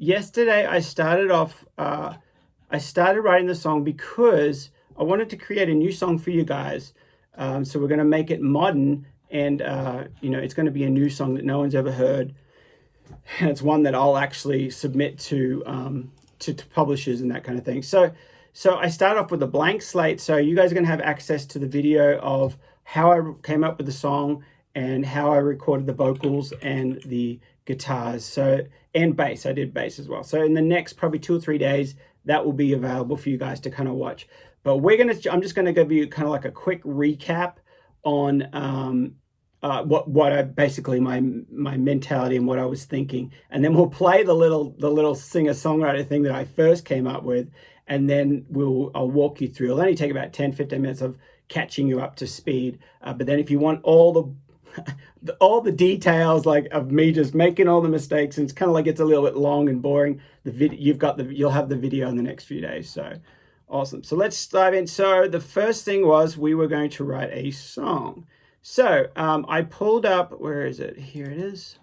yesterday I started off, I started writing the song because I wanted to create a new song for you guys. So we're going to make it modern, and it's going to be a new song that no one's ever heard, and it's one that I'll actually submit to publishers and that kind of thing. So I start off with a blank slate. So you guys are going to have access to the video of how I came up with the song and how I recorded the vocals and the guitars. And bass. I did bass as well. So in the next probably 2 or 3 days, that will be available for you guys to kind of watch. But I'm just going to give you kind of like a quick recap on what I basically my mentality and what I was thinking, and then we'll play the little singer-songwriter thing that I first came up with, and then I'll walk you through. It'll only take about 10-15 minutes of catching you up to speed. But then if you want all the details, like of me just making all the mistakes, and it's kind of like it's a little bit long and boring, you'll have the video in the next few days. So awesome. So let's dive in. So the first thing was we were going to write a song. So I pulled up, where is it? Here it is.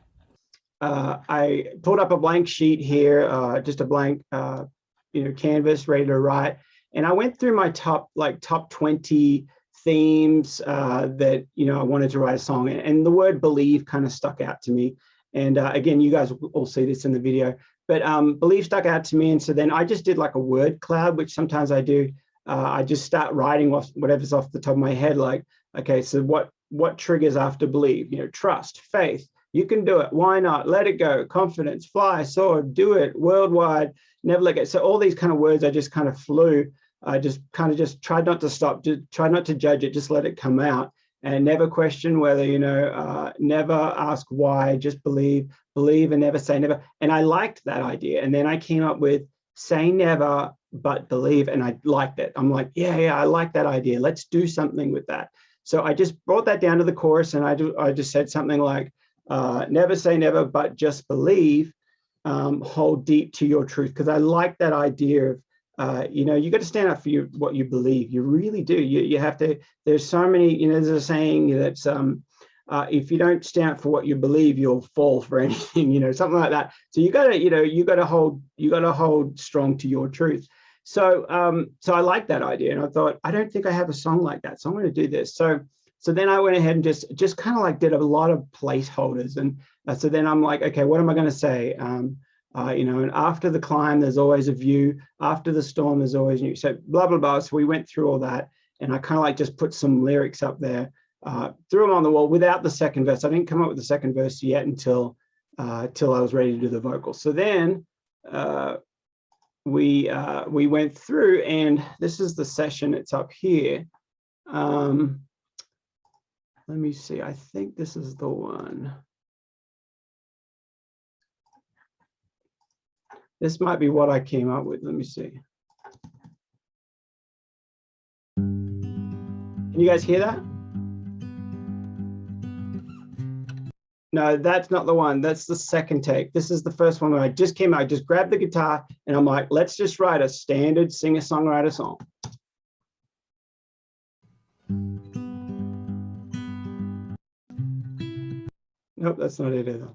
I pulled up a blank sheet here, just a blank canvas ready to write. And I went through my top 20 themes that I wanted to write a song, and the word believe kind of stuck out to me. And again, you guys will see this in the video, but believe stuck out to me. And so then I just did like a word cloud, which sometimes I do. I just start writing off whatever's off the top of my head, like, okay, so what triggers after believe? Trust, faith, you can do it, why not, let it go, confidence, fly, soar, do it, worldwide, never let go. So all these kind of words, I just kind of flew. I just tried not to stop, try not to judge it, just let it come out, and never question whether, never ask why, just believe and never say never. And I liked that idea. And then I came up with say never, but believe. And I liked it. I'm like, yeah, I like that idea. Let's do something with that. So I just brought that down to the chorus, and I just said something like, never say never, but just believe, hold deep to your truth. Because I like that idea of, you got to stand up for what you believe. You really do. You have to. There's so many. There's a saying that's if you don't stand up for what you believe, you'll fall for anything. Something like that. So you got to hold strong to your truth. So I like that idea, and I thought, I don't think I have a song like that, so I'm going to do this. So then I went ahead and just kind of like did a lot of placeholders, and so then I'm like, okay, what am I going to say? And after the climb, there's always a view. After the storm, there's always new. So blah, blah, blah. So we went through all that, and I kind of like just put some lyrics up there, threw them on the wall without the second verse. I didn't come up with the second verse yet until I was ready to do the vocals. So then we went through, and this is the session. It's up here. Let me see. I think this is the one. This might be what I came up with. Let me see. Can you guys hear that? No, that's not the one. That's the second take. This is the first one where I just came out. I just grabbed the guitar, and I'm like, let's just write a standard singer-songwriter song. Nope, that's not it either.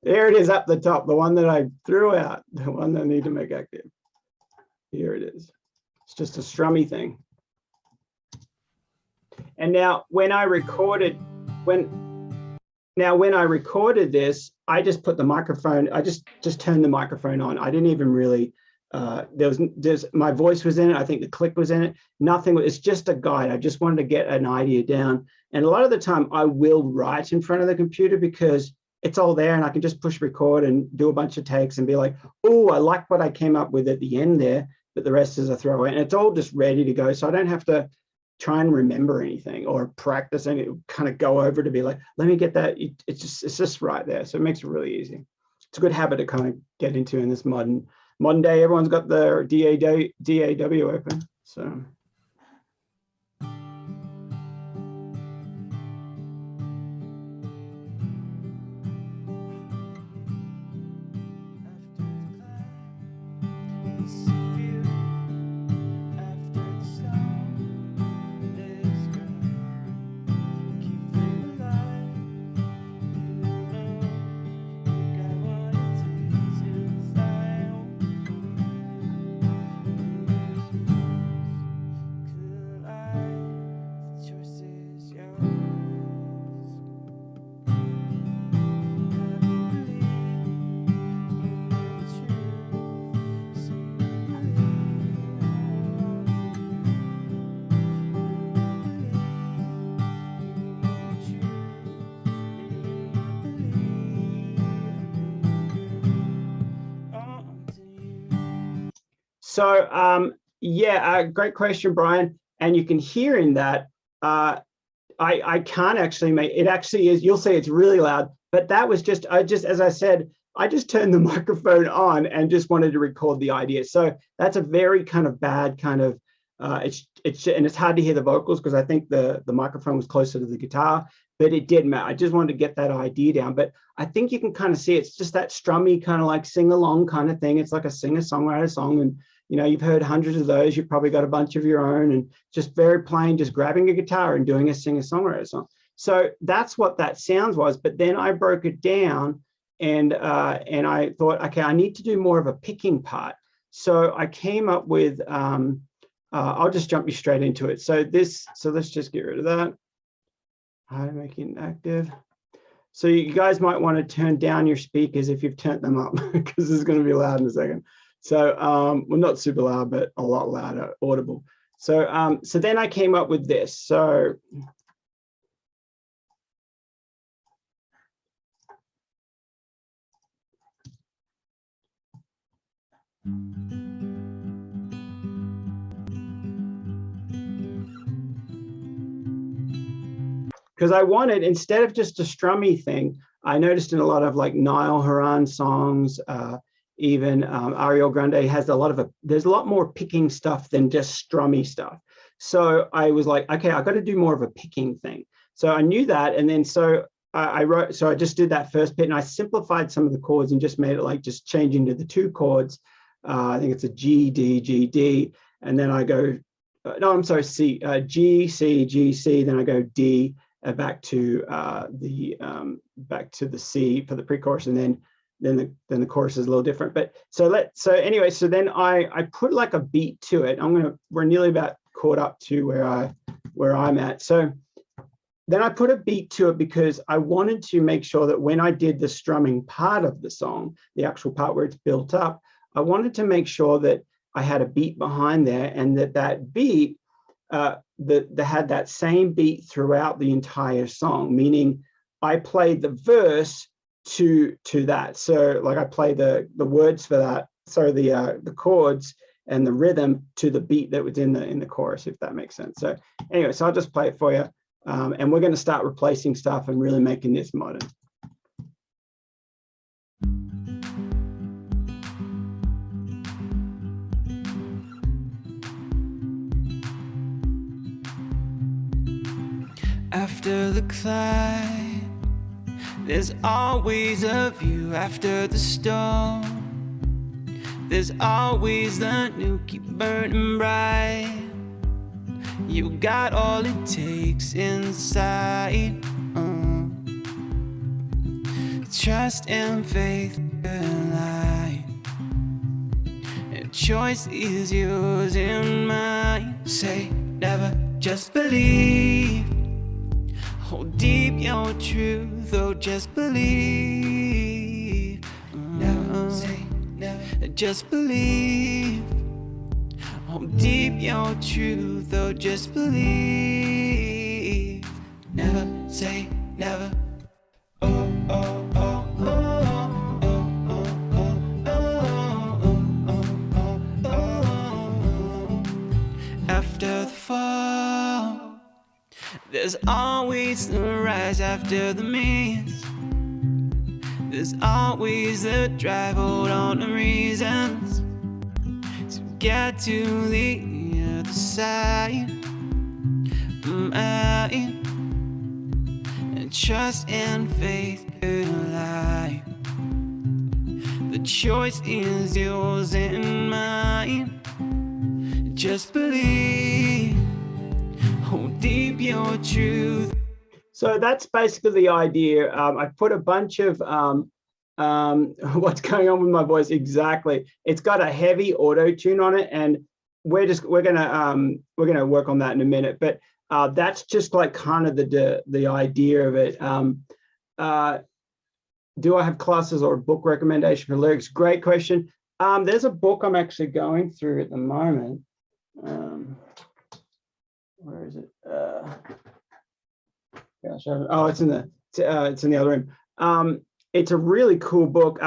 There it is up the top, the one that I threw out, the one that I need to make active. Here it is. It's just a strummy thing. And now when I recorded this, I just put the microphone, I just turned the microphone on. I didn't even really, my voice was in it. I think the click was in it. Nothing, it's just a guide. I just wanted to get an idea down. And a lot of the time I will write in front of the computer because it's all there, and I can just push record and do a bunch of takes and be like, oh, I like what I came up with at the end there, but the rest is a throwaway. And it's all just ready to go. So I don't have to try and remember anything or practice any, kind of go over to be like, let me get that. It's just right there. So it makes it really easy. It's a good habit to kind of get into in this modern day. Everyone's got their DAW open. So. So yeah, great question, Brian. And you can hear in that, I can't actually make it. Actually is, you'll see it's really loud, but that was just, as I said, I just turned the microphone on and just wanted to record the idea. So that's a very kind of bad kind of, and it's hard to hear the vocals because I think the microphone was closer to the guitar, but it didn't matter. I just wanted to get that idea down. But I think you can kind of see it's just that strummy kind of like sing along kind of thing. It's like a singer-songwriter song. And, you know, you've heard hundreds of those. You've probably got a bunch of your own, and just very plain, just grabbing a guitar and doing a singer-songwriter song. So that's what that sounds was. But then I broke it down and I thought, okay, I need to do more of a picking part. So I came up with, I'll just jump you straight into it. So let's just get rid of that. How to make it active. So you guys might want to turn down your speakers if you've turned them up, because it's going to be loud in a second. So, well, not super loud, but a lot louder, audible. So, so then I came up with this. So, because I wanted, instead of just a strummy thing, I noticed in a lot of like Niall Horan songs, even Ariel Grande has a lot of, there's a lot more picking stuff than just strummy stuff. So I was like, okay, I've got to do more of a picking thing. So I knew that. And then so I just did that first bit, and I simplified some of the chords and just made it like just changing to the two chords. I think it's a G, D, G, D. And then I go, no, I'm sorry, C, G, C, G, C. Then I go D, back to the C for the pre-chorus, and then the chorus is a little different. But so anyway, so then I put like a beat to it. We're nearly about caught up to where I'm at. So then I put a beat to it because I wanted to make sure that when I did the strumming part of the song, the actual part where it's built up, I wanted to make sure that I had a beat behind there, and that beat that had that same beat throughout the entire song, meaning I played the verse to that. So like I play the words for that, so the chords and the rhythm to the beat that was in the chorus, if that makes sense. So anyway, so I'll just play it for you, and we're going to start replacing stuff and really making this modern. After the climb, there's always a view. After the storm, there's always the new. Keep burning bright. You got all it takes inside. Trust and faith align. And choice is yours and mine. Say never, just believe. Hold deep your truth, oh, just believe. Never say never, just believe. Hold deep your truth, oh, just believe. Never say never. Oh, oh, oh, oh, oh, oh, oh, oh, oh. After the fall, there's always the rise. After the mist, there's always the drive. Hold on to reasons to get to the other side. And trust and faith align. The choice is yours and mine. Just believe. Hold deep your truth. So that's basically the idea. I put a bunch of what's going on with my voice exactly. It's got a heavy auto tune on it, and we're gonna work on that in a minute. But that's just like kind of the idea of it. Do I have classes or a book recommendation for lyrics? Great question. There's a book I'm actually going through at the moment. Where is it? Gosh, oh, it's in the other room. It's a really cool book.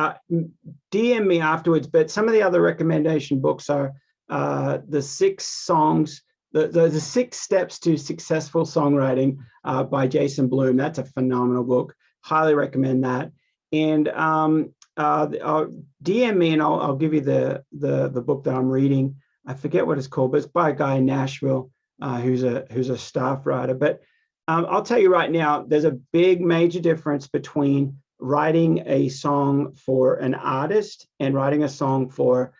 DM me afterwards. But some of the other recommendation books are the 6 songs, the 6 steps to successful songwriting by Jason Bloom. That's a phenomenal book. Highly recommend that. And DM me and I'll give you the book that I'm reading. I forget what it's called, but it's by a guy in Nashville who's a staff writer. But I'll tell you right now, there's a big major difference between writing a song for an artist and writing a song for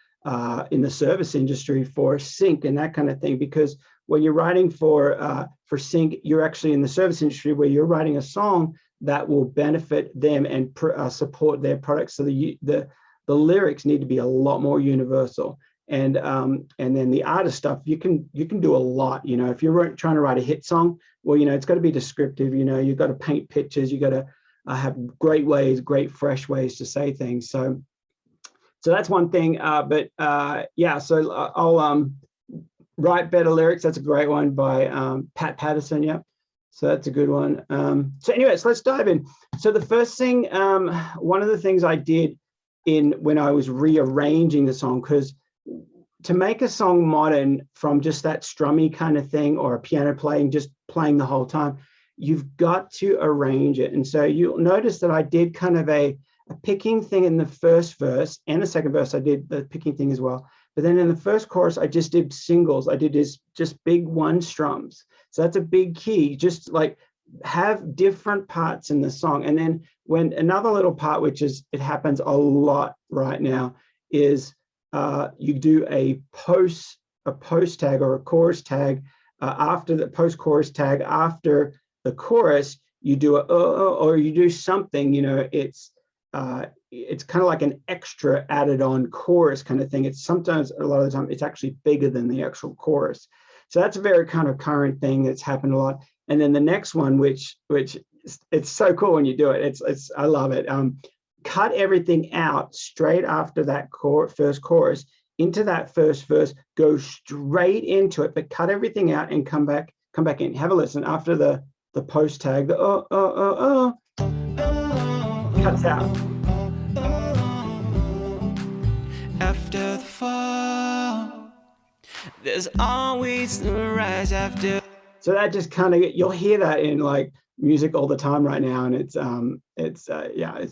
in the service industry for sync and that kind of thing. Because when you're writing for sync, you're actually in the service industry where you're writing a song that will benefit them and support their products. So the lyrics need to be a lot more universal. And then the artist stuff, you can do a lot. You know, if you're trying to write a hit song, well, you know, it's got to be descriptive. You know, you've got to paint pictures. You got to have great fresh ways to say things. So that's one thing. Yeah, so I'll Write Better Lyrics. That's a great one by Pat Patterson. Yeah. So that's a good one. So anyways, let's dive in. So the first thing, one of the things I did when I was rearranging the song, because to make a song modern from just that strummy kind of thing or a piano playing, just playing the whole time, you've got to arrange it. And so you'll notice that I did kind of a picking thing in the first verse, and the second verse I did the picking thing as well. But then in the first chorus, I just did singles. I did just big one strums. So that's a big key, just like have different parts in the song. And then when another little part, which is, it happens a lot right now, is you do a post tag or a chorus tag after the post chorus tag after the chorus. You do or you do something. You know, it's kind of like an extra added on chorus kind of thing. It's sometimes, a lot of the time, it's actually bigger than the actual chorus. So that's a very kind of current thing that's happened a lot. And then the next one, which it's so cool when you do it. It's I love it. Cut everything out straight after that first chorus into that first verse. Go straight into it, but cut everything out and come back in. Have a listen after the post tag. The cuts out. After the fall, there's always the rise after. So that just kind of, you'll hear that in like music all the time right now, and it's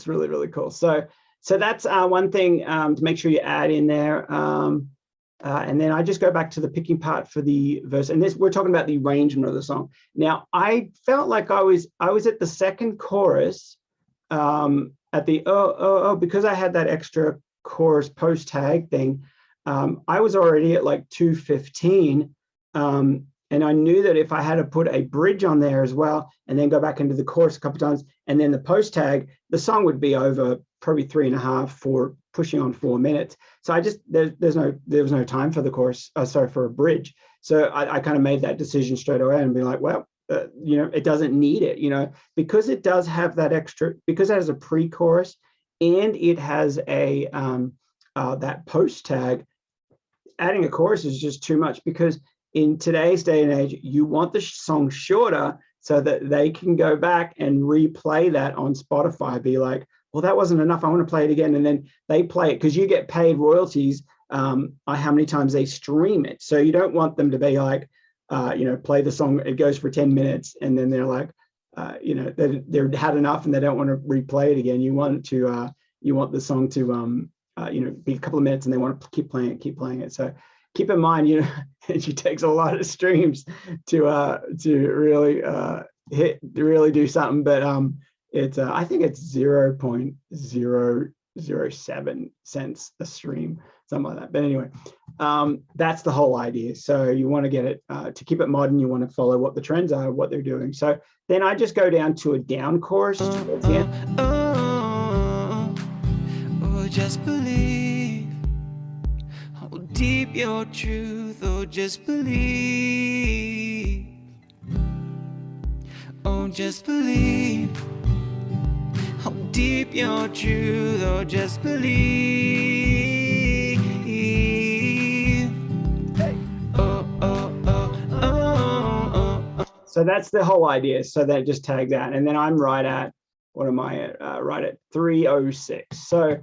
really, really cool. So that's one thing to make sure you add in there. And then I just go back to the picking part for the verse, and we're talking about the arrangement of the song. Now I felt like I was at the second chorus at the because I had that extra chorus post tag thing. I was already at like 2:15. And I knew that if I had to put a bridge on there as well, and then go back into the chorus a couple of times, and then the post tag, the song would be over probably 3.5, pushing on 4 minutes. So I just, there was no time for the chorus, for a bridge. So I kind of made that decision straight away and be like, well, you know, it doesn't need it, you know, because it does have that extra, because it has a pre-chorus and it has a that post tag. Adding a chorus is just too much, because in today's day and age, you want the song shorter so that they can go back and replay that on Spotify. Be like, well, that wasn't enough. I want to play it again. And then they play it, because you get paid royalties on how many times they stream it. So you don't want them to be like, you know, play the song, it goes for 10 minutes, and then they're like, you know, they're had enough and they don't want to replay it again. You want the song to, you know, be a couple of minutes and they want to keep playing it. So keep in mind, you know, it takes a lot of streams to really really do something. But it's I think it's 0.007 cents a stream, something like that. But anyway, that's the whole idea. So you want to get it to keep it modern. You want to follow what the trends are, what they're doing. So then I just go down to a down chorus towards the end. Just believe. Hold deep your truth, oh just believe. Oh just believe. Hold deep your truth, oh just believe. So that's the whole idea. So that just tags out, and then I'm right at, what am I at? Right at 3:06. So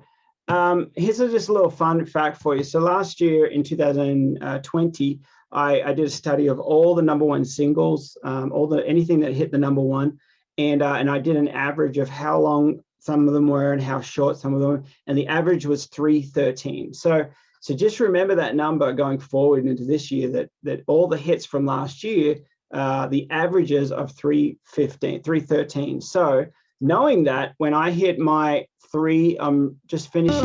Here's just a little fun fact for you. So last year in 2020, I did a study of all the number one singles, anything that hit the number one, and I did an average of how long some of them were and how short some of them were, and the average was 313. So just remember that number going forward into this year, that all the hits from last year, the averages of 315, 313. So knowing that when I hit my three, I'm just finishing.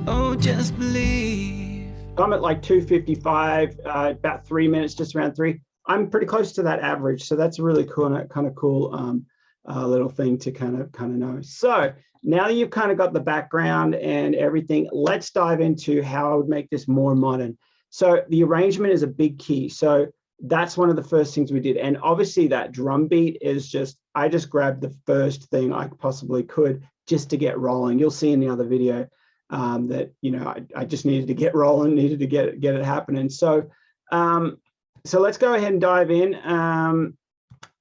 Oh, just believe. I'm at like 255, about 3 minutes, just around three. I'm pretty close to that average. So that's a really cool, kind of cool little thing to kind of know. So now you've kind of got the background and everything, let's dive into how I would make this more modern. So the arrangement is a big key. So that's one of the first things we did. And obviously that drum beat is I just grabbed the first thing I possibly could just to get rolling. You'll see in the other video that, I just needed to get rolling, needed to get it happening. So let's go ahead and dive in.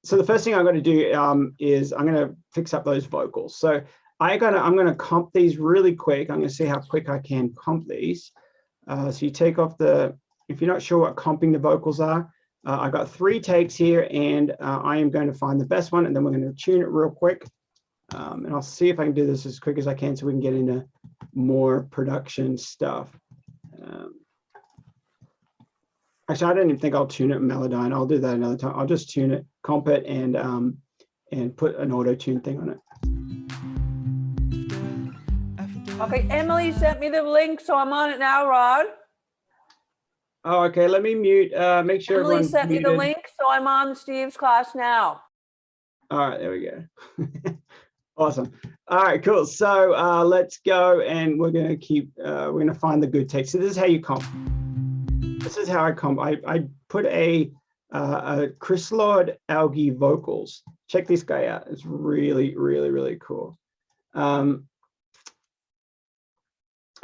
So the first thing I'm going to do is I'm going to fix up those vocals. So I'm going to comp these really quick. I'm going to see how quick I can comp these. So you take off if you're not sure what comping the vocals are, I've got 3 takes here, and I am going to find the best one, and then we're going to tune it real quick. And I'll see if I can do this as quick as I can so we can get into more production stuff. Actually, I don't even think I'll tune it in Melodyne. I'll do that another time. I'll just tune it, comp it, and put an auto-tune thing on it. Okay, Emily sent me the link, so I'm on it now, Rod. Oh, okay. Let me mute. Make sure Emily everyone's sent me muted. the link, so I'm on Steve's class now. All right, there we go. Awesome. All right, cool. So let's go, and we're going to find the good takes. So this is how you comp. This is how I comp. I put a Chris Lord Algae vocals. Check this guy out. It's really, really, really cool.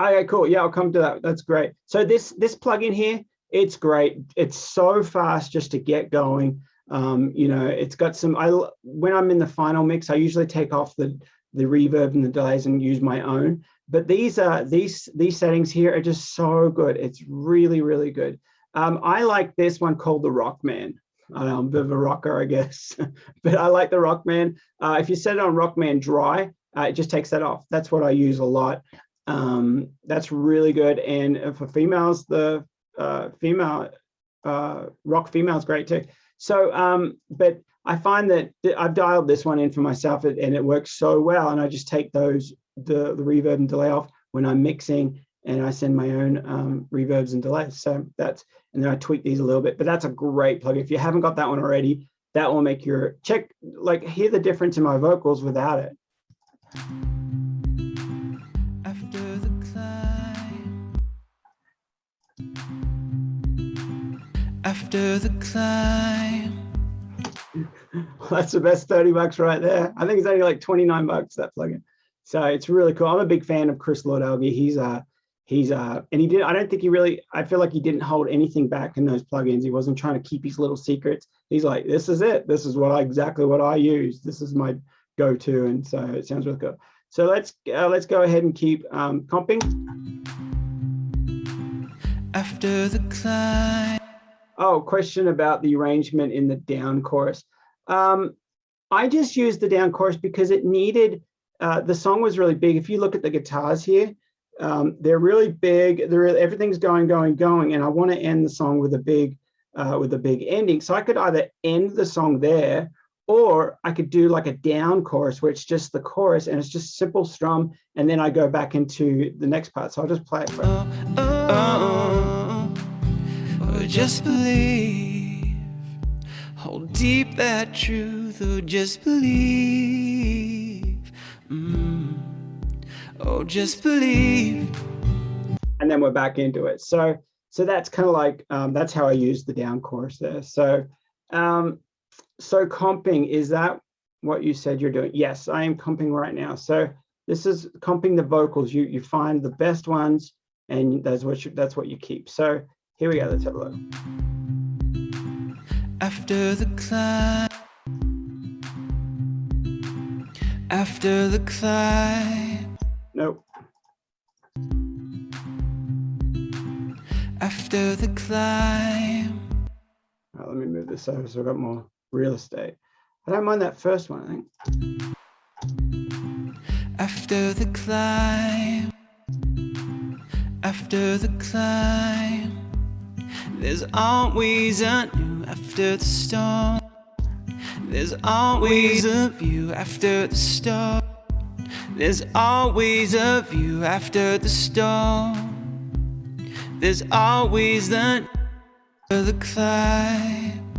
Okay, cool. Yeah, I'll come to that. That's great. So this plugin here, it's great. It's so fast just to get going. It's got some. When I'm in the final mix, I usually take off the reverb and the delays and use my own. But these settings here are just so good. It's really, really good. I like this one called the Rockman. I'm a bit of a rocker, I guess, but I like the Rockman. If you set it on Rockman dry, it just takes that off. That's what I use a lot. That's really good. And for females, the rock female is great too. So, but I find that I've dialed this one in for myself, and it works so well. And I just take the reverb and delay off when I'm mixing, and I send my own reverbs and delays. So and then I tweak these a little bit, but that's a great plugin. If you haven't got that one already, that will make your hear the difference in my vocals without it. After the climb. After the climb. That's the best $30 right there. I think it's only like $29, that plugin. So it's really cool. I'm a big fan of Chris Lord Algae. And I feel like he didn't hold anything back in those plugins. He wasn't trying to keep his little secrets. He's like, this is it. This is exactly what I use. This is my go-to. And so it sounds really good. So let's go ahead and keep comping. After the climb. Oh, question about the arrangement in the down chorus. I just used the down chorus because it needed, the song was really big. If you look at the guitars here, they're really big. Everything's going, and I want to end the song with a big ending. So I could either end the song there, or I could do like a down chorus where it's just the chorus and it's just simple strum, and then I go back into the next part. So I'll just play it for just believe, hold deep that truth, just believe, just believe. And then we're back into it. So that's kind of like, that's how I use the down chorus there. So comping, is that what you said you're doing? Yes, I am comping right now. So this is comping the vocals. You find the best ones, and that's what you keep. So here we go, let's have a look. After the climb. After the climb. Nope. After the climb. Let me move this over so I've got more real estate. I don't mind that first one, I think. After the climb. After the climb. There's always a new after the storm. There's always a view after the storm. There's always a view after the storm. There's always the climb.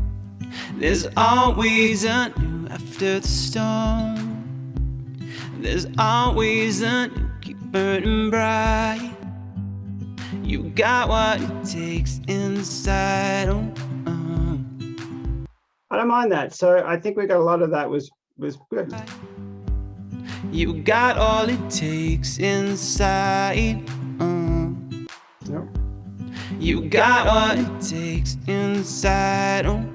There's always a new after the storm. There's always a new keep burning bright. You got what it takes inside. I don't mind that. So I think we got a lot of that was good. You got all it takes inside. Nope. You got what it takes inside. I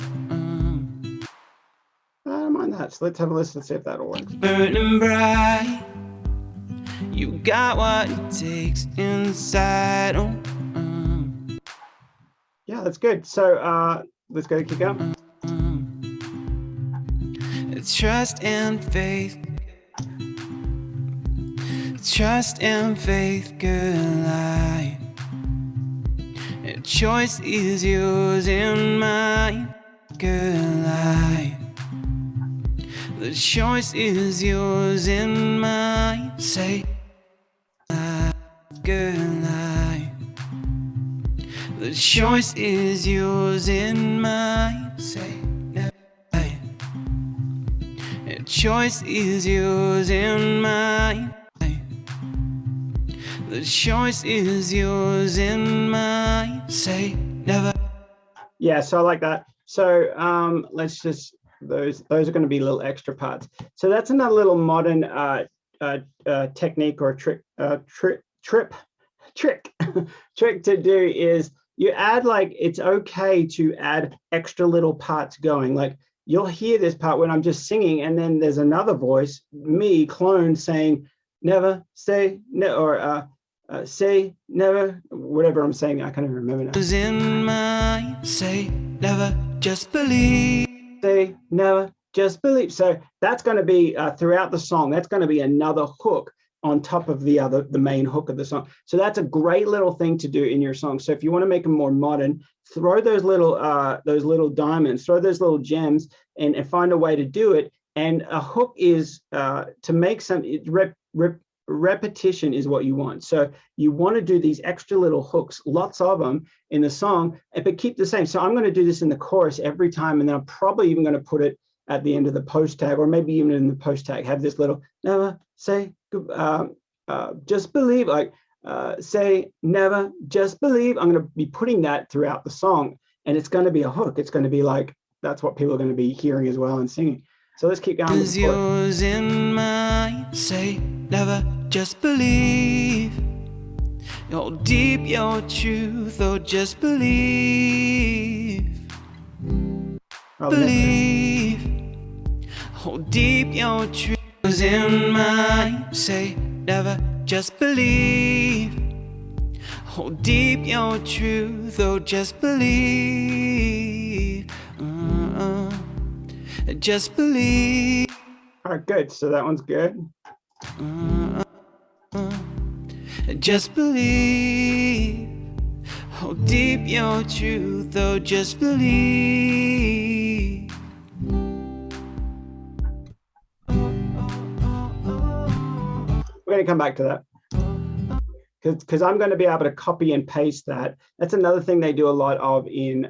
don't mind that. So let's have a listen and see if that'll work. Burning bright. You got what it takes inside. Yeah, that's good. So let's go kick up. Trust and faith. Trust and faith collide. A choice is yours and mine collide. The choice is yours and mine. Say collide. The choice is yours and mine. Say the choice is yours and mine. The choice is yours and mine. Say never. Yeah, so I like that. So let's just those are going to be little extra parts. So that's another little modern technique or trick to do is you add, like, it's okay to add extra little parts going. Like you'll hear this part when I'm just singing, and then there's another voice, me clone, saying never say no, or say never, whatever I'm saying. I can't even remember now. In my say never, just believe. Say never, just believe. So that's going to be throughout the song. That's going to be another hook on top of the main hook of the song. So that's a great little thing to do in your song. So if you want to make them more modern, throw those little diamonds, throw those little gems, and find a way to do it. And a hook is to make some repetition is what you want. So you want to do these extra little hooks, lots of them in the song, but keep the same. So I'm going to do this in the chorus every time, and then I'm probably even going to put it at the end of the post tag, or maybe even in the post tag, have this little never say just believe, like say never, just believe. I'm going to be putting that throughout the song, and it's going to be a hook. It's going to be like, that's what people are going to be hearing as well and singing. So let's keep going. Is yours in mine. Say never, just believe. Hold deep your truth, oh just believe. Believe. Hold deep your truth in mine. Say never, just believe. Hold deep your truth, oh just believe. Just believe. All right, good. So that one's good. Just believe. Hold deep your truth, oh just believe. We're going to come back to that because I'm going to be able to copy and paste that. That's another thing they do a lot of in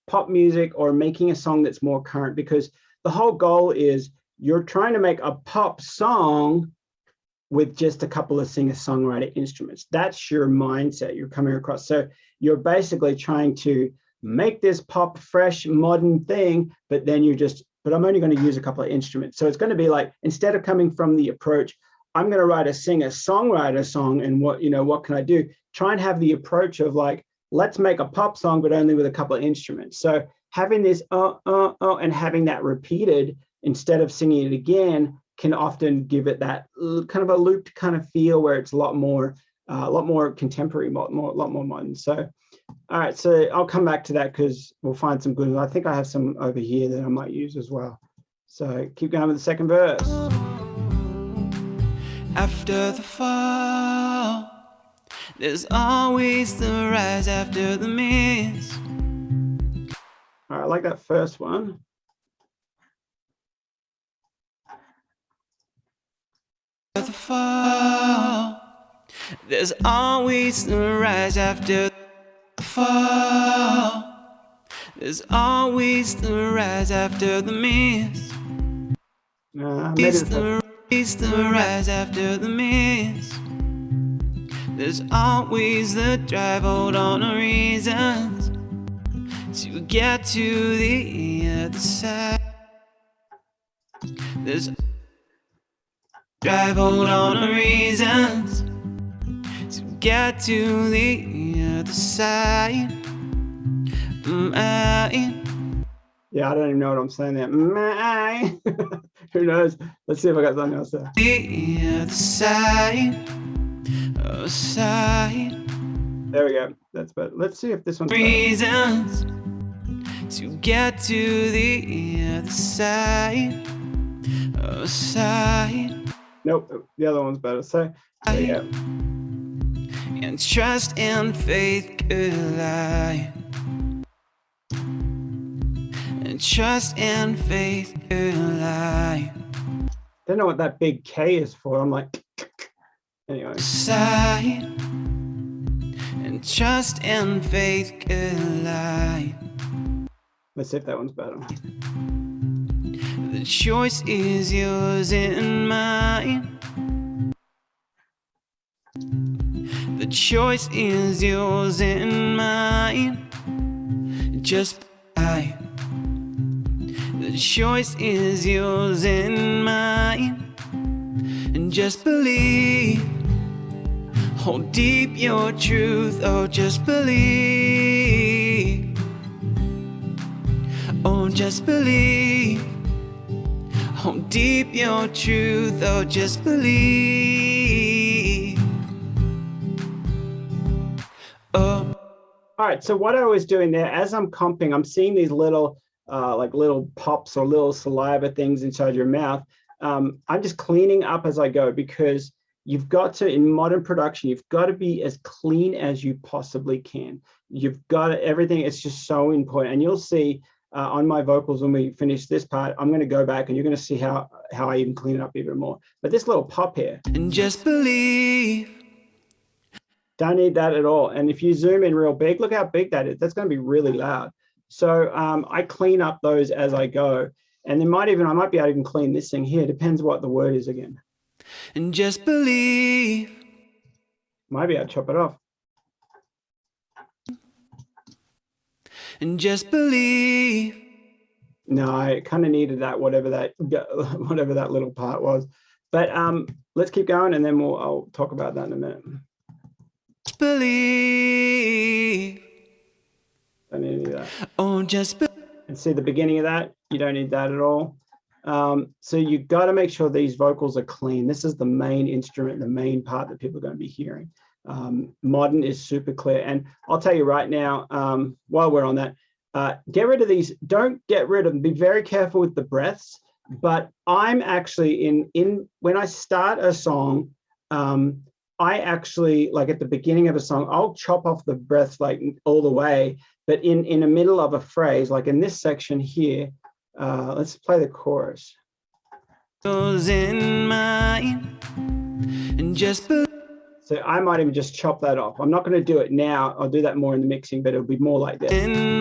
pop music, or making a song that's more current, because the whole goal is you're trying to make a pop song with just a couple of singer-songwriter instruments. That's your mindset you're coming across. So you're basically trying to make this pop, fresh, modern thing, but then but I'm only going to use a couple of instruments. So it's going to be like, instead of coming from the approach, I'm going to write a singer-songwriter song, and what can I do? Try and have the approach of like, let's make a pop song, but only with a couple of instruments. So having this and having that repeated instead of singing it again can often give it that kind of a looped kind of feel where it's a lot more contemporary, a lot more modern. So, all right, so I'll come back to that because we'll find some good ones. I think I have some over here that I might use as well. So keep going with the second verse. After the fall, there's always the rise after the mist. All right, I like that first one. After the fall, there's always the rise after the fall. There's always the rise after the mist. The rise after the mist. There's always the drive, hold on to reasons to get to the other side. There's drive, hold on to reasons to get to the other side. Yeah, I don't even know what I'm saying there. Who knows? Let's see if I got something else there. The other side, oh side. There we go. That's better. Let's see if this one's better. Reasons to get to the other side, oh side. Nope, the other one's better. So there you go. And trust and faith collide. And trust and faith collide. Don't know what that big K is for. I'm like, anyway. Side. And trust and faith collide. Let's see if that one's better. The choice is yours and mine. The choice is yours and mine. Just I. The choice is yours and mine. And just believe. Hold deep your truth. Oh, just believe. Oh, just believe. Hold deep your truth. Oh, just believe. Oh. All right, so what I was doing there, as I'm comping, I'm seeing these little like little pops or little saliva things inside your mouth. I'm just cleaning up as I go, because you've got to, in modern production, you've got to be as clean as you possibly can. You've got to, everything, it's just so important. And you'll see on my vocals when we finish this part, I'm going to go back and you're going to see how I even clean it up even more. But this little pop here. And just believe. Don't need that at all. And if you zoom in real big, look how big that is. That's going to be really loud. So I clean up those as I go. And then I might be able to even clean this thing here. Depends what the word is again. And just believe. Might be able to chop it off. And just believe. No, I kind of needed that, whatever that little part was. But let's keep going, and then I'll talk about that in a minute. Believe. Don't need any of that. Oh, just believe. And see the beginning of that? You don't need that at all. So you've got to make sure these vocals are clean. This is the main instrument, the main part that people are going to be hearing. Modern is super clear. And I'll tell you right now, while we're on that, get rid of these. Don't get rid of them. Be very careful with the breaths. But I'm actually when I start a song, I actually, like at the beginning of a song, I'll chop off the breaths like all the way. But in the middle of a phrase, like in this section here, let's play the chorus. In mine, and just so I might even just chop that off. I'm not going to do it now. I'll do that more in the mixing, but it'll be more like this. In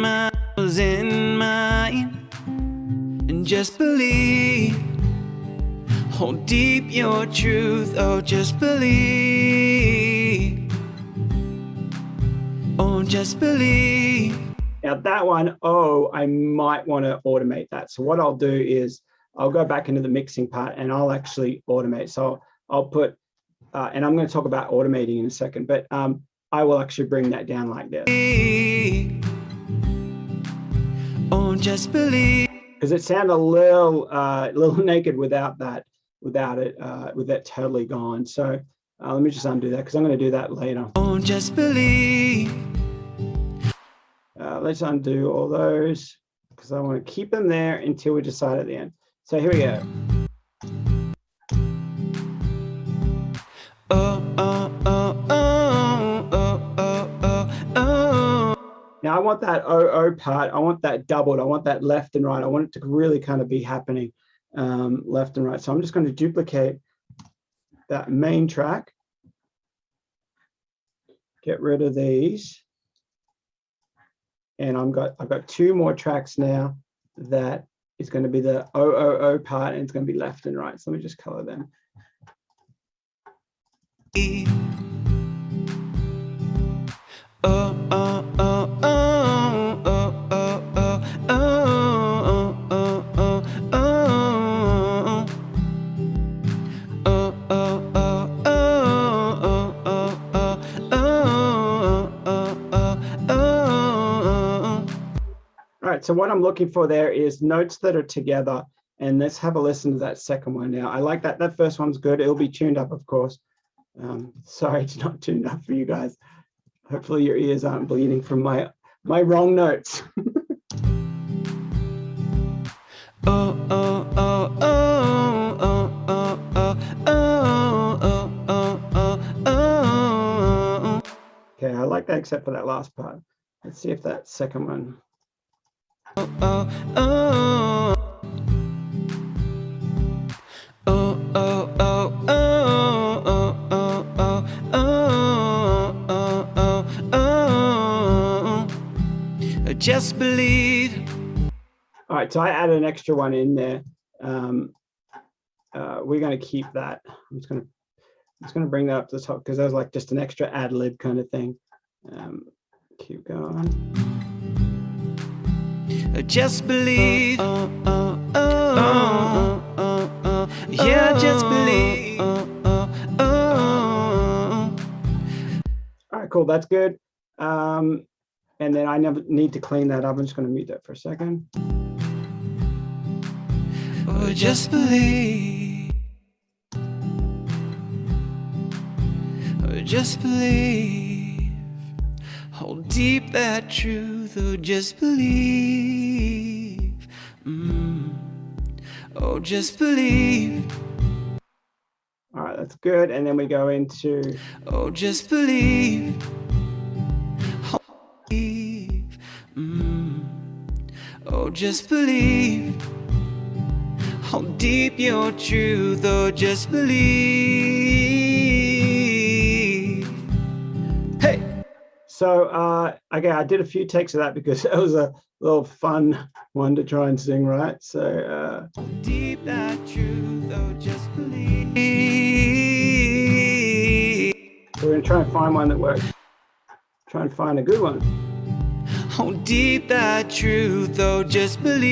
mine, and just believe. Hold deep your truth. Oh, just believe. Oh, just believe. Now that one, I might want to automate that. So what I'll do is I'll go back into the mixing part and I'll actually automate. So I'll put, and I'm going to talk about automating in a second, but I will actually bring that down like this. Oh, just believe. Because it sounded a little naked without that. without it, with that totally gone. So let me just undo that because I'm going to do that later. Oh, just believe. Let's undo all those because I want to keep them there until we decide at the end. So here we go. Now I want that oh part, I want that doubled, I want that left and right, I want it to really kind of be happening left and right. So I'm just going to duplicate that main track, get rid of these, and I've got 2 more tracks now that is going to be the oh part, and it's going to be left and right. So let me just color them. All right, so what I'm looking for there is notes that are together, and let's have a listen to that second one now. I like that. That first one's good. It'll be tuned up, of course. Sorry, it's not tuned up for you guys. Hopefully your ears aren't bleeding from my wrong notes. Okay, I like that except for that last part. Let's see if that second one. Just believe. All right, so I added an extra one in there. We're going to keep that. I'm just going to bring that up to the top because that was like just an extra ad lib kind of thing. Keep going. Just believe. Yeah, just believe. All right, cool. That's good. And then I never need to clean that up. I'm just going to mute that for a second. Oh, just believe. Oh, just believe. Hold deep that truth. Oh, just believe. Oh, just believe. All right, that's good. And then we go into. Oh, just believe. Oh, just believe. Hold deep your truth. Oh, just believe. Hey. So again, I did a few takes of that because it was a little fun one to try and sing, right? So Hold deep that truth. Oh, just believe. So we're gonna try and find one that works. Try and find a good one. Hold deep that truth, oh, just believe.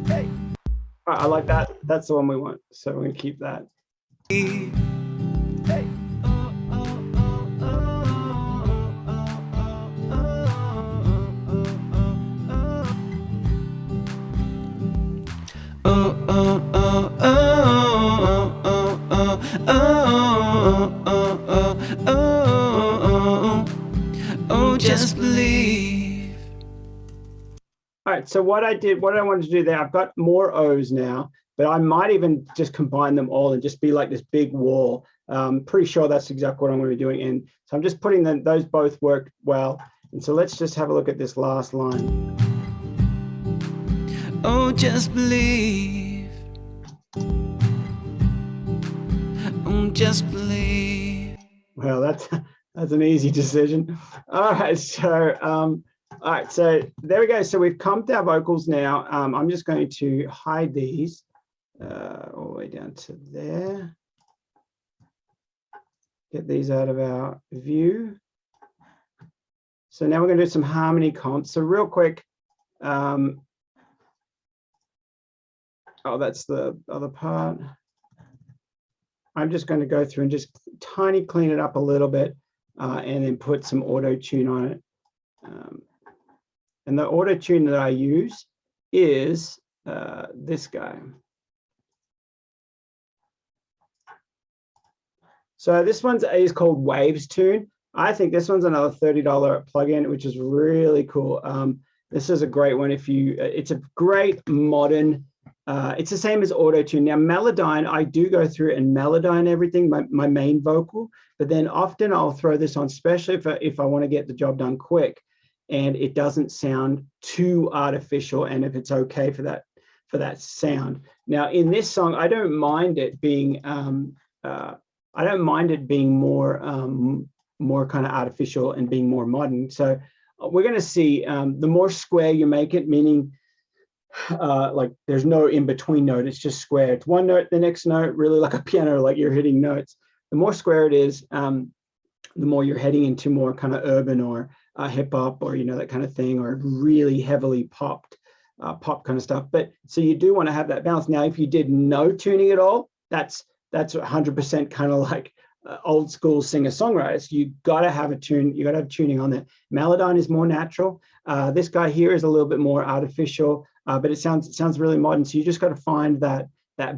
Hey. All right, I like that. That's the one we want. So we're gonna keep that. Hey. Oh, just believe. All right, so what I wanted to do there, I've got more O's now, but I might even just combine them all and just be like this big wall. Pretty sure that's exactly what I'm going to be doing. And so I'm just putting them, those both work well. And so let's just have a look at this last line. Oh, just believe. Oh, just believe. Well, that's an easy decision. All right, so all right, so there we go. So we've comped our vocals now. I'm just going to hide these all the way down to there. Get these out of our view. So now we're going to do some harmony comps. So real quick. Oh, that's the other part. I'm just going to go through and just tiny clean it up a little bit and then put some auto tune on it. And the auto tune that I use is this guy. So this one is called Waves Tune. I think this one's another $30 plugin, which is really cool. This is a great one if you, it's a great modern, it's the same as auto tune. Now Melodyne, I do go through and Melodyne everything, my main vocal, but then often I'll throw this on, especially if I want to get the job done quick and it doesn't sound too artificial, and if it's okay for that sound. Now in this song, I don't mind it being more kind of artificial and being more modern. So we're going to see the more square you make it, meaning like there's no in between note, it's just square. It's one note, the next note, really like a piano, like you're hitting notes. The more square it is, the more you're heading into more kind of urban or hip hop or, you know, that kind of thing, or really heavily pop kind of stuff. But so you do want to have that balance. Now, if you did no tuning at all, that's 100% kind of like old school singer-songwriters. You got to have a tune. You got to have tuning on there. Melodyne is more natural. This guy here is a little bit more artificial, but it sounds really modern. So you just got to find that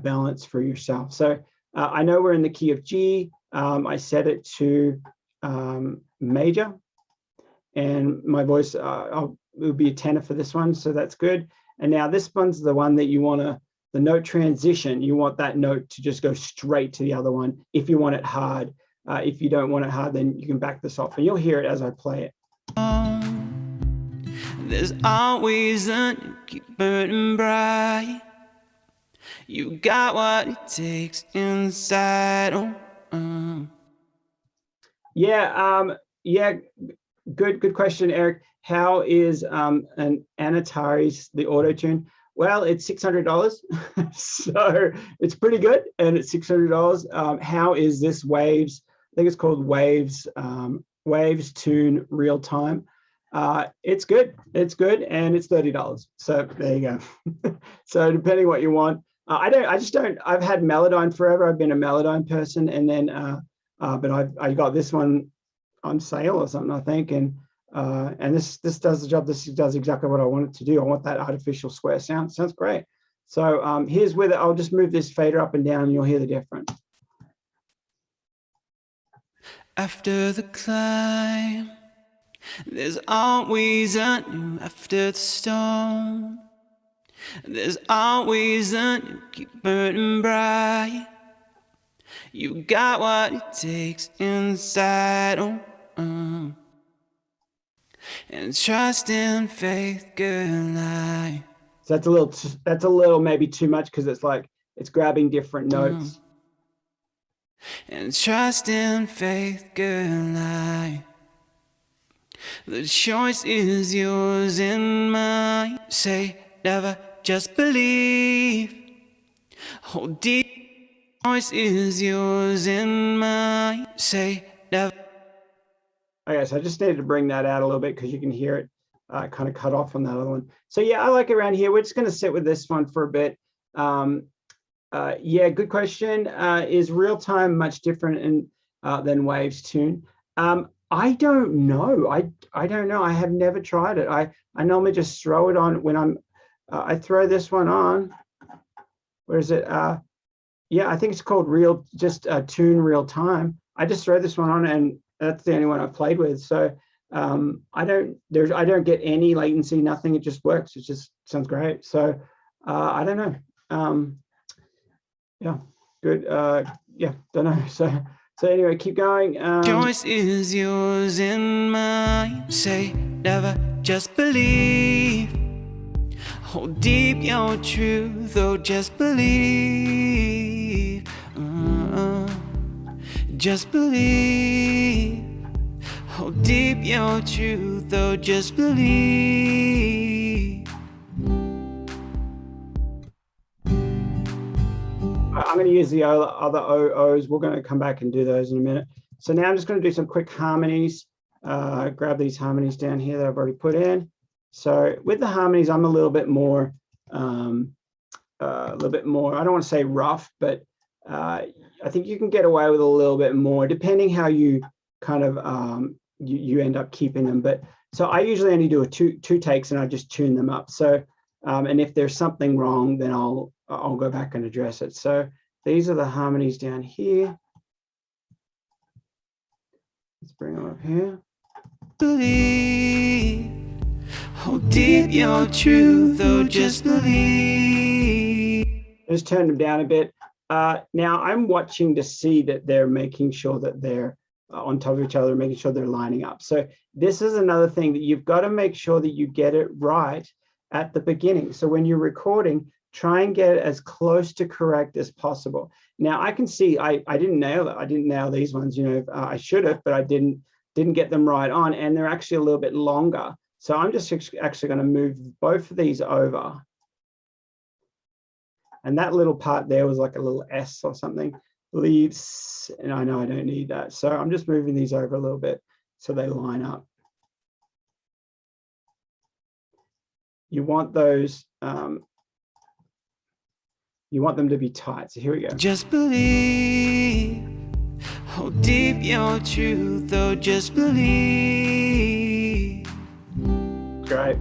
balance for yourself. So I know we're in the key of G. I set it to major, and my voice it would be a tenor for this one, so that's good. And now this one's the one that you want to, the note transition, you want that note to just go straight to the other one if you want it hard. If you don't want it hard, then you can back this off, and you'll hear it as I play it. There's always a new keep burning bright. You got what it takes inside. Yeah, good question, Eric. How is an Anatari's the auto tune? Well, it's $600, so it's pretty good, and it's $600. How is this Waves? I think it's called Waves Tune Real Time. It's good, and it's $30. So there you go. So depending what you want, I just don't. I've had Melodyne forever. I've been a Melodyne person, and then but I got this one on sale or something, I think, and this does the job. This does exactly what I want it to do. I want that artificial square sound. Sounds great. So here's where I'll just move this fader up and down, and you'll hear the difference. After the climb, there's always a new after the storm. There's always a new keep burning bright. You got what it takes inside. And trust and faith, good life. So that's a little maybe too much, because it's like it's grabbing different notes. And trust and faith, good life. The choice is yours and mine. Say never, just believe. Hold deep. The choice is yours and mine. Say never. Okay, so I just needed to bring that out a little bit because you can hear it kind of cut off on that other one. So yeah, I like it around here. We're just going to sit with this one for a bit. Yeah, good question. Is real time much different than Waves Tune? I don't know. I don't know. I have never tried it. I normally just throw it on when I'm. I throw this one on. Where is it? Yeah, I think it's called Tune Real Time. I just throw this one on, and that's the only one I've played with. So I don't get any latency, nothing. It just works. It just sounds great. So I don't know. Yeah, good. Yeah, don't know. So anyway, keep going. Choice is yours and mine. Say never, just believe. Hold deep your truth, oh, just believe. Just believe. Hold deep your truth, oh, just believe. I'm going to use the other OOs. We're going to come back and do those in a minute. So now I'm just going to do some quick harmonies. Grab these harmonies down here that I've already put in. So with the harmonies, I'm a little bit more, I don't want to say rough, but I think you can get away with a little bit more depending how you kind of, you end up keeping them. But so I usually only do two takes, and I just tune them up. So And if there's something wrong, then I'll go back and address it. So these are the harmonies down here. Let's bring them up here. Believe, hold deep your truth, oh just believe. Just turn them down a bit. Now I'm watching to see that they're making sure that they're on top of each other, making sure they're lining up. So this is another thing that you've got to make sure that you get it right at the beginning. So when you're recording, try and get it as close to correct as possible. Now I can see I didn't nail it. I didn't nail these ones, I should have, but I didn't get them right on, and they're actually a little bit longer. So I'm just actually going to move both of these over. And that little part there was like a little S or something. Leaves, and I know I don't need that. So I'm just moving these over a little bit so they line up. You want those, you want them to be tight. So here we go. Just believe, hold deep your truth, oh just believe. Great.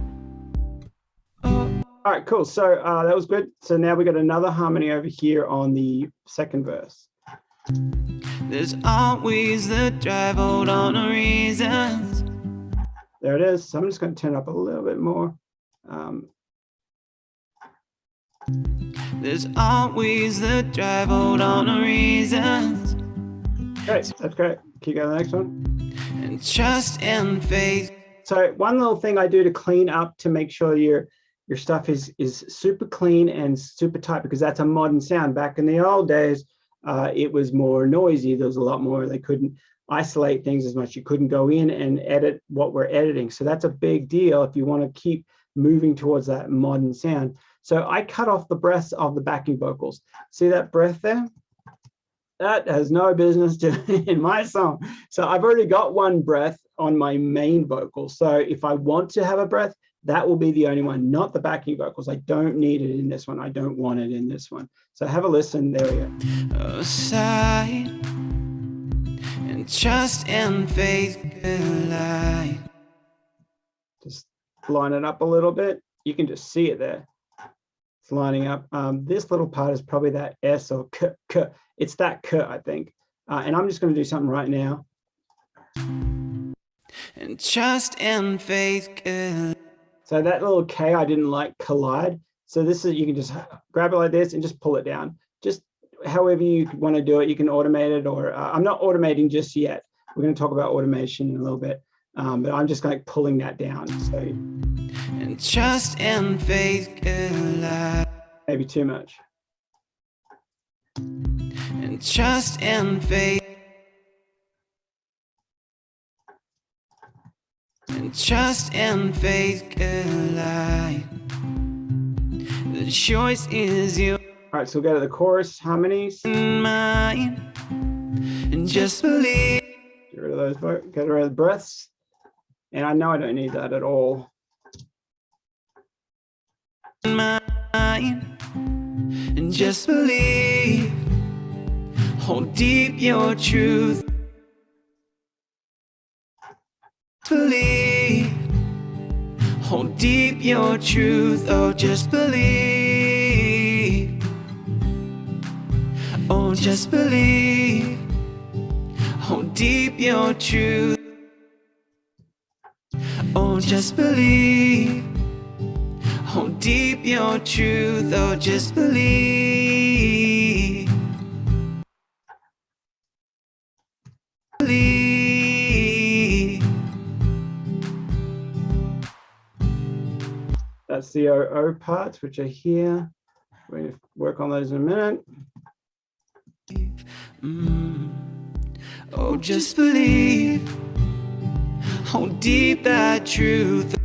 All right, cool. So that was good. So now we got another harmony over here on the second verse. There's always the drive, hold on to reasons. There it is. So I'm just going to turn up a little bit more. There's always the drive, hold on to reasons. Great, that's great. Keep going to the next one. And trust and faith. So one little thing I do to clean up to make sure your stuff is super clean and super tight, because that's a modern sound. Back in the old days, it was more noisy. There was a lot more. They couldn't isolate things as much. You couldn't go in and edit what we're editing. So that's a big deal if you want to keep moving towards that modern sound. So I cut off the breaths of the backing vocals. See that breath there? That has no business to in my song. So I've already got one breath on my main vocal. So if I want to have a breath, that will be the only one, not the backing vocals. I don't need it in this one. I don't want it in this one. So have a listen. There we go. Aside and trust and faith collide. Just line it up a little bit. You can just see it there. It's lining up. This little part is probably that S or K, K. It's that K, I think. And I'm just going to do something right now. And trust and faith collide. So that little K I didn't like, collide. So this is, you can just grab it like this and just pull it down. Just however you want to do it. You can automate it, or I'm not automating just yet. We're going to talk about automation in a little bit. But I'm just like pulling that down. So And trust and faith collide. maybe too much. And trust and faith. And trust and faith collide. The choice is yours All right, so we'll go to the chorus harmonies. and mine. And just believe. Get rid of those, get rid of the breaths. And I know I don't need that at all. Mine. And just believe. Hold deep your truth. Believe. Hold deep your truth. Oh, just believe. Oh, just believe. Hold deep your truth. Oh, just believe. Hold deep your truth. Oh, just believe. Believe. That's the O parts, which are here. We're going to work on those in a minute. Oh, just believe. Hold deep that truth.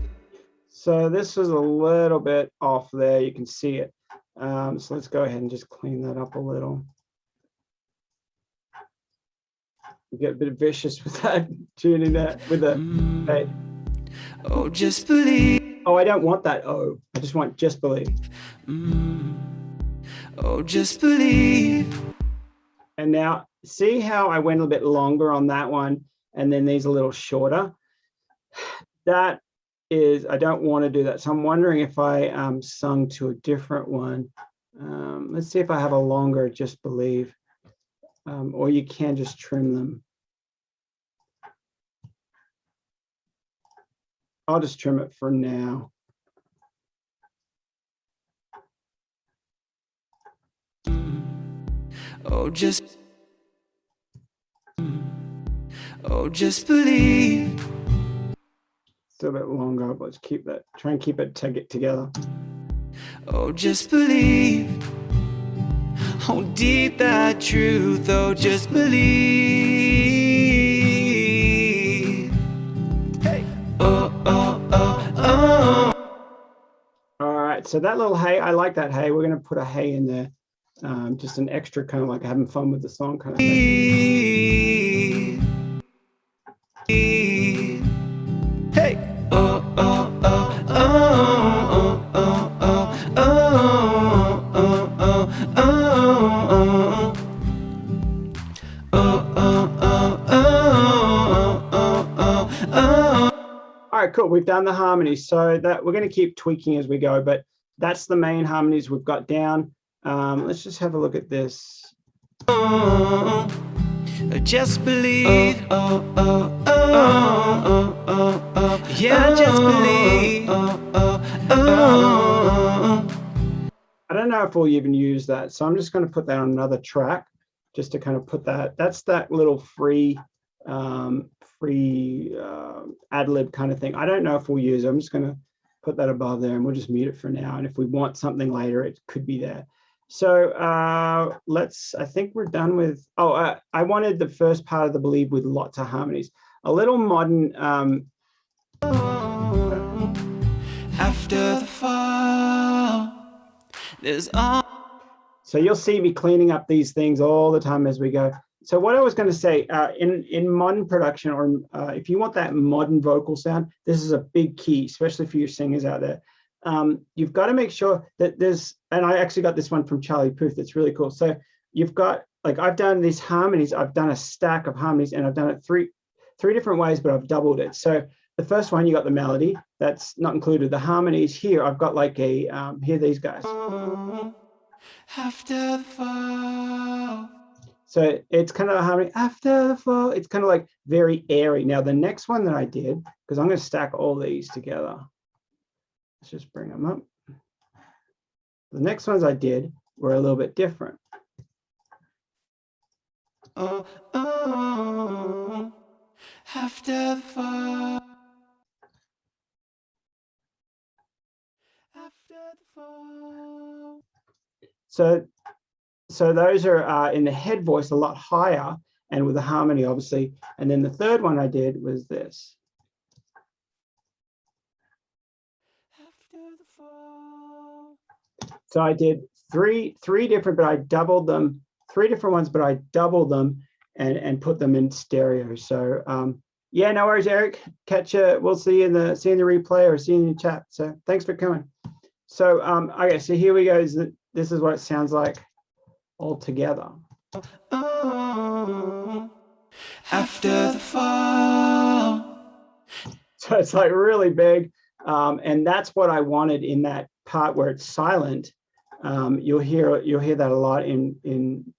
So this is a little bit off there. You can see it. So let's go ahead and just clean that up a little. Get a bit vicious with that, tuning that with the hey. Oh, just believe. Oh, I don't want that O. I just want just believe. Oh, just believe. And now see how I went a bit longer on that one, and then these a little shorter. That is I don't want to do that. So I'm wondering if I sung to a different one. Let's see if I have a longer Just Believe, or you can just trim them. I'll just trim it for now. Oh, just believe. Still a bit longer, but let's keep that. Try and keep it together. Oh, just believe. Hold deep that truth. Oh, just believe. Hey. Oh, oh, oh, oh. All right. So that little hey, I like that hey. We're going to put a hey in there. Just an extra kind of like having fun with the song kind of thing. Hey. Oh, oh, oh, oh, oh, oh, oh, oh, oh, oh, oh, oh. All right, cool. We've done the harmonies, so that we're going to keep tweaking as we go, but that's the main harmonies we've got down. Let's just have a look at this. Just believe. Oh, oh, oh, oh, oh, oh. Yeah, just believe. I don't know if we'll even use that, so I'm just going to put that on another track, just to kind of put that. That's that little free ad lib kind of thing. I don't know if we'll use it. I'm just going to put that above there, and we'll just mute it for now. And if we want something later, it could be there. So I think we're done with, I wanted the first part of the Believe with lots of harmonies. A little modern. After the fall, there's all. So you'll see me cleaning up these things all the time as we go. So what I was going to say, in modern production, or if you want that modern vocal sound, this is a big key, especially for your singers out there. You've got to make sure that there's, and I actually got this one from Charlie Puth, that's really cool. So you've got, like, I've done these harmonies, I've done a stack of harmonies, and I've done it three different ways, but I've doubled it. So the first one, you got the melody, that's not included. The harmonies here, I've got like a, here these guys. After the fall. So it's kind of a harmony, after the fall. It's kind of like very airy. Now the next one that I did, because I'm going to stack all these together. Let's just bring them up. The next ones I did were a little bit different. Oh, oh, after the fall. After the fall. So those are in the head voice a lot higher, and with the harmony, obviously. And then the third one I did was this. After the fall. So I did three different, but I doubled them. 3 different ones, but I doubled them and put them in stereo. So yeah, no worries, Eric. Catch you. We'll see you in the replay, or see you in the chat. So thanks for coming. So okay, so here we go. This is what it sounds like all together. Oh, after the fall. So it's like really big, and that's what I wanted in that part where it's silent. You'll hear that a lot in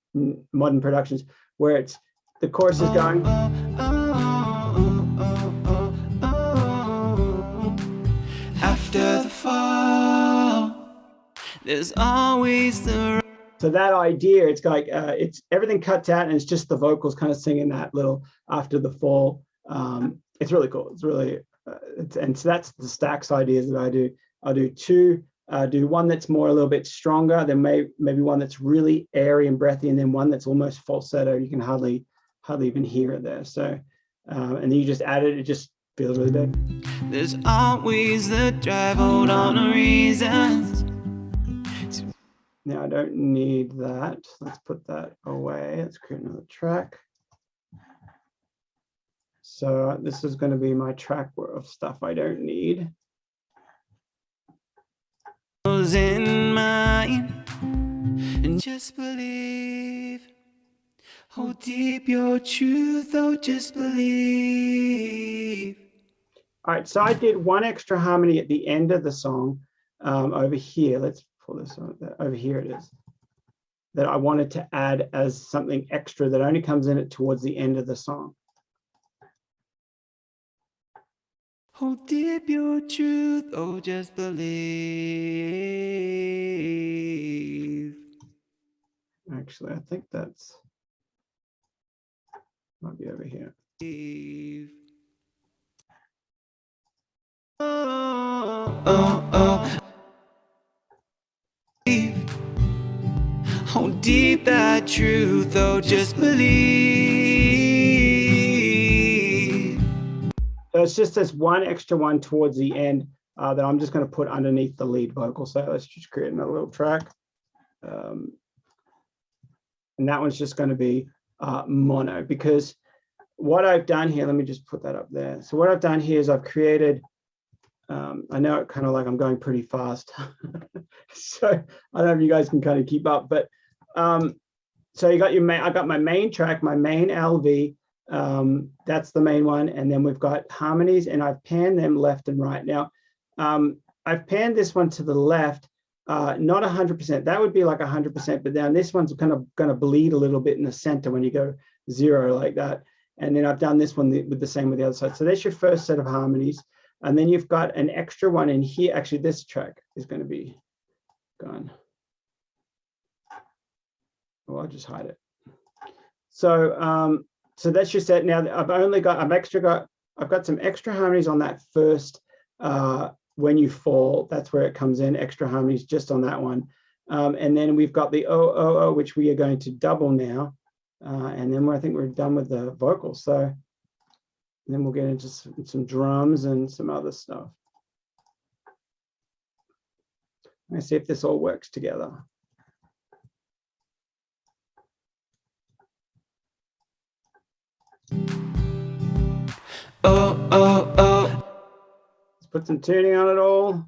modern productions, where it's the chorus is going. After the fall, there's always the. So that idea, it's like it's everything cuts out, and it's just the vocals kind of singing that little after the fall. It's really cool. It's really, and so that's the stacks ideas that I do. I'll do 2. Do one that's more a little bit stronger, then maybe one that's really airy and breathy, and then one that's almost falsetto. You can hardly even hear it there. So, and then you just add it. It just feels really big. There's always the drive, hold on to reasons. Now I don't need that. Let's put that away. Let's create another track. So this is going to be my track of stuff I don't need. In mine, and just believe. Hold deep your truth, oh, just believe. All right, so I did one extra harmony at the end of the song over here. Let's pull this over here. It is that I wanted to add as something extra that only comes in towards the end of the song. Hold deep your truth, oh, just believe. Actually, I think that's might be over here. Oh, oh, oh. Hold deep that truth, oh, just believe. So it's just this one extra one towards the end that I'm just going to put underneath the lead vocal. So let's just create another little track. And that one's just going to be mono, because what I've done here, let me just put that up there. So what I've done here is I've created, I know it kind of like I'm going pretty fast. So I don't know if you guys can kind of keep up, but so you got your main, I got my main track, my main LV, that's the main one. And then we've got harmonies, and I've panned them left and right. Now, I've panned this one to the left, not 100%. That would be like 100%, but then this one's kind of going to bleed a little bit in the center when you go 0 like that. And then I've done this one with the same with the other side. So that's your first set of harmonies. And then you've got an extra one in here. Actually, this track is going to be gone. Well, I'll just hide it. So, so that's your set. Now I've got some extra harmonies on that first, when you fall, that's where it comes in, extra harmonies just on that one. And then we've got the oh, oh, oh, which we are going to double now. And then I think we're done with the vocals. So then we'll get into some drums and some other stuff. Let's see if this all works together. Oh, oh, oh. Let's put some tuning on it all.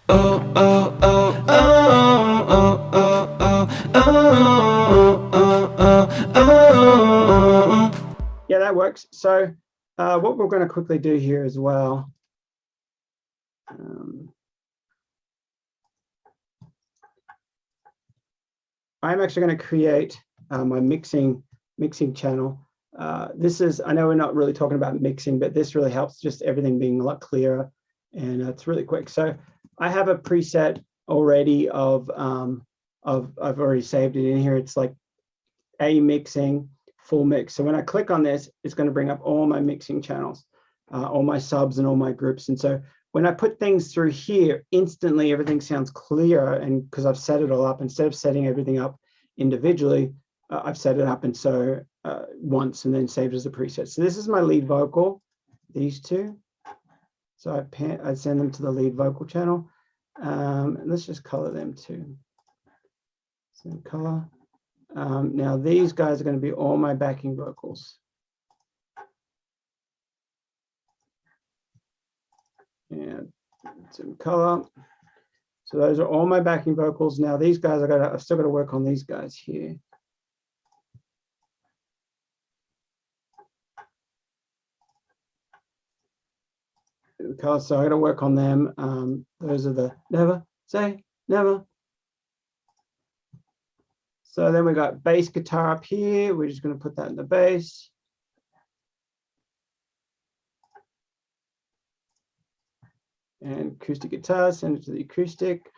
Oh, oh, oh, oh, oh, oh, oh, oh, oh, oh, oh. Yeah, that works. So what we're going to quickly do here as well. I'm actually going to create my mixing channel. This is, I know we're not really talking about mixing, but this really helps just everything being a lot clearer, and it's really quick. So I have a preset already of I've already saved it in here. It's like a mixing full mix. So when I click on this, it's going to bring up all my mixing channels, all my subs and all my groups. And so when I put things through here, instantly everything sounds clearer. And because I've set it all up, instead of setting everything up individually, I've set it up and so once and then saved as a preset. So this is my lead vocal, these two. So I send them to the lead vocal channel. Let's just color them too. Same color. Now these guys are going to be all my backing vocals. And some color. So those are all my backing vocals. Now these guys, I've still got to work on these guys here. So I got to work on them. Those are the never say never. So then we got bass guitar up here. We're just going to put that in the bass. And acoustic guitar, send it to the acoustic.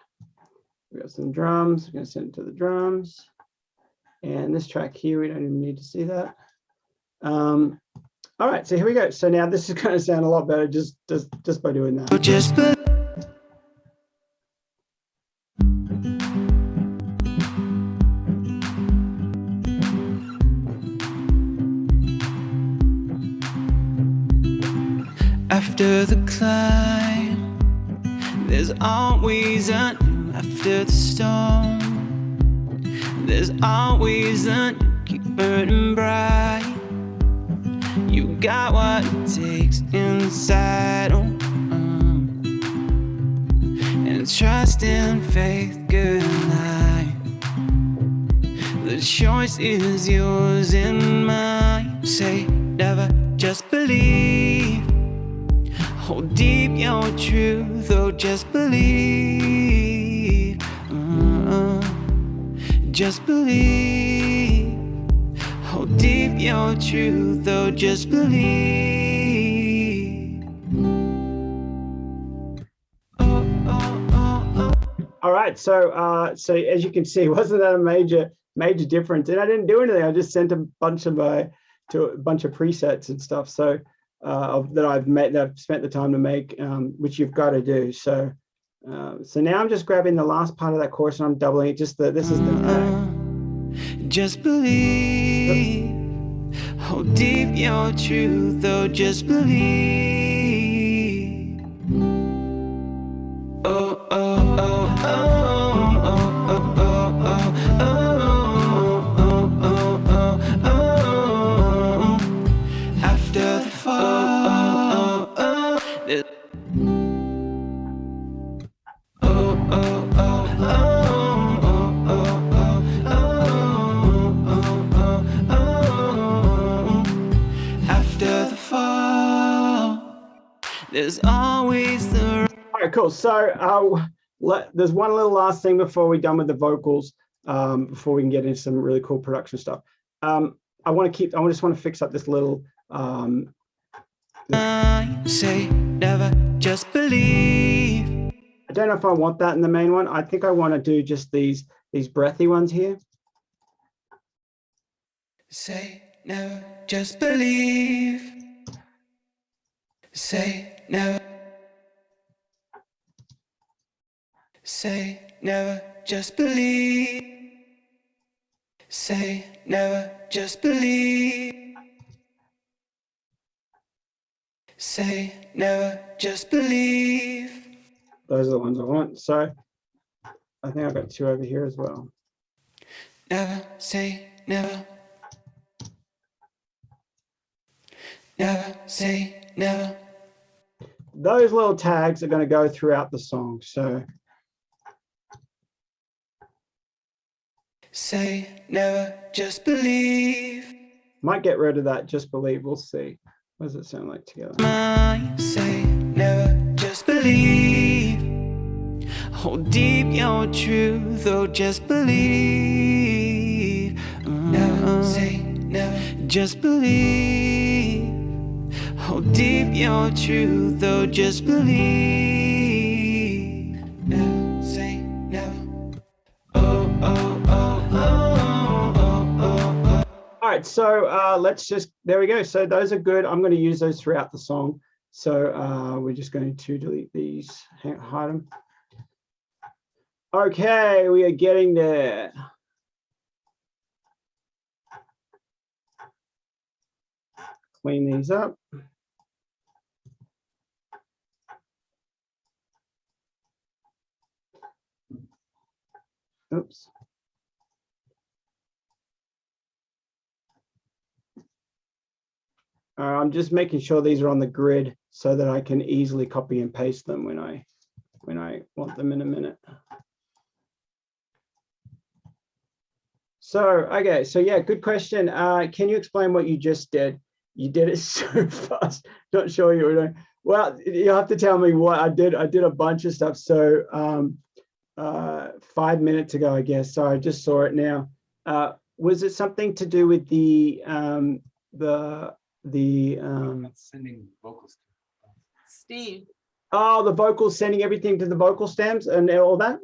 We got some drums. We're going to send it to the drums. And this track here, we don't even need to see that. All right, so here we go. So now this is going to sound a lot better just by doing that. After the climb, there's always a new after the storm. There's always a new keep burning bright. You got what it takes inside, and trust and faith, good night. The choice is yours and mine. say never, just believe. Hold deep your truth, oh, just believe. Just believe. Hold deep your truth, oh, just believe. All right, so so as you can see, wasn't that a major difference? And I didn't do anything. I just sent a bunch of presets and stuff. So that I've spent the time to make, which you've got to do. So so now I'm just grabbing the last part of that chorus and I'm doubling it. Just this is the tag. Just believe. Hold deep your truth, oh, just believe. Oh, oh, oh, oh, oh, oh, oh, oh, oh, oh. After the fall, there's there's always the. All right, cool. So there's one little last thing before we're done with the vocals, before we can get into some really cool production stuff. I just want to fix up this little. Say never, just believe. I don't know if I want that in the main one. I think I want to do just these breathy ones here. Say never, just believe. Say never. Say never, just believe. Say never, just believe. Say never, just believe. Those are the ones I want. So I think I've got two over here as well. Never, say never. Never, say never. Those little tags are going to go throughout the song. So say never, just believe. Might get rid of that just believe. We'll see. What does it sound like together? Say never, just believe. Hold deep your truth, oh, just believe. Never, say never, just believe. Hold deep your truth, oh, just believe. Never, say never. Oh, oh, oh, oh, oh, oh, oh. All right, so let's just, there we go. So those are good. I'm going to use those throughout the song. So we're just going to delete these, hide them. Okay, we are getting there. Clean these up. Oops. I'm just making sure these are on the grid so that I can easily copy and paste them when I want them in a minute. So, okay, so yeah, good question. Can you explain what you just did? You did it so fast. Not sure you were doing. Well, you have to tell me what I did. I did a bunch of stuff. So 5 minutes ago, I guess. So I just saw it now. Was it something to do with the sending vocals? Steve. Oh, the vocals, sending everything to the vocal stems and all that?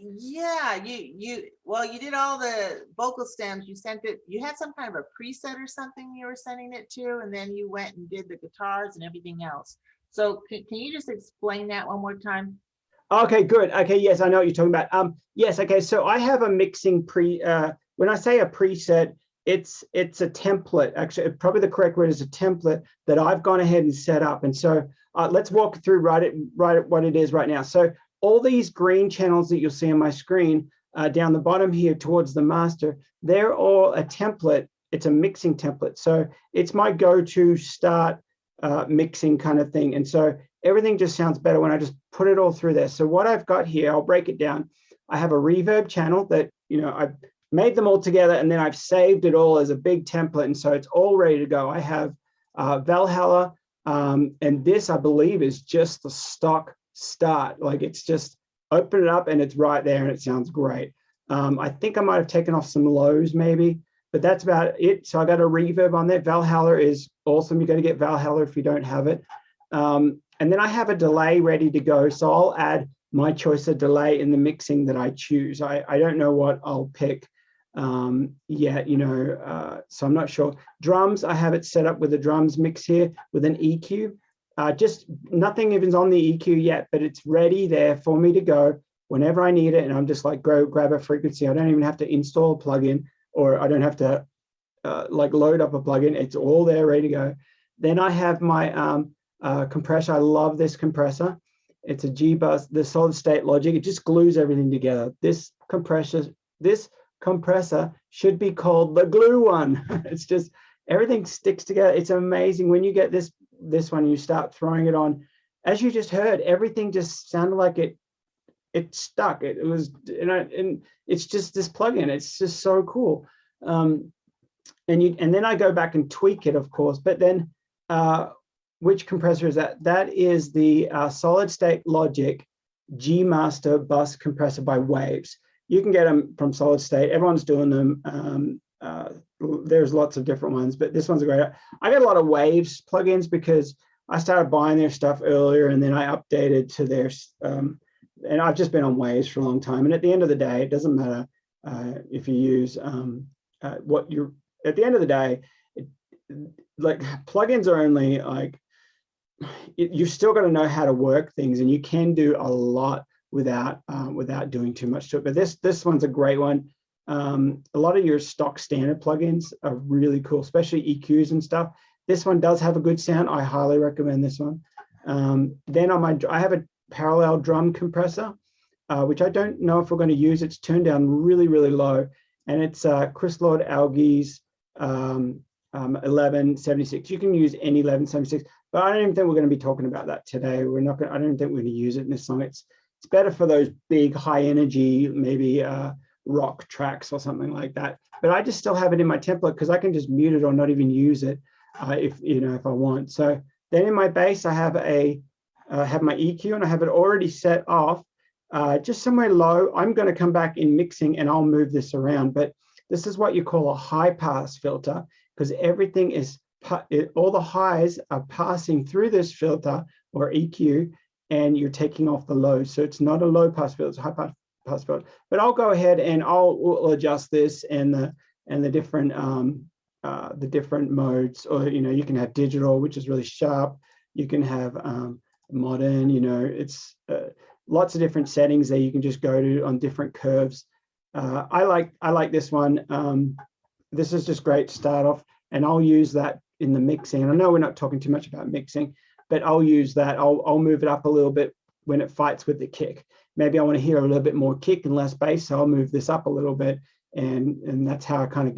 Yeah, you did all the vocal stems. You sent it, you had some kind of a preset or something you were sending it to, and then you went and did the guitars and everything else. So can you just explain that one more time? Okay, good. Okay, yes, I know what you're talking about. Yes, okay, so I have a mixing when I say a preset, it's a template. Actually, probably the correct word is a template that I've gone ahead and set up. And so let's walk through right what it is right now. So all these green channels that you'll see on my screen down the bottom here towards the master, they're all a template. It's a mixing template. So it's my go-to start mixing kind of thing. And so everything just sounds better when I just put it all through there. So what I've got here, I'll break it down. I have a reverb channel that, you know, made them all together, and then I've saved it all as a big template, and so it's all ready to go. I have Valhalla, and this I believe is just the stock start. Like it's just open it up and it's right there and it sounds great. I think I might have taken off some lows maybe, but that's about it. So I got a reverb on there. Valhalla is awesome. You got to get Valhalla if you don't have it. And then I have a delay ready to go. So I'll add my choice of delay in the mixing that I choose. I don't know what I'll pick yet, so I'm not sure. Drums, I have it set up with a drums mix here with an EQ. Just nothing even's on the EQ yet, but it's ready there for me to go whenever I need it. And I'm just like, go grab a frequency. I don't even have to install a plugin, or I don't have to like load up a plugin. It's all there ready to go. Then I have my compressor. I love this compressor. It's a G-Bus, the solid state logic. It just glues everything together. This compressor should be called the glue one. It's just, everything sticks together. It's amazing. When you get this one, you start throwing it on, as you just heard, everything just sounded like it stuck. It was, and it's just this plugin. It's just so cool. And then I go back and tweak it, of course. But then, which compressor is that? That is the solid state logic G Master bus compressor by Waves. You can get them from Solid State. Everyone's doing them. There's lots of different ones, but this one's a great. I got a lot of Waves plugins because I started buying their stuff earlier, and then I updated to theirs. And I've just been on Waves for a long time. And at the end of the day, it doesn't matter if you use what you're. At the end of the day, like plugins are only like you've still got to know how to work things, and you can do a lot without doing too much to it. But this one's a great one. A lot of your stock standard plugins are really cool, especially EQs and stuff. This one does have a good sound. I highly recommend this one. Then I have a parallel drum compressor, which I don't know if we're going to use. It's turned down really, really low, and it's Chris Lord Alge's 1176. You can use any 1176, but I don't even think we're going to be talking about that today. We're not going. I don't think we're going to use it in this song. It's better for those big, high energy, maybe rock tracks or something like that. But I just still have it in my template because I can just mute it or not even use it if I want. So then in my bass, I have have my EQ, and I have it already set off just somewhere low. I'm going to come back in mixing and I'll move this around. But this is what you call a high pass filter, because everything is all the highs are passing through this filter or EQ, and you're taking off the lows. So it's not a low pass filter, it's a high pass filter. But I'll go ahead and we'll adjust this and the different modes. Or you can have digital, which is really sharp. You can have modern. It's lots of different settings that you can just go to on different curves. I like this one. This is just great to start off, and I'll use that in the mixing. I know we're not talking too much about mixing, but I'll use that. I'll move it up a little bit when it fights with the kick. Maybe I want to hear a little bit more kick and less bass, so I'll move this up a little bit, and that's how I kind of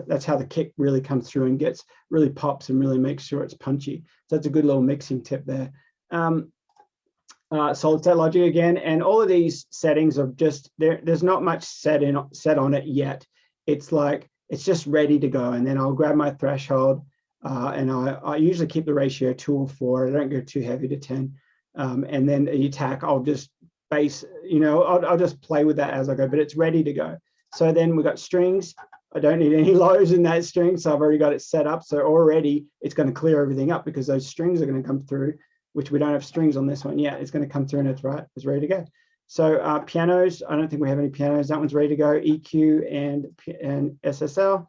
that's how the kick really comes through and really pops and really makes sure it's punchy. So that's a good little mixing tip there. Solid state logic again, and all of these settings are just there's not much set on it yet. It's like it's just ready to go, and then I'll grab my threshold, and I usually keep the ratio 2 or 4. I don't go too heavy to 10, and then the attack I'll just bass, I'll just play with that as I go, but it's ready to go. So then we've got strings. I don't need any lows in that string, so I've already got it set up. So already it's going to clear everything up because those strings are going to come through, which we don't have strings on this one yet. It's going to come through and it's ready to go. So pianos, I don't think we have any pianos. That one's ready to go. EQ and SSL.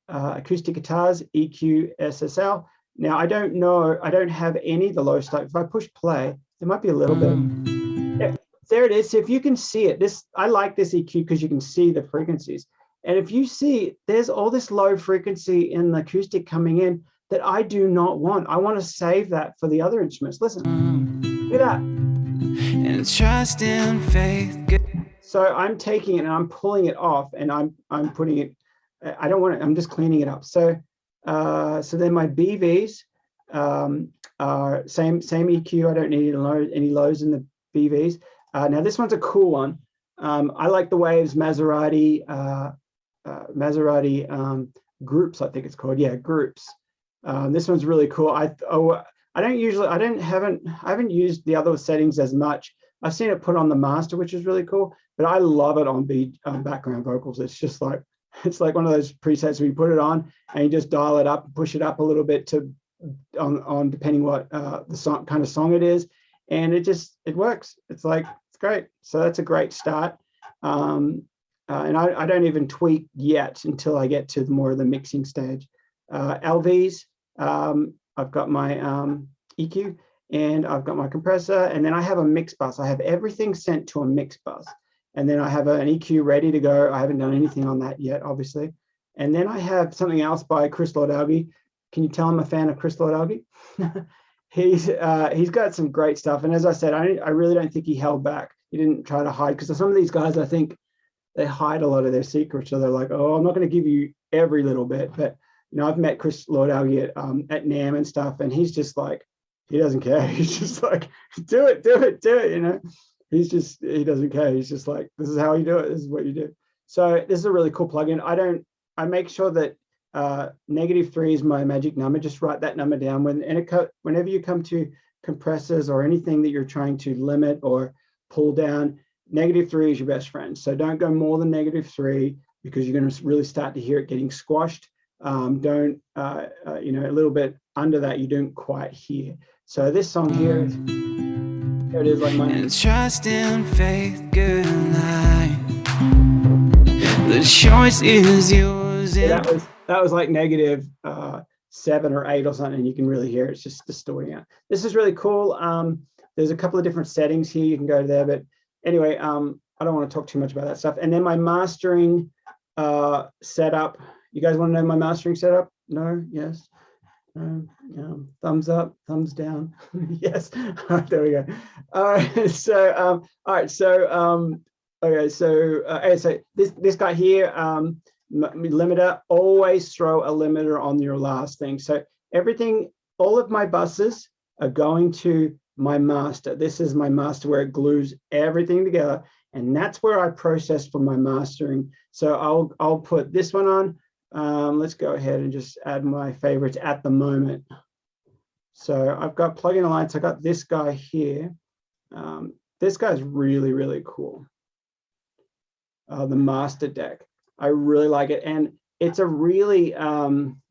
Acoustic guitars, EQ, SSL. Now I don't know, I don't have any of the low stuff. If I push play, there might be a little bit. Yeah, there it is. So if you can see it, I like this EQ because you can see the frequencies. And if you see, there's all this low frequency in the acoustic coming in that I do not want. I want to save that for the other instruments. Listen, look at that. And trust and faith. So I'm taking it and I'm pulling it off, and I'm putting it. I don't want it. I'm just cleaning it up. So then my BVs are same EQ. I don't need any lows in the BVs. Now this one's a cool one. I like the Waves Maserati Maserati Groups, I think it's called. Yeah, Groups. This one's really cool. I haven't used the other settings as much. I've seen it put on the master, which is really cool, but I love it on background vocals. It's just like, it's like one of those presets where you put it on and you just dial it up, push it up a little bit to on depending what the song kind of song it is, and it works. It's great. So that's a great start. And I don't even tweak yet until I get to more of the mixing stage. LVs, I've got my EQ, and I've got my compressor, and then I have a mix bus. I have everything sent to a mix bus, and then I have an EQ ready to go. I haven't done anything on that yet, obviously. And then I have something else by Chris Lord-Alge. Can you tell I'm a fan of Chris Lord-Alge? He's got some great stuff, and as I said, I really don't think he held back. He didn't try to hide, because some of these guys, I think they hide a lot of their secrets. So they're like, oh, I'm not going to give you every little bit, but I've met Chris Lord-Alge at NAMM and stuff, and he's just like, he doesn't care. He's just like, do it. He doesn't care. He's just like, this is how you do it. This is what you do. So this is a really cool plugin. I make sure that -3 is my magic number. Just write that number down. Whenever you come to compressors or anything that you're trying to limit or pull down, -3 is your best friend. So don't go more than -3, because you're going to really start to hear it getting squashed. Don't, a little bit under that, you don't quite hear. So this song here, there it is, like my trust and faith, good night. The choice is yours. Yeah, that was like -7 or 8 or something. You can really hear it's just distorting out. This is really cool. There's a couple of different settings here. You can go there, but anyway, I don't want to talk too much about that stuff. And then my mastering setup. You guys want to know my mastering setup? No? Yes? Thumbs up, thumbs down. Yes. All right, there we go. All right. So, okay. So this guy here, limiter. Always throw a limiter on your last thing. So everything, all of my buses are going to my master. This is my master where it glues everything together, and that's where I process for my mastering. So I'll put this one on. Let's go ahead and just add my favorites at the moment. So I've got Plugin Alliance. I got this guy here. This guy's really, really cool. The master deck. I really like it, and it's a really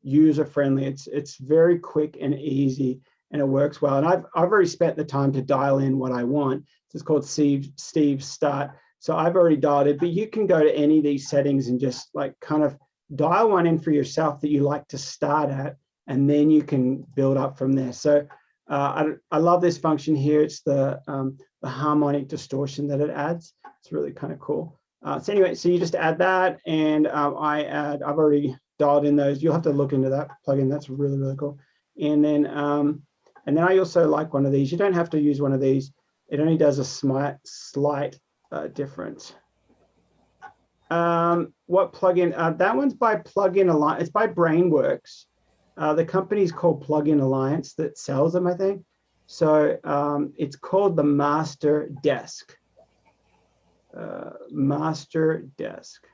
user-friendly. It's very quick and easy, and it works well. And I've already spent the time to dial in what I want. It's called Steve's Start. So I've already dialed it, but you can go to any of these settings and just like kind of dial one in for yourself that you like to start at, and then you can build up from there. So I love this function here. It's the harmonic distortion that it adds. It's really kind of cool. So anyway, so you just add that, and I've already dialed in those. You'll have to look into that plugin. That's really, really cool. And then I also like one of these. You don't have to use one of these. It only does a slight difference. What plugin? That one's by Plugin Alliance. It's by Brainworks. The company's called Plugin Alliance that sells them, I think. So it's called the Master Desk. Master Desk.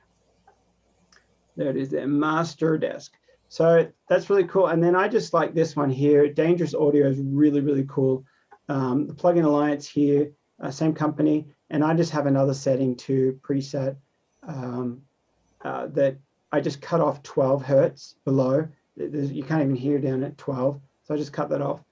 There it is, there, Master Desk. So that's really cool. And then I just like this one here. Dangerous Audio is really, really cool. The Plugin Alliance here, same company. And I just have another setting to preset that I just cut off 12 hertz below. You can't even hear down at 12. So I just cut that off.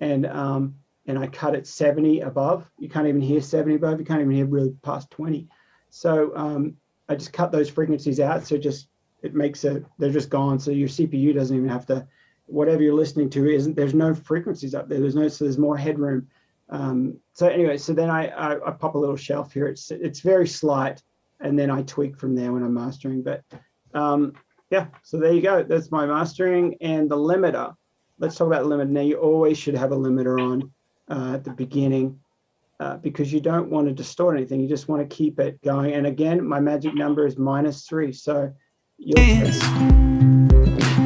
And I cut it 70 above. You can't even hear 70 above. You can't even hear really past 20. So I just cut those frequencies out. So it makes it, they're just gone. So your CPU doesn't even have to, whatever you're listening to there's no frequencies up there. So there's more headroom. So anyway, so then I pop a little shelf here. It's very slight, and then I tweak from there when I'm mastering. But yeah, so there you go. That's my mastering. And the limiter. Let's talk about the limiter. Now, you always should have a limiter on at the beginning because you don't want to distort anything. You just want to keep it going. And again, my magic number is -3. So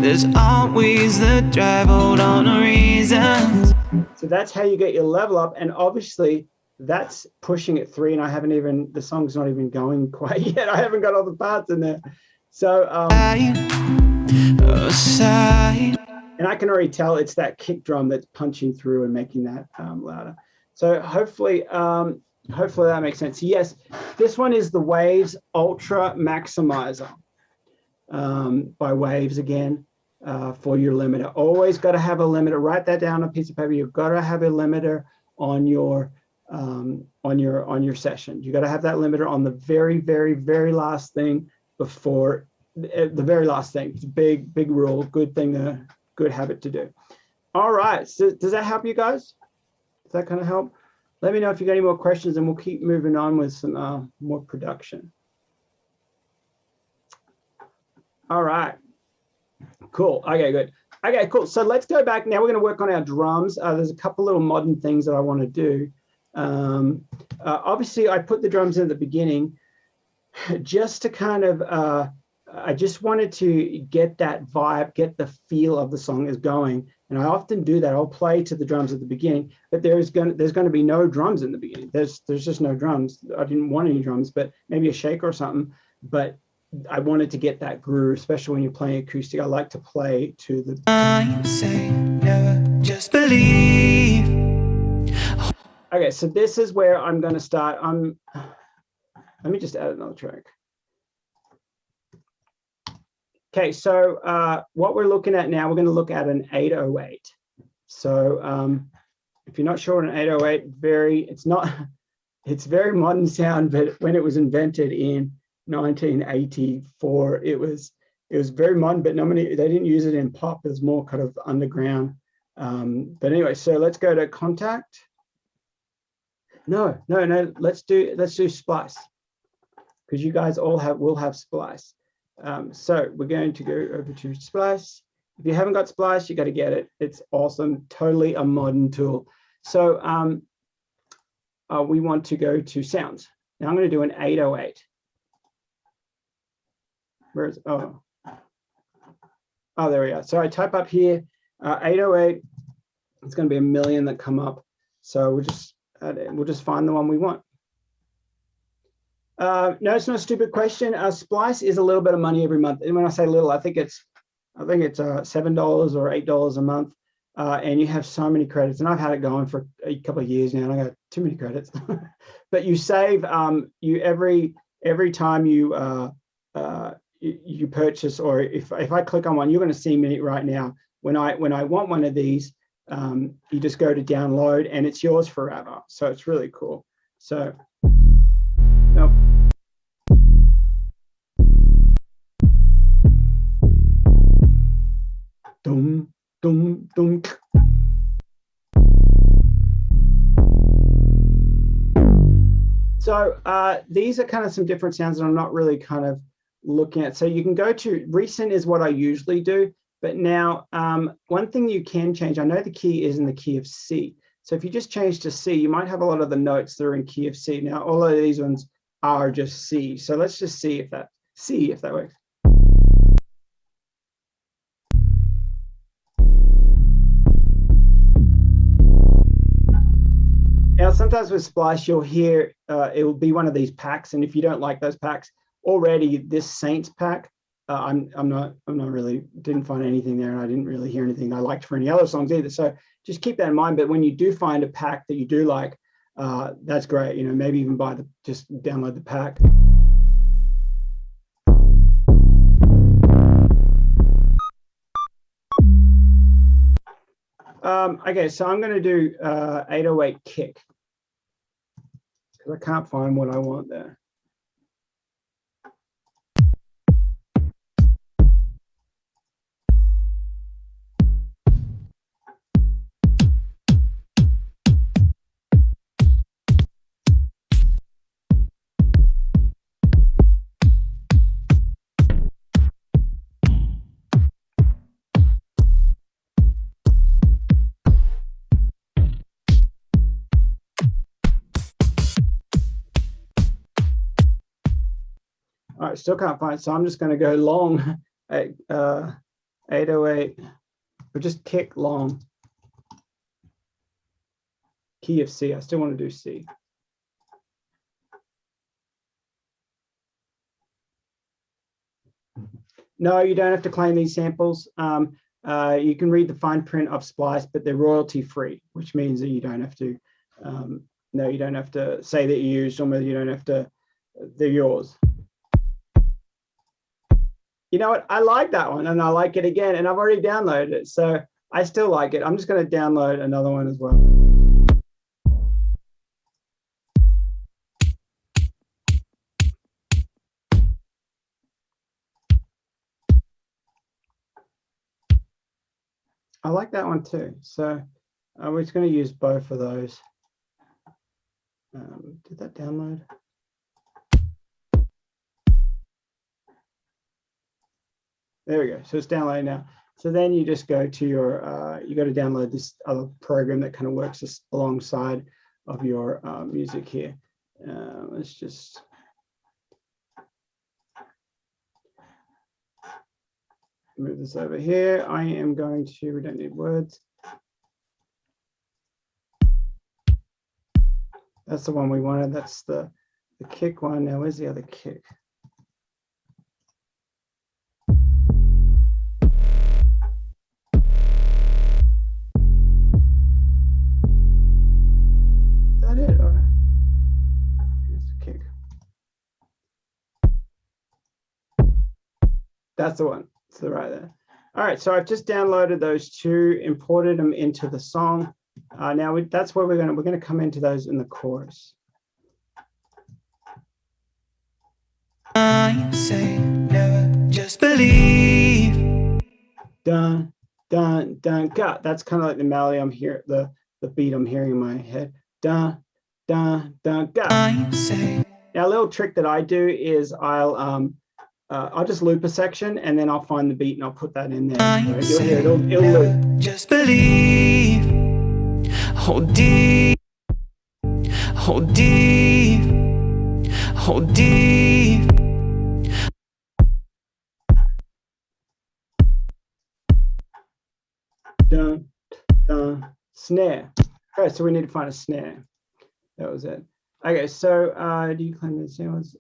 there's always the drive, hold on to reasons. So that's how you get your level up. And obviously that's pushing it 3, and I haven't even, the song's not even going quite yet. I haven't got all the parts in there. So, aside. and I can already tell it's that kick drum that's punching through and making that louder. So hopefully that makes sense. Yes, this one is the Waves Ultra Maximizer by Waves again for your limiter. Always got to have a limiter. Write that down on a piece of paper. You've got to have a limiter on your session. You got to have that limiter on the very, very, very last thing before the very last thing. It's a big rule. Good habit to do. All right. So does that help you guys? Does that kind of help? Let me know if you got any more questions, and we'll keep moving on with some more production. All right. Cool. Okay, good. Okay, cool. So let's go back. Now we're going to work on our drums. There's a couple little modern things that I want to do. Obviously, I put the drums in at the beginning just to kind of, I just wanted to get that vibe, get the feel of the song is going. And I often do that. I'll play to the drums at the beginning, but there's going to be no drums in the beginning. There's just no drums. I didn't want any drums, but maybe a shaker or something. But I wanted to get that groove, especially when you're playing acoustic. I like to play to the. I say never just believe. Okay, so this is where I'm going to start. Let me just add another track. Okay, so what we're looking at now, we're going to look at an 808. So if you're not sure what an 808, it's very modern sound, but when it was invented in 1984, it was very modern, but they didn't use it in pop. It was more kind of underground. But anyway, so let's go to contact. No, let's do splice, because you guys all will have splice. So we're going to go over to splice. If you haven't got splice, you got to get it. It's awesome, totally a modern tool. So we want to go to sounds. Now I'm going to do an 808. Where's oh, there we are. So I type up here 808. It's going to be a million that come up. So we'll just find the one we want. No, it's not a stupid question. Splice is a little bit of money every month, and when I say little, I think it's $7 or $8 a month, and you have so many credits. And I've had it going for a couple of years now, and I got too many credits. But you save every time you purchase, or if I click on one, you're going to see me right now. When I want one of these, you just go to download, and it's yours forever. So it's really cool. So. Nope. Dum, dum, dum. So these are kind of some different sounds that I'm not really kind of looking at. So you can go to recent is what I usually do. But now one thing you can change, I know the key is in the key of C. So if you just change to C, you might have a lot of the notes that are in key of C. Now, all of these ones are just C. So let's just see if that works. Now, sometimes with Splice, you'll hear it will be one of these packs, and if you don't like those packs, already this Saints pack, I'm not really, didn't find anything there, and I didn't really hear anything I liked for any other songs either. So just keep that in mind. But when you do find a pack that you do like, that's great. You know, maybe even just download the pack. Okay, so I'm going to do 808 kick, because I can't find what I want there. All right, still can't find it, so I'm just going to go long at 808, or just kick long. Key of C. I still want to do C. No, you don't have to claim these samples. You can read the fine print of Splice, but they're royalty free, which means that you don't have to. No, you don't have to say that you used them. You don't have to. They're yours. You know what? I like that one, and I like it again, and I've already downloaded it, so I still like it. I'm just going to download another one as well. I like that one too. So we're just going to use both of those. Did that download? There we go. So it's downloading now. So then you just go to your, you got to download this other program that kind of works alongside of your music here. Let's just. Move this over here. I am going to, we don't need words. That's the one we wanted. That's the kick one. Now, where's the other kick? Is that it? Or here's the kick. That's the one. It's the right there. All right, so I've just downloaded those two, imported them into the song. Now that's where we're gonna come into those in the chorus. I say never just believe. Dun dun dun got. That's kind of like the melody I'm hearing, the beat I'm hearing in my head. Dun dun dun got. I say. Now a little trick that I do is I'll just loop a section and then I'll find the beat and I'll put that in there. So you'll hear it'll loop. Just believe. Hold deep. Hold deep. Hold deep. Dun dun snare. Okay, so we need to find a snare. That was it. Okay, so do you claim the same ones?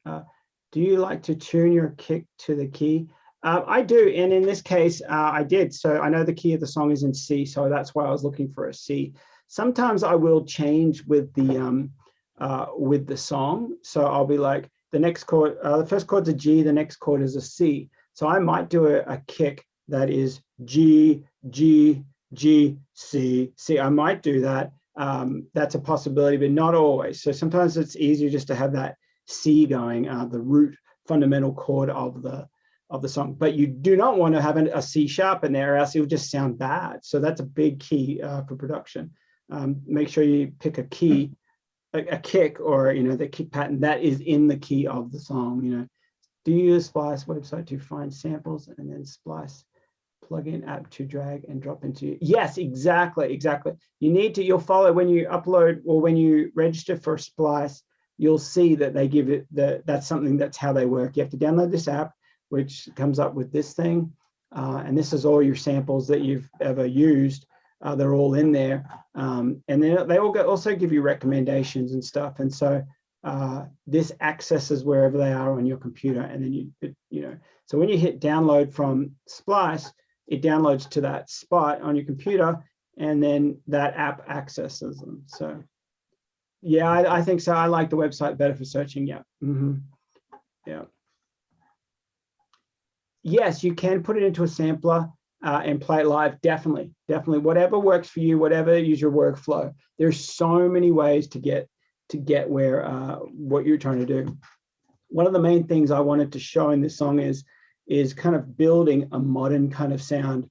Do you like to tune your kick to the key? I do, and in this case, I did. So I know the key of the song is in C, so that's why I was looking for a C. Sometimes I will change with the song. So I'll be like, the next chord, the first chord's a G, the next chord is a C. So I might do a kick that is G, G, G, C, C. I might do that. That's a possibility, but not always. So sometimes it's easier just to have that C going, the root fundamental chord of the song. But you do not want to have a C sharp in there, or else it will just sound bad. So that's a big key for production. Make sure you pick a key, a kick, or the kick pattern that is in the key of the song. Do you use Splice website to find samples and then Splice plugin app to drag and drop into? Yes, exactly. You'll follow when you upload or when you register for Splice, you'll see that they give it that's something, that's how they work. You have to download this app, which comes up with this thing, and this is all your samples that you've ever used. They're all in there, and then they all also give you recommendations and stuff. And so this accesses wherever they are on your computer, and then so when you hit download from Splice, it downloads to that spot on your computer, and then that app accesses them. So yeah, I think so. I like the website better for searching. Yeah. Yeah. Yes, you can put it into a sampler and play it live. Definitely. Whatever works for you, whatever is your workflow. There's so many ways to get where what you're trying to do. One of the main things I wanted to show in this song is kind of building a modern kind of sound.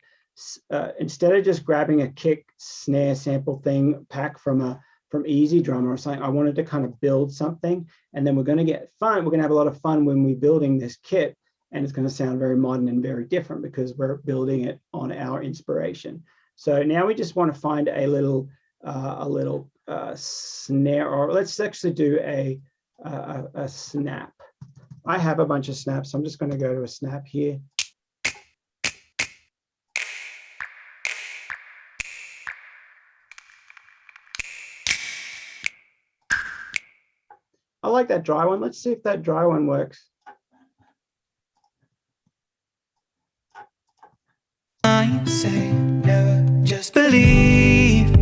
Instead of just grabbing a kick snare sample thing pack from Easy Drummer or something, I wanted to kind of build something, and then we're going to get fun. We're going to have a lot of fun when we're building this kit, and it's going to sound very modern and very different because we're building it on our inspiration. So now we just want to find a little snare, or let's actually do a snap. I have a bunch of snaps, so I'm just going to go to a snap here. I like that dry one. Let's see if that dry one works. say never, just believe.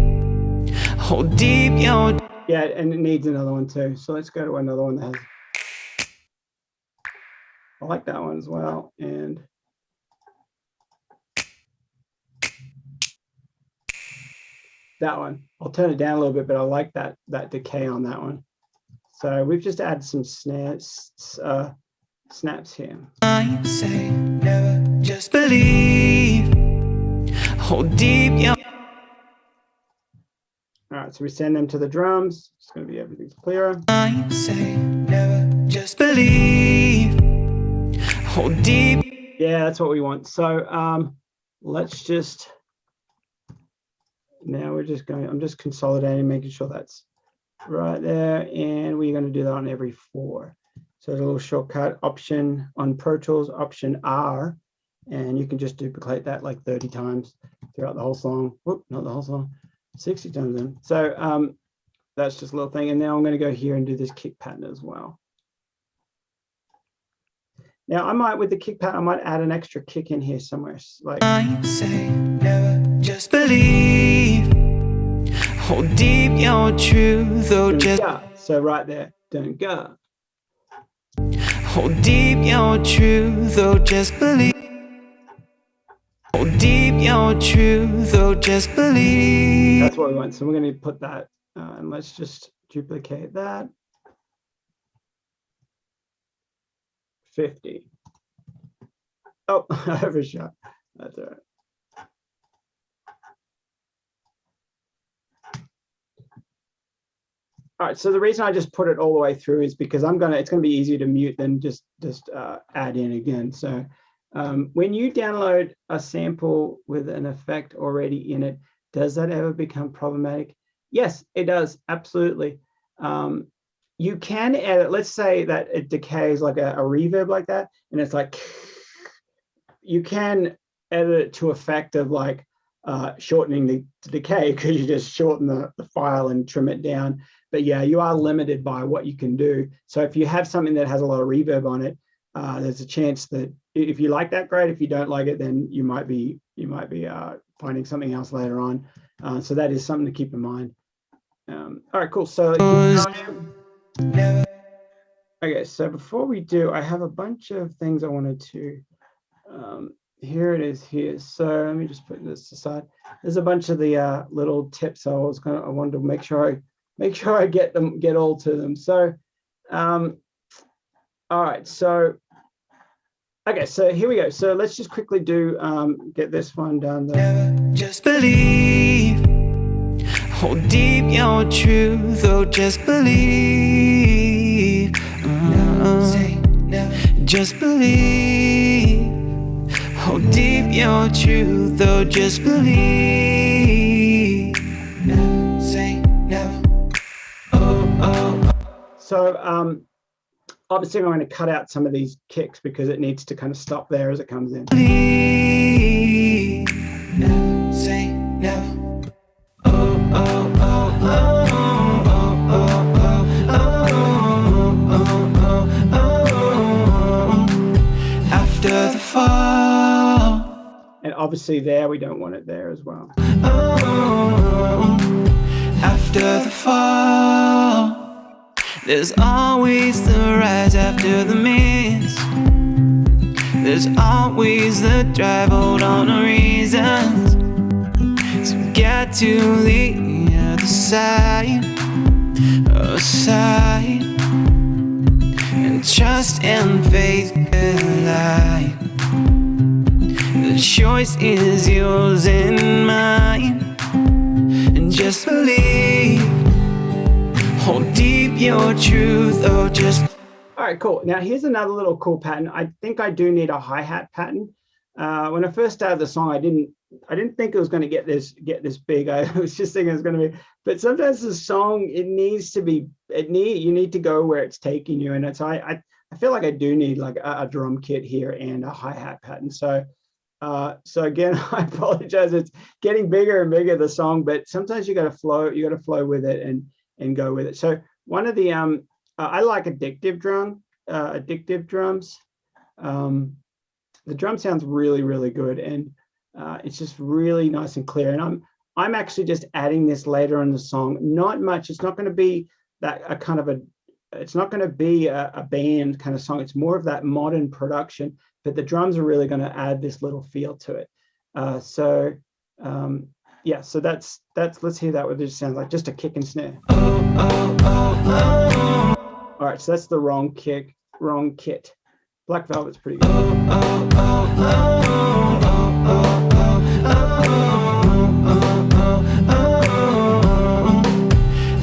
Hold deep your. Yeah, and it needs another one too. So let's go to another one that has. I like that one as well. And that one, I'll turn it down a little bit, but I like that decay on that one. So we've just added some snaps here. I say never, just believe. Hold deep your. All right, so we send them to the drums. It's going to be everything's clearer. I say never, just believe. Hold deep. Yeah, that's what we want. So let's just, now we're just going, I'm just consolidating, making sure that's right there. And we're going to do that on every 4. So there's a little shortcut option on Pro Tools, Option R, and you can just duplicate that like 30 times throughout the whole song. Whoop, not the whole song, 60 times in. So that's just a little thing. And now I'm going to go here and do this kick pattern as well. Now I might, with the kick pattern, I might add an extra kick in here somewhere. Like I say never, just believe. Hold deep your truth, oh just. So right there, don't go. Hold deep your truth, oh just believe. Hold deep your truth, oh just believe. That's what we want. So we're going to put that, and let's just duplicate that. 50. Oh, I overshot. That's all right. All right, so the reason I just put it all the way through is because it's gonna be easier to mute than just add in again. So when you download a sample with an effect already in it, does that ever become problematic? Yes, it does, absolutely. You can edit, let's say that it decays like a reverb like that, and it's like, you can edit it to effect of like shortening the decay, because you just shorten the file and trim it down. But yeah, you are limited by what you can do. So if you have something that has a lot of reverb on it, there's a chance that if you like that, great. If you don't like it, then you might be finding something else later on. So that is something to keep in mind. All right, cool. So okay, so before we do, I have a bunch of things I wanted to. Here it is here. So let me just put this aside. There's a bunch of the little tips I wanted to make sure I get all to them. So all right, so okay, so here we go. So let's just quickly do get this one done though. Just believe. Hold deep your truth, oh just believe. Just believe. Hold deep your truth, oh just believe. Say never. So obviously I'm going to cut out some of these kicks because it needs to kind of stop there as it comes in. Believe. Say never. After the fall. And obviously there, we don't want it there as well. After the fall, there's always the rise after the miss. There's always the drive, hold on to reasons to get to the other side, and trust and faith alive. The choice is yours and mine, and just believe. Hold deep your truth, or just. All right, cool. Now here's another little cool pattern. I think I do need a hi-hat pattern. When I first started the song, I didn't think it was going to get this big. I was just thinking it was going to be, but sometimes the song, you need to go where it's taking you. And so I feel like I do need like a drum kit here and a hi-hat pattern. So again, I apologize. It's getting bigger and bigger, the song, but sometimes you got to flow with it and go with it. So one of the, I like addictive drums. The drum sounds really, really good. And It's just really nice and clear. And I'm actually just adding this later in the song. Not much. It's not going to be that a kind of a. It's not going to be a band kind of song. It's more of that modern production. But the drums are really going to add this little feel to it. Yeah. So that's. Let's hear that. What it sounds like. Just a kick and snare. All right. So that's the wrong kick, wrong kit. Black Velvet's pretty good.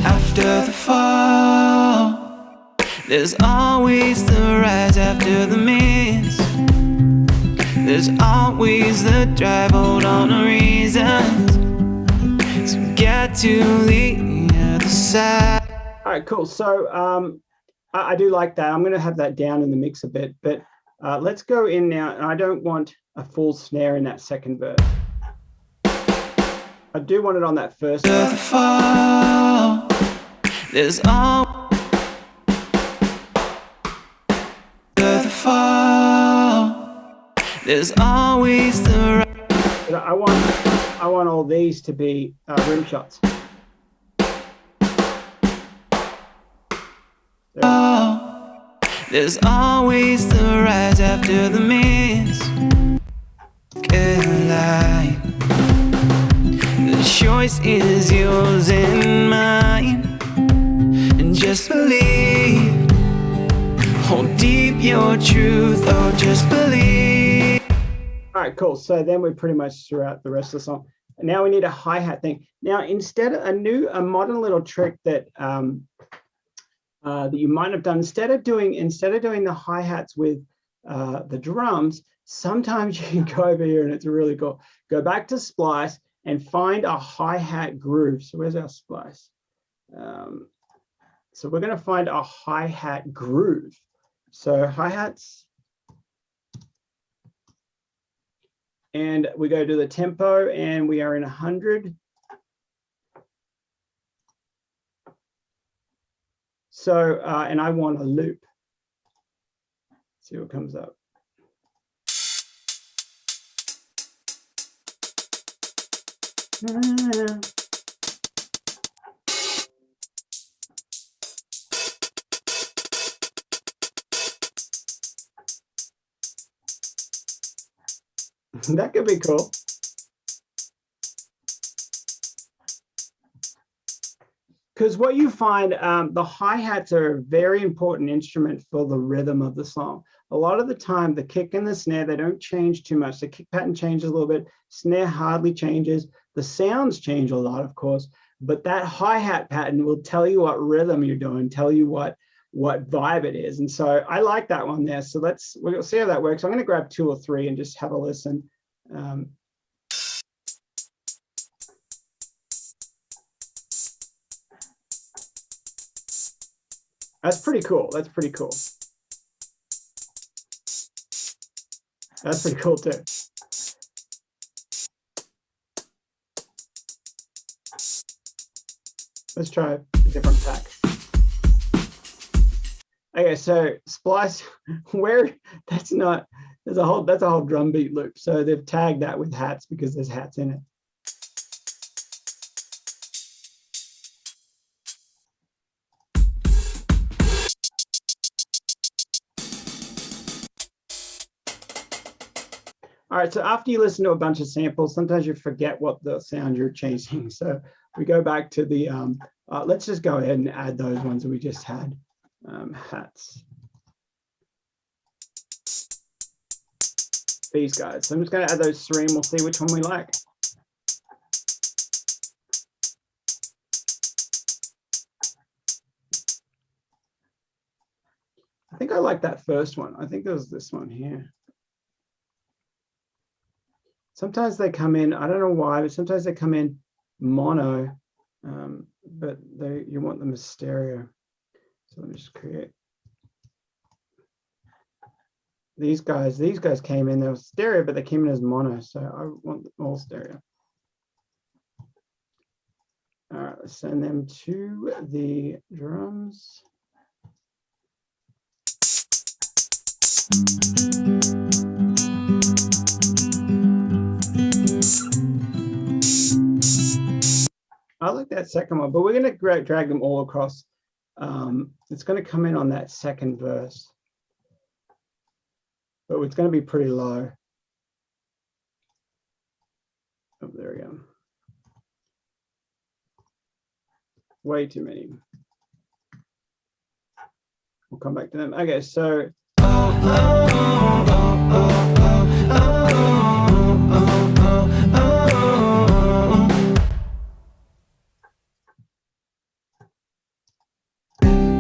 After the fall, there's always the rise after the miss. There's always the drive, hold on to reasons to get to the other side. All right, cool. So I do like that. I'm going to have that down in the mix a bit, but let's go in now. And I don't want a full snare in that second verse. I do want it on that first verse. The fall, there's all the fall, there's always the but I want all these to be rim shots. There's always the rise after the miss. Light. The choice is yours and mine. And just believe. Hold deep your truth, or just believe. All right, cool. So then we're pretty much throughout the rest of the song. And now we need a hi-hat thing. Now, instead of a modern little trick that that you might have done, instead of doing the hi-hats with the drums, sometimes you can go over here and it's really cool. Go back to Splice and find a hi-hat groove. So where's our Splice? So we're going to find a hi-hat groove. So hi-hats. And we go to the tempo and we are in 100. So, and I want a loop. See what comes up. That could be cool. Because what you find, the hi-hats are a very important instrument for the rhythm of the song. A lot of the time, the kick and the snare, they don't change too much. The kick pattern changes a little bit. Snare hardly changes. The sounds change a lot, of course. But that hi-hat pattern will tell you what rhythm you're doing, tell you what vibe it is. And so I like that one there. So we'll see how that works. I'm going to grab 2 or 3 and just have a listen. That's pretty cool. That's pretty cool. That's pretty cool too. Let's try a different pack. Okay, so Splice, that's a whole drum beat loop. So they've tagged that with hats because there's hats in it. All right, so after you listen to a bunch of samples, sometimes you forget what the sound you're chasing. So we go back to the, let's just go ahead and add those ones that we just had, hats. These guys. So I'm just going to add those 3 and we'll see which one we like. I think I like that first one. I think there was this one here. Sometimes they come in, I don't know why, but sometimes they come in mono, but you want them as stereo. So let me just create. These guys came in, they were stereo, but they came in as mono. So I want them all stereo. All right, let's send them to the drums. like that second one, but we're going to drag them all across. It's going to come in on that second verse, but it's going to be pretty low. Oh, there we go. Way too many. We'll come back to them. Okay, so.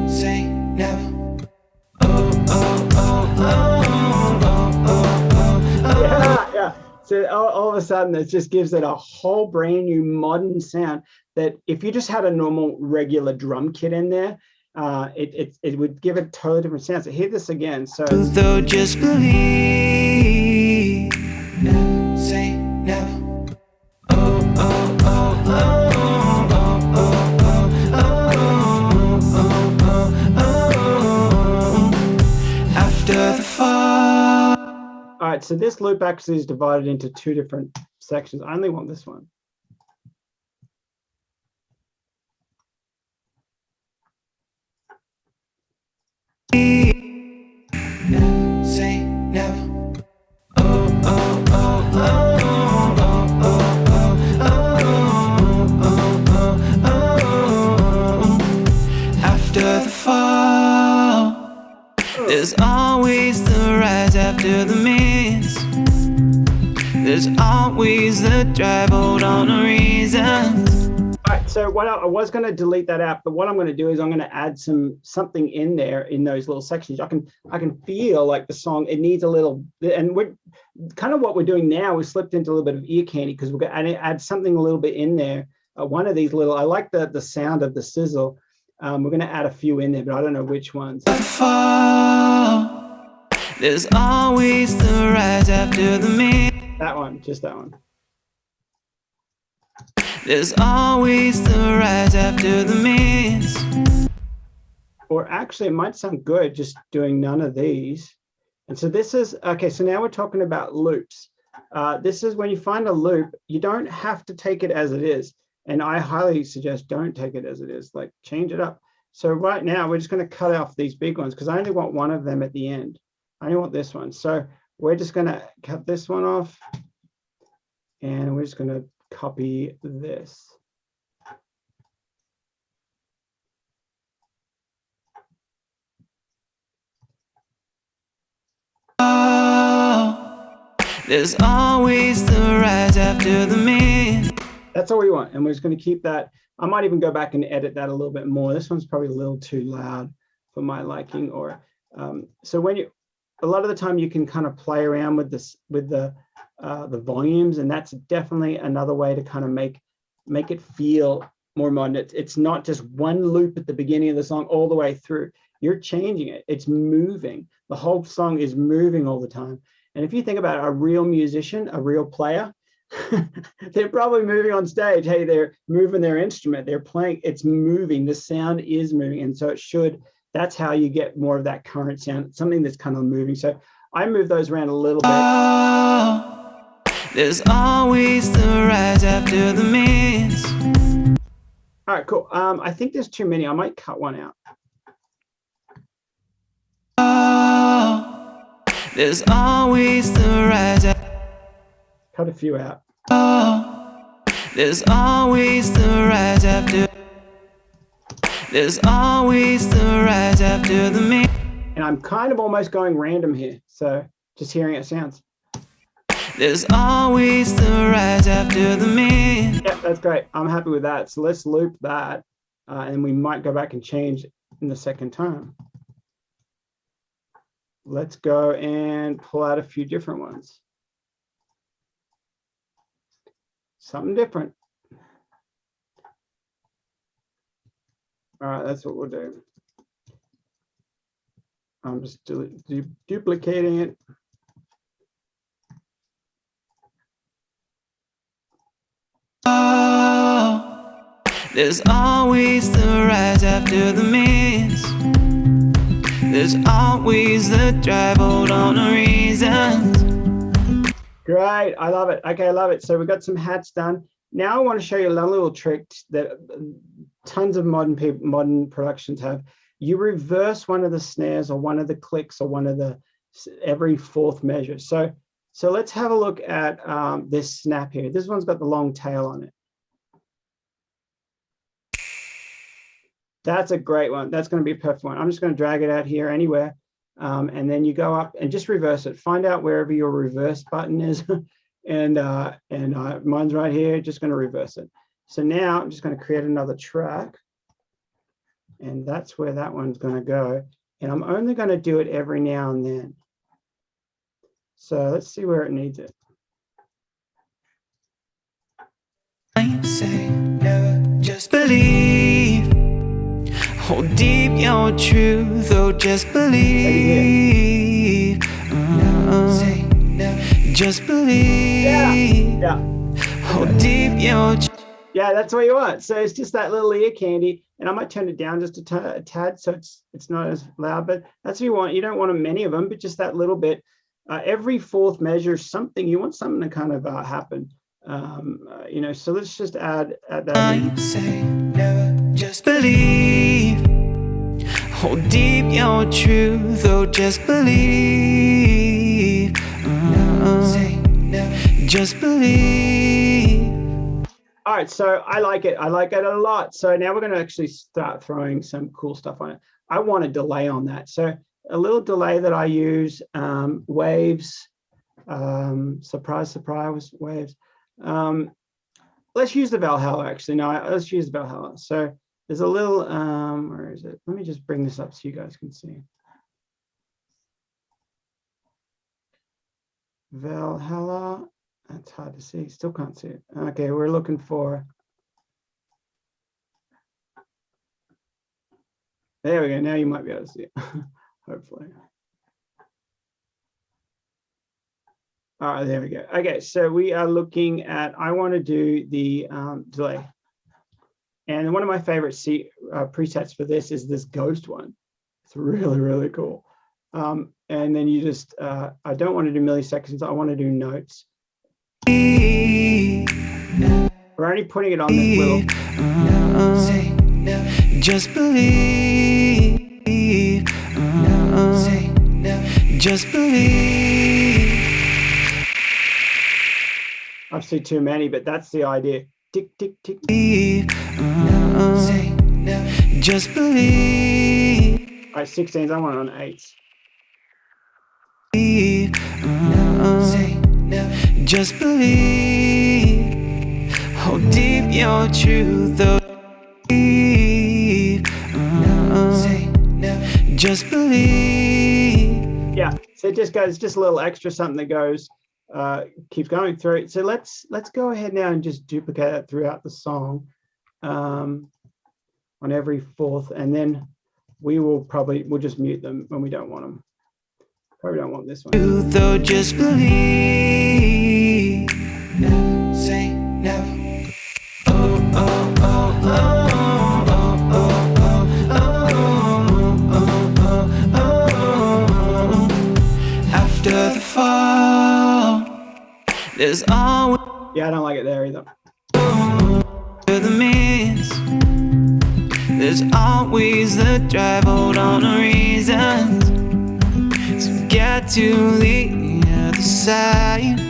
Say never. Yeah. So all of a sudden, it just gives it a whole brand new modern sound that if you just had a normal regular drum kit in there, it would give it totally different sound. So hear this again. So Though just believe. Say never. After the fall. All right, so this loop actually is divided into two different sections. I only want this one. Say never. After the fall, there's always the rise after the miss. There's always the drive, hold on to reasons. All right, so what I was going to delete that out, but what I'm going to do is I'm going to add something in there in those little sections. I can feel like the song, it needs a little, and we're kind of what we're doing now. We slipped into a little bit of ear candy because we're going to add something a little bit in there. One of these little, I like the sound of the sizzle. We're going to add a few in there, but I don't know which ones. Fall, there's always the rise after the miss. That one, just that one. There's always the rise after the miss. Or actually, it might sound good just doing none of these. And so this is, okay, so now we're talking about loops. This is when you find a loop, you don't have to take it as it is. And I highly suggest don't take it as it is, like change it up. So right now, we're just going to cut off these big ones because I only want one of them at the end. I only want this one. So we're just going to cut this one off. And we're just going to copy this. Oh, there's always the rise after the miss. That's all we want. And we're just going to keep that. I might even go back and edit that a little bit more. This one's probably a little too loud for my liking. Or so when you, a lot of the time you can kind of play around with this, with the volumes, and that's definitely another way to kind of make it feel more modern. It's not just one loop at the beginning of the song all the way through. You're changing it. It's moving. The whole song is moving all the time. And if you think about a real musician, a real player, they're probably moving on stage. Hey, they're moving their instrument. They're playing. It's moving. The sound is moving. And so it should, that's how you get more of that current sound, something that's kind of moving. So I move those around a little bit. Oh, there's always the rise after the miss. All right, cool. I think there's too many. I might cut one out. Oh, there's always the rise. Cut a few out. Oh, there's always the rise after. There's always the rise after the miss. And I'm kind of almost going random here. So just hearing it sounds. There's always the rise after the miss. Yep, that's great. I'm happy with that. So let's loop that. And we might go back and change in the second time. Let's go and pull out a few different ones. Something different. All right, that's what we'll do. I'm just duplicating it. Oh, there's always the rise after the miss. There's always the drive, hold on to reasons. Great, I love it. Okay, I love it. So we got some hats done. now I want to show you another little trick that tons of modern productions have. You reverse one of the snares or one of the clicks or one of the every fourth measure. So let's have a look at this snap here. This one's got the long tail on it. That's a great one. That's going to be a perfect one. I'm just going to drag it out here anywhere. And then you go up and just reverse it. Find out wherever your reverse button is. and mine's right here. Just going to reverse it. So now I'm just going to create another track. And that's where that one's going to go. And I'm only going to do it every now and then. So let's see where it needs it. I say never just believe. Hold deep your truth, oh just believe. Say never just believe. Yeah. Hold deep your truth. Yeah, that's what you want. So it's just that little ear candy, and I might turn it down just a tad so it's not as loud, but that's what you want. You don't want many of them, but just that little bit. Every fourth measure, something you want something to kind of happen. You know, so let's just add that. I say never just believe. Hold deep your truth, oh just believe. Say never just believe. All right, so I like it. I like it a lot. So now we're going to actually start throwing some cool stuff on it. I want a delay on that. So a little delay that I use, waves, surprise, waves. Let's use the Valhalla, actually. No, let's use the Valhalla. So there's a little, where is it? Let me just bring this up so you guys can see. Valhalla. That's hard to see. Still can't see it. Okay, we're looking for. There we go. Now you might be able to see it. Hopefully. All right, there we go. Okay, so we are looking at. I want to do the delay, and one of my favorite presets for this is this ghost one. It's really, really cool. And then you just. I don't want to do milliseconds. I want to do notes. We're only putting it on this little. Just believe. Just believe. I've seen too many, but that's the idea. Tick, tick, tick. Just believe. All right, 16s. I want it on 8s. Just believe. Hold deep your truth, oh believe. Just believe. Yeah, so it just goes, just a little extra something that goes, keeps going through it. So let's go ahead now and just duplicate it throughout the song on every fourth, and then we'll just mute them when we don't want them. Probably don't want this one. Truth, oh just believe. Say never. After the fall, there's always. Yeah, I don't like it there either. The mist, there's always the drive. Hold on to reasons to get to the other side,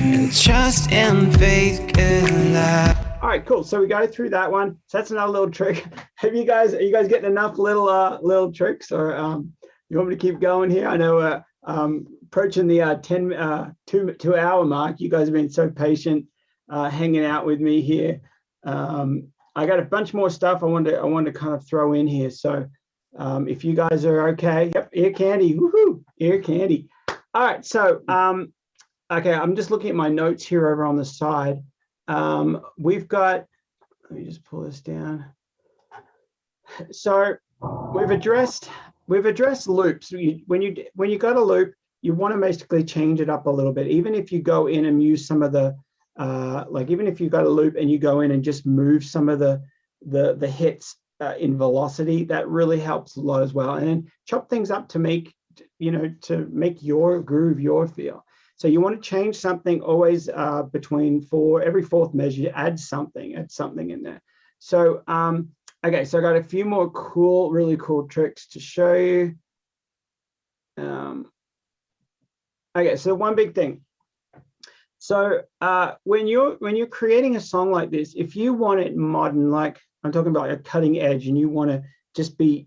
and trust and faith collide. All right, cool. So we go through that one. So that's another little trick. Are you guys getting enough little tricks, or you want me to keep going here? I know approaching the 2 hour mark. You guys have been so patient hanging out with me here. I got a bunch more stuff I wanted to kind of throw in here. So if you guys are okay, yep, ear candy, woohoo, ear candy. All right, so okay, I'm just looking at my notes here over on the side. We've got, let me just pull this down. So we've addressed loops. When you got a loop, you want to basically change it up a little bit. Even if you go in and use some of the like, even if you've got a loop and you go in and just move some of the hits in velocity, that really helps a lot as well. And then chop things up to make your groove, your feel. So you want to change something always between every fourth measure, you add something in there. So, okay, so I got a few more really cool tricks to show you. Okay, so one big thing. So when you're creating a song like this, if you want it modern, like I'm talking about a cutting edge, and you want to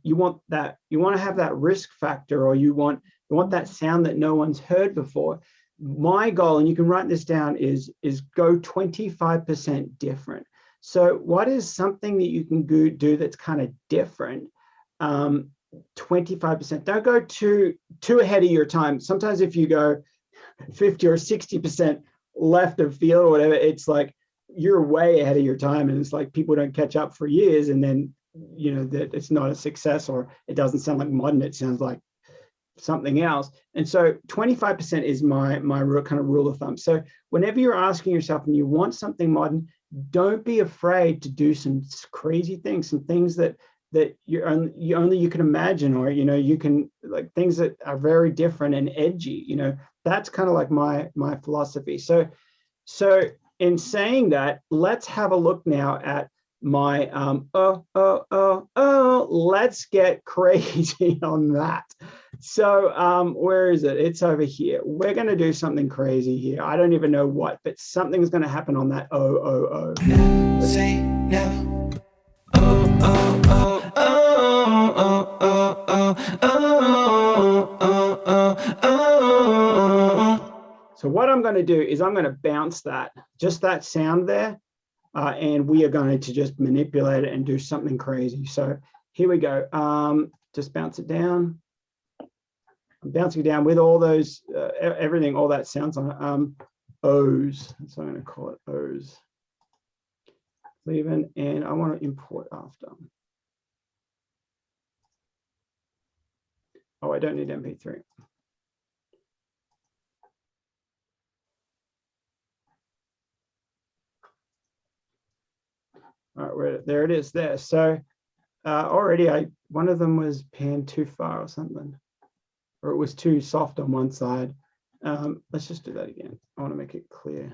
you want to have that risk factor, or you want that sound that no one's heard before. My goal, and you can write this down, is go 25% different. So what is something that you can do that's kind of different? 25%. Don't go too ahead of your time. Sometimes if you go 50 or 60% left of field or whatever, it's like you're way ahead of your time, and it's like people don't catch up for years, and then that it's not a success, or it doesn't sound like modern, it sounds like something else. And so 25% is my kind of rule of thumb. So whenever you're asking yourself and you want something modern, don't be afraid to do some crazy things, some things that you can imagine, or you can, like, things that are very different and edgy. That's kind of like my philosophy. So in saying that, let's have a look now at my let's get crazy on that. So where is it? It's over here. We're going to do something crazy here. I don't even know what, but something's going to happen on that Say no. Oh, oh, oh, oh, oh, oh, oh, oh, oh, oh. So what I'm going to do is I'm going to bounce just that sound there, and we are going to just manipulate it and do something crazy. So here we go. Just bounce it down. I'm bouncing it down with all those, everything, all that sounds on O's. So I'm going to call it O's. Leaving, and I want to import after. Oh, I don't need MP3. All right, there it is there. So already one of them was panned too far or something, or it was too soft on one side. Let's just do that again. I want to make it clear.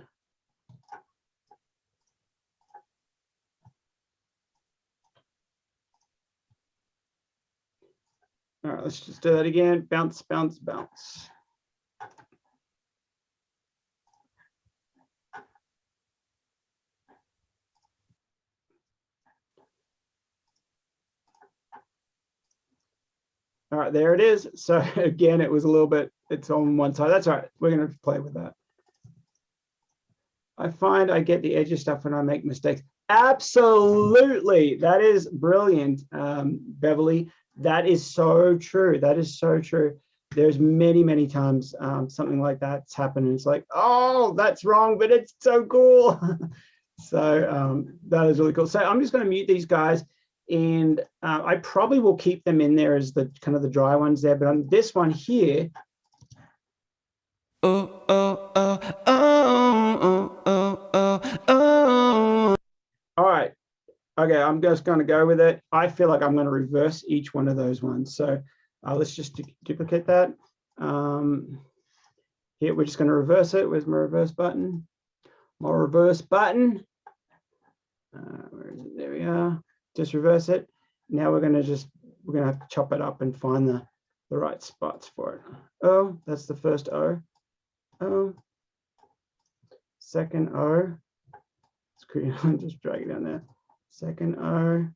All right, let's just do that again. Bounce, bounce, bounce. All right, there it is. So again, it was a little bit, it's on one side. That's all right. We're going to play with that. I find I get the edgy stuff when I make mistakes. Absolutely. That is brilliant, Beverly. That is so true. That is so true. There's many times something like that's happened, and it's like, oh, that's wrong, but it's so cool. So that is really cool. So I'm just going to mute these guys, and I probably will keep them in there as the kind of the dry ones there, but on this one here. Oh, oh, oh, oh, oh, oh, oh. All right. Okay, I'm just going to go with it. I feel like I'm going to reverse each one of those ones. So let's just duplicate that. Here, we're just going to reverse it. Where's my reverse button? My reverse button. Where is it? There we are. Just reverse it. Now we're going to have to chop it up and find the right spots for it. O, that's the first O. O. Second O. Just drag it down there. Second O.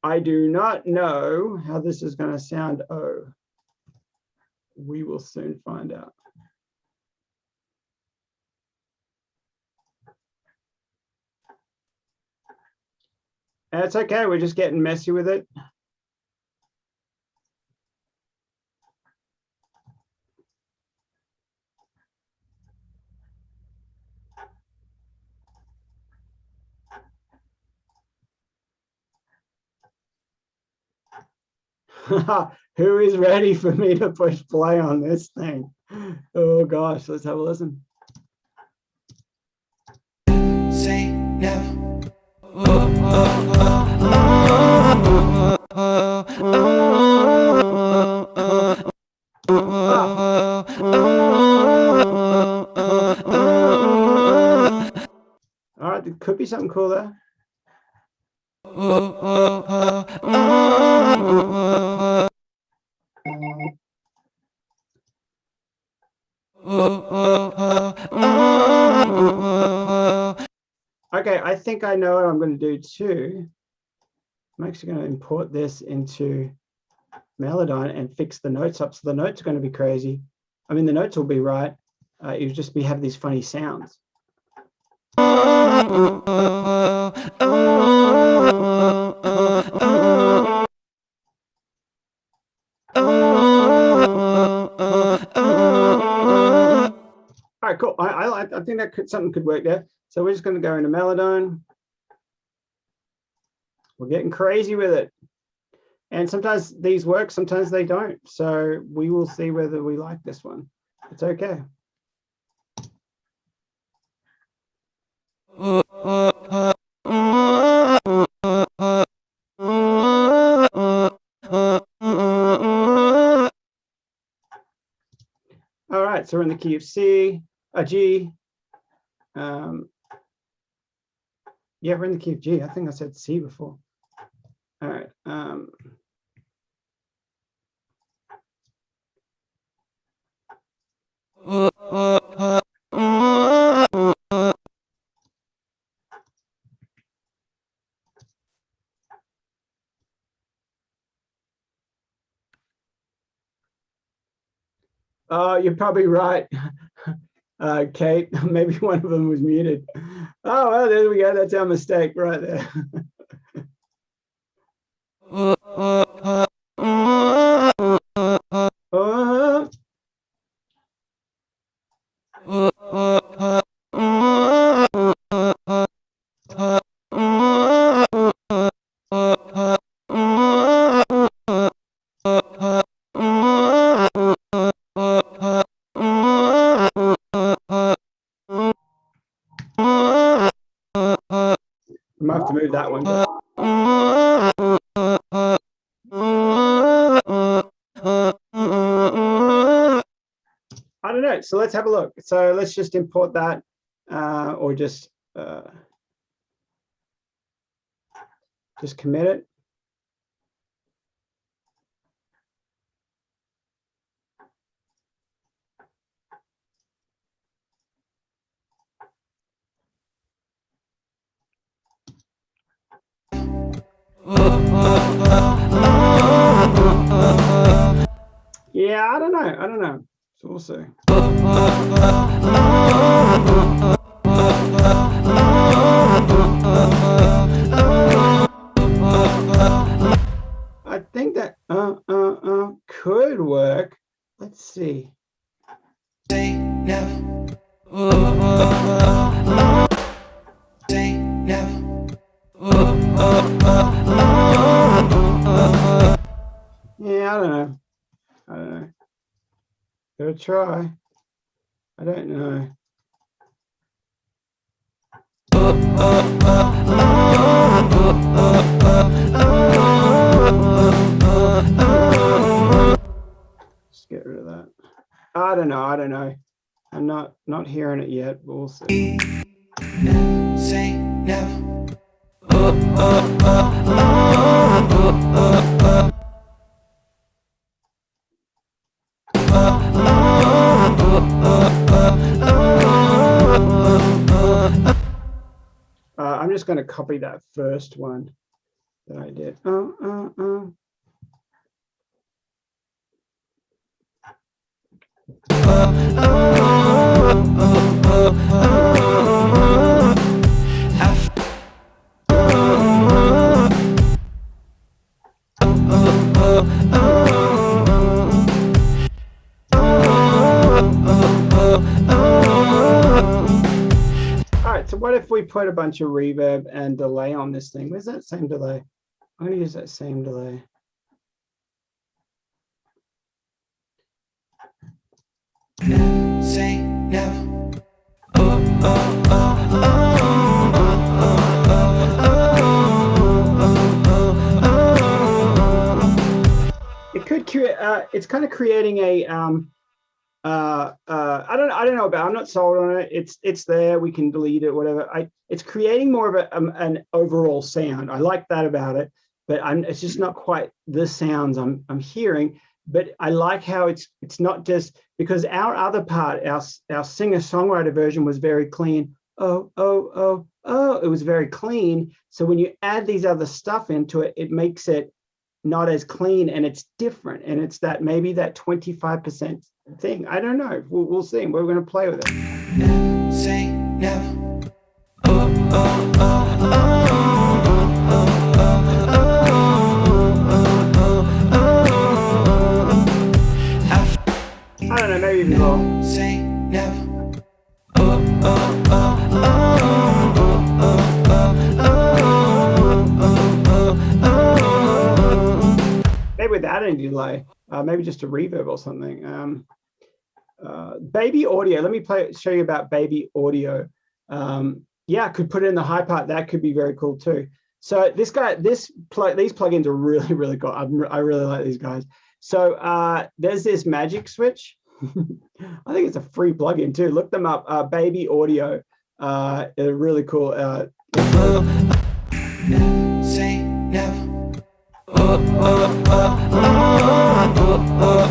I do not know how this is going to sound O. We will soon find out. That's okay. We're just getting messy with it. Who is ready for me to push play on this thing? Oh gosh, let's have a listen. Say no. Oh, oh, oh, oh, oh, oh, oh, oh, oh, All right, there could be something cool there. Okay, I think I know what I'm going to do too. I'm actually going to import this into Melodyne and fix the notes up. So the notes are going to be crazy. I mean, the notes will be right. It'll just be have these funny sounds. All right, cool. I think that something could work there. So we're just going to go into Melodyne. We're getting crazy with it. And sometimes these work, sometimes they don't. So we will see whether we like this one. It's okay. All right, so we're in the key of C, G. Yeah, we're in the key of G. I think I said C before. All right. Oh, you're probably right. Kate, maybe one of them was muted. Oh, well, there we go. That's our mistake right there. I might have to move that one. I don't know. So let's have a look. So let's just import that or just commit it. Yeah, I don't know. So we'll see. I think that could work. Let's see. Say never. Say never. Yeah, I don't know. Gotta try. I don't know. Just get rid of that. I don't know. I'm not hearing it yet, but we'll see. Say never. I'm just going to copy that first one that I did. So what if we put a bunch of reverb and delay on this thing? Where's that same delay? I'm going to use that same delay. Say never. It could create. It's kind of creating a I don't know about. I'm not sold on it. It's there. We can delete it, whatever. It's creating more of an overall sound. I like that about it, but it's just not quite the sounds I'm hearing. But I like how it's not just because our other part, our singer-songwriter version was very clean. Oh, oh, oh, oh, it was very clean. So when you add these other stuff into it, it makes it not as clean, and it's different, and it's that maybe that 25% thing. I don't know. We'll see. We're going to play with it. Say never. Oh, oh, oh, oh, I don't know. Maybe even more. say never. Oh, oh, oh, Maybe without any delay. Maybe just a reverb or something. Baby audio. Let me show you about baby audio. Yeah, I could put it in the high part. That could be very cool too. So these plugins are really, really cool. I really like these guys. So there's this magic switch. I think it's a free plugin too. Look them up. Baby audio. They're really cool. say never. Oh, oh, oh, oh, oh, oh,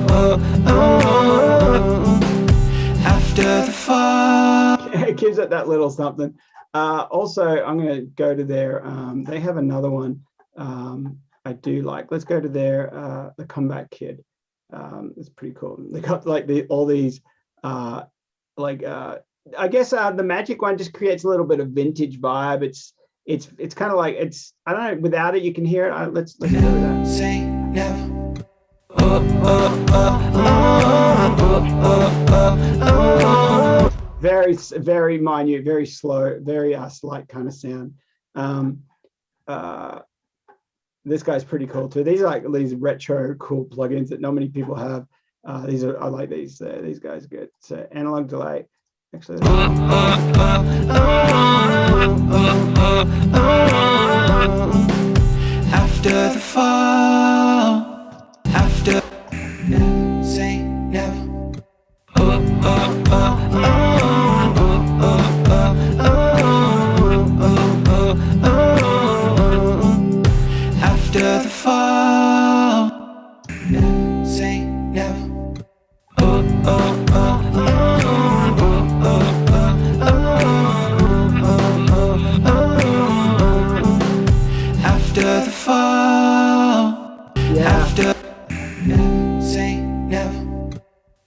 oh, oh, after the fall. It gives it that little something. Also, I'm going to go to their, they have another one I do like. Let's go to their, the Comeback Kid. It's pretty cool. They got like all these, I guess the Magic one just creates a little bit of vintage vibe. It's kind of like, I don't know, without it, you can hear it. Let's go with that. Say never. Oh, oh, oh, oh, oh, oh, oh. Very minute, very slow, very slight kind of sound. This guy's pretty cool too. These are like these retro cool plugins that not many people have. I like these. These guys are good. So analog delay. Actually, after the fall, after say never. Oh, oh, oh, oh, oh, oh, oh, after the fall, say never. Oh, oh, after the fall, yeah. after say never.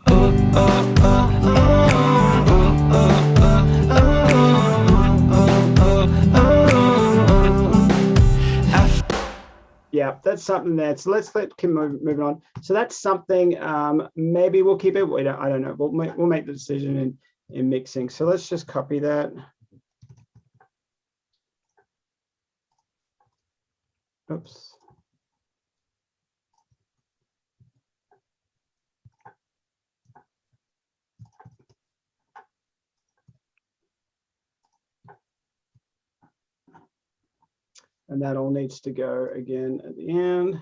Oh, oh, oh, Yeah, that's something there. So let's keep moving on. So that's something. Maybe we'll keep it. I don't know. We'll make the decision in mixing. So let's just copy that. Oops. And that all needs to go again at the end.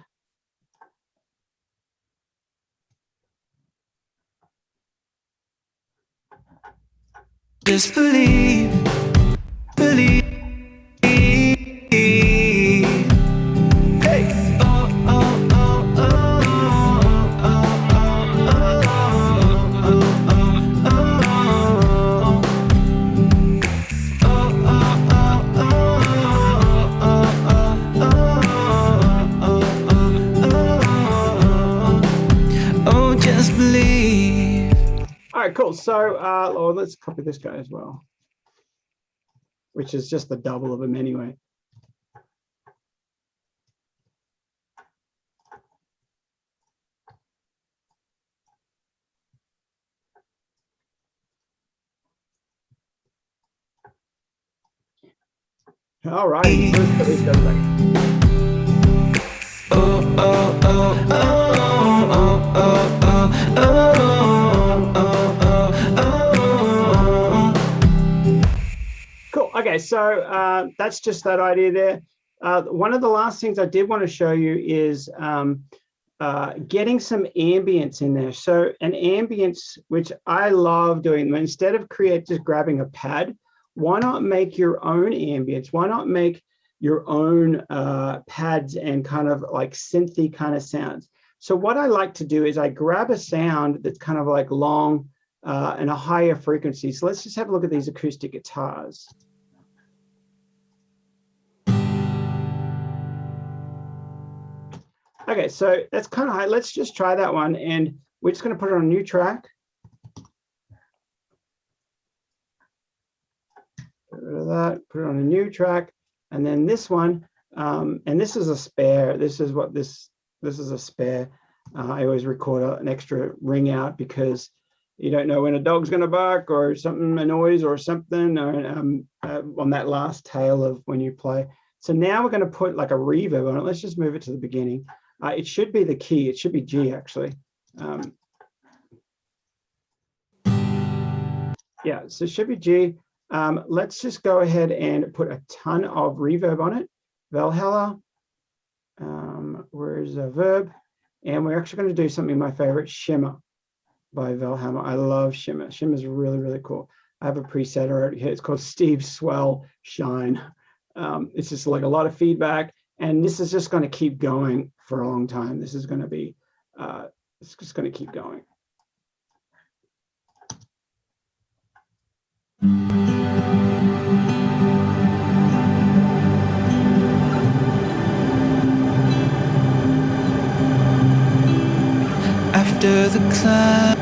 just believe, believe. Hey. Oh, oh, oh, oh, oh, oh, oh, oh, oh, just believe. All right, cool. So let's copy this guy as well, which is just the double of him anyway. All right. Oh, oh, oh, oh, oh, oh, oh, oh, oh. Cool. Okay, so that's just that idea there. One of the last things I did want to show you is getting some ambience in there. So an ambience, which I love doing, instead of just grabbing a pad, why not make your own ambience? Why not make your own pads and kind of like synthy kind of sounds? So what I like to do is I grab a sound that's kind of like long and a higher frequency. So let's just have a look at these acoustic guitars. Okay, so that's kind of high. Let's just try that one, and we're just going to put it on a new track. Get rid of that, put it on a new track, and then this one, and this is a spare. This is what this is a spare. I always record an extra ring out because you don't know when a dog's going to bark or something, a noise or something, or on that last tail of when you play. So now we're going to put like a reverb on it. Let's just move it to the beginning. It should be the key. It should be G, actually. Yeah, so it should be G. Let's just go ahead and put a ton of reverb on it. Valhalla. Where's the verb? And we're actually going to do something my favorite, Shimmer by Valhalla. I love Shimmer. Shimmer is really, really cool. I have a preset already here. It's called Steve Swell Shine. It's just like a lot of feedback. And this is just going to keep going for a long time. This is going to be, it's just going to keep going. After the cloud.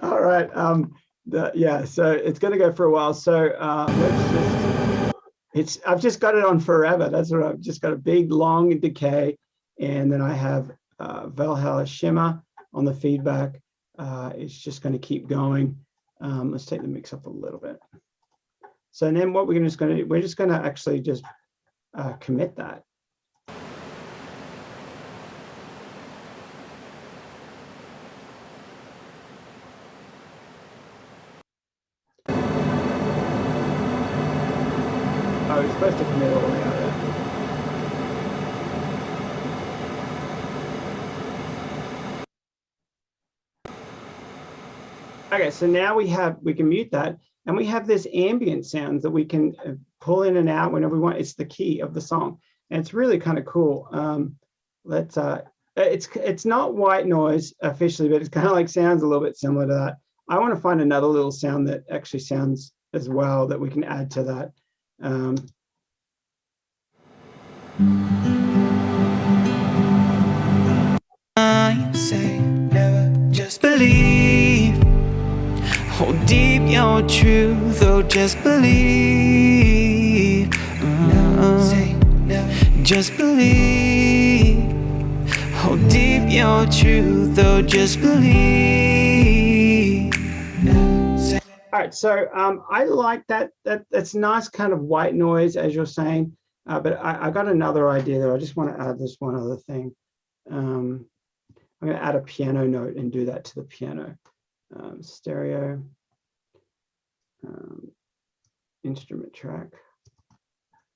All right. Yeah, so it's going to go for a while. So I've just got it on forever. That's what I've just got, a big long decay, and then I have Valhalla Shimmer on the feedback. It's just going to keep going. Let's take the mix up a little bit. So then what we're just going to do, we're just going to actually just commit that. Oh, it's supposed to commit all the way out there. Okay, so now we can mute that, and we have this ambient sounds that we can pull in and out whenever we want. It's the key of the song, and it's really kind of cool. It's not white noise officially, but it's kind of like sounds a little bit similar to that. I want to find another little sound that actually sounds as well that we can add to that. I say never just believe. Hold deep your truth, oh just believe. Say never just believe. Hold deep your truth, oh just believe. All right, so I like that. That's nice kind of white noise, as you're saying. But I got another idea there. I just want to add this one other thing. I'm going to add a piano note and do that to the piano. Stereo, instrument track.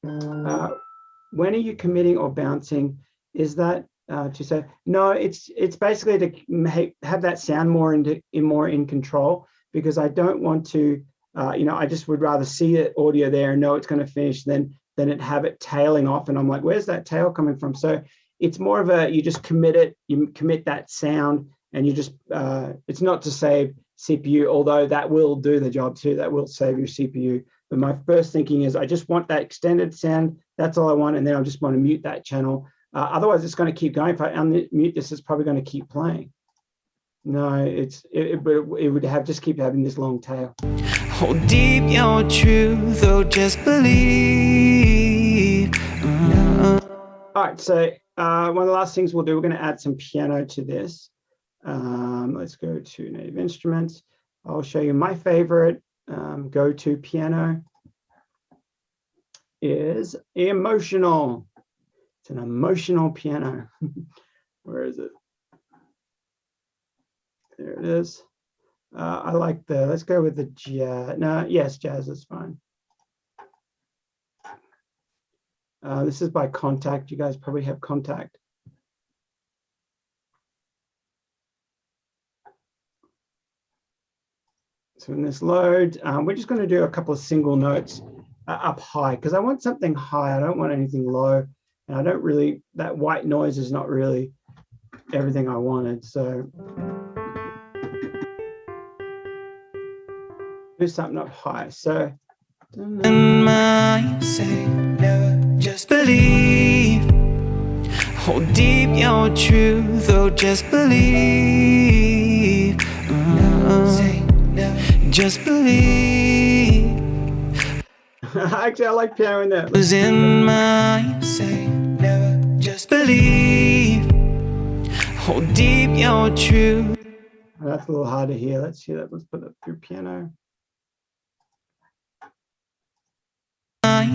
When are you committing or bouncing? Is that to say no? It's basically to have that sound more in control, because I don't want to. I just would rather see it audio there and know it's going to finish than it have it tailing off, and I'm like, where's that tail coming from? So it's more of a, you just commit it, you commit that sound, and you just, it's not to save CPU, although that will do the job too, that will save your CPU. But my first thinking is I just want that extended sound, that's all I want, and then I just want to mute that channel. Otherwise it's going to keep going. If I unmute this, it's probably going to keep playing. No, it would have just keep having this long tail. Hold deep your truth, oh just believe. All right, so one of the last things we'll do, we're going to add some piano to this. Let's go to native instruments. I'll show you my favorite go-to piano is emotional. It's an emotional piano. Where is it? There it is. I like let's go with the jazz. No, yes, jazz is fine. This is by Contact. You guys probably have Contact. So in this load, we're just going to do a couple of single notes up high because I want something high. I don't want anything low. And I don't really, that white noise is not really everything I wanted. So do something up high. So in mind, say never, just believe. Hold deep your truth, oh, just believe. Say never, just believe. Actually, I like piano in there. Was in mind, say never, just believe. Hold deep your truth. That's a little hard to hear. Let's hear that. Let's put that through piano.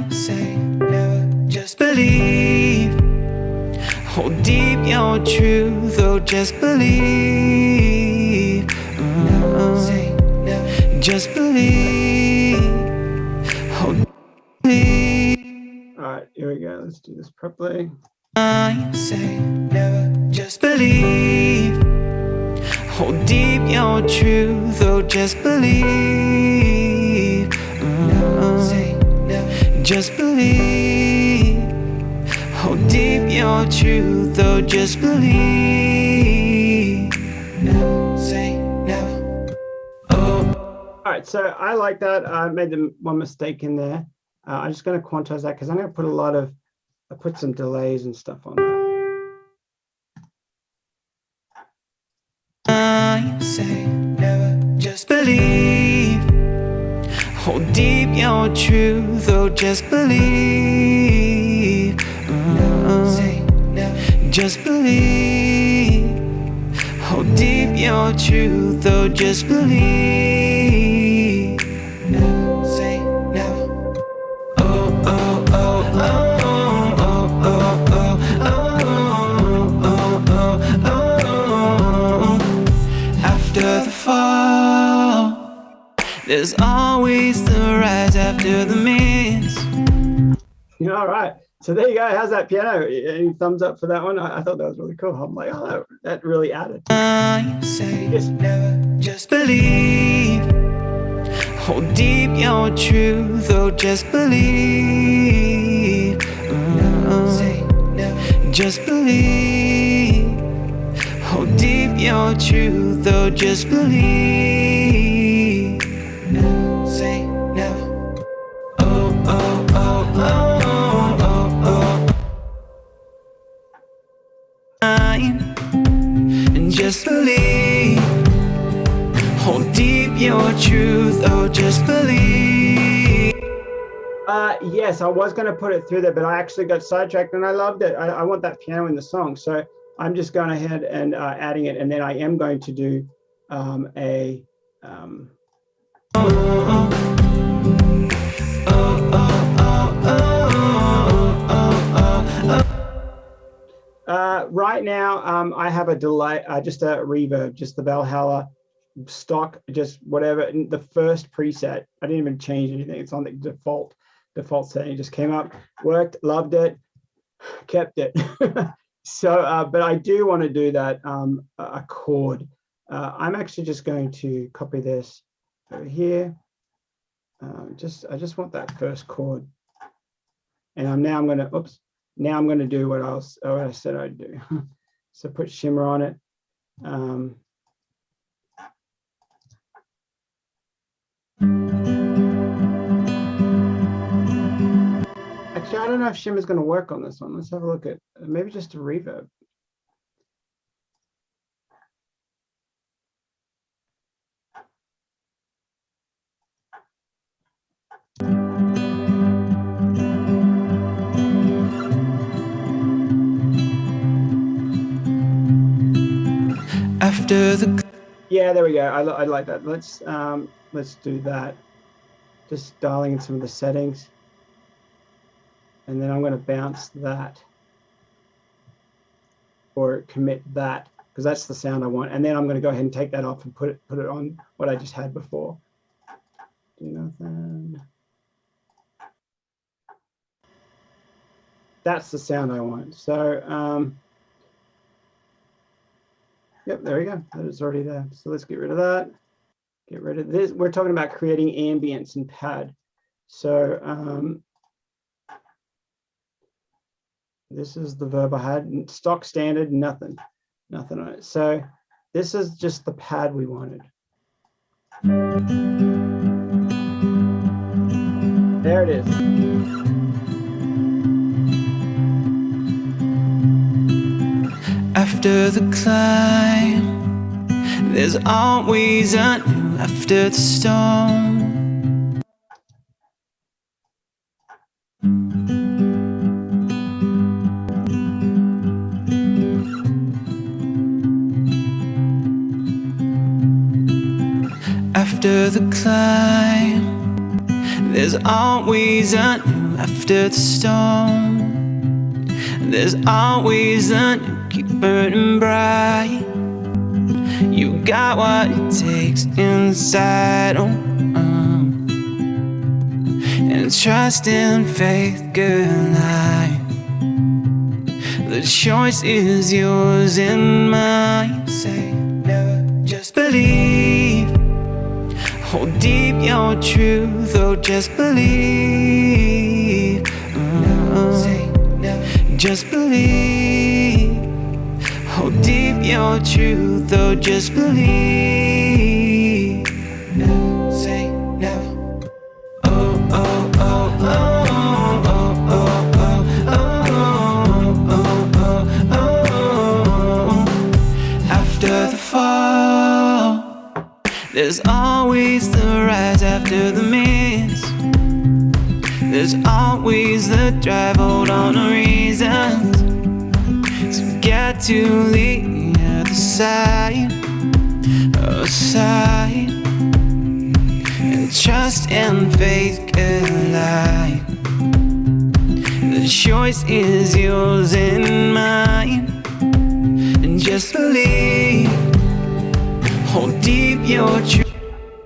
Say never, just believe. Hold deep your truth, oh, just believe. Say never, just believe. Hold believe. All right, here we go. Let's do this properly. Say never, just believe. Hold deep your truth, oh, just believe. Say never, just believe. Hold deep your truth, oh, just believe. Never say never. Oh. All right, so I like that. I made one mistake in there. I'm just going to quantize that because I'm going to put I put some delays and stuff on that. Say never, just believe. Hold deep your truth, oh, just believe. Say never, just believe. Hold deep your truth, oh, just believe. Never say never. Oh, oh, oh, oh, oh, oh, oh, oh, oh, oh, oh. After the fall, there's always the rise after the miss. All right. So there you go. How's that piano? Any thumbs up for that one? I thought that was really cool. I'm like, oh, that really added. Say never, just believe. Hold deep your truth, oh, just believe. Say never, just believe. Hold deep your truth, oh, just believe. Never say never. Oh, oh, oh, oh. And just believe. Hold deep your truth, oh, just believe. Yes, I was going to put it through there, but I actually got sidetracked and I loved it. I want that piano in the song. So I'm just going ahead and adding it. And then I am going to do right now, I have a delay, just a reverb, just the Valhalla stock, just whatever. The first preset, I didn't even change anything. It's on the default setting. It just came up, worked, loved it, kept it. So, but I do want to do that a chord. I'm actually just going to copy this over here. I just want that first chord, and I'm going to, oops. Now I'm going to do what I said I'd do. So put shimmer on it. Actually, I don't know if shimmer is going to work on this one. Let's have a look at maybe just a reverb. After the Yeah, there we go. I like that. Let's do that. Just dialing in some of the settings, and then I'm going to bounce that or commit that because that's the sound I want. And then I'm going to go ahead and take that off and put it on what I just had before. Do nothing. That's the sound I want. So, yep, there we go. That is already there. So let's get rid of that. Get rid of this. We're talking about creating ambience and pad. So this is the verb I had. Stock standard, nothing on it. So this is just the pad we wanted. There it is. After the climb, there's always a new after the storm. After the climb, there's always a new after the storm. There's always a new keep burning bright. You got what it takes inside, and trust and faith, girl, the choice is yours and mine. Say never, just believe. Hold deep your truth, oh, just believe. Say never, just believe. Hold deep your truth, oh, just believe. Never say never. Oh, oh, oh, oh, oh, oh, oh, oh, oh, oh. After the fall, there's always the rise after the miss. There's always the drive, hold on to reasons. So get to the other side, and trust and faith collide. The choice is yours and mine, and just believe. Hold deep your truth.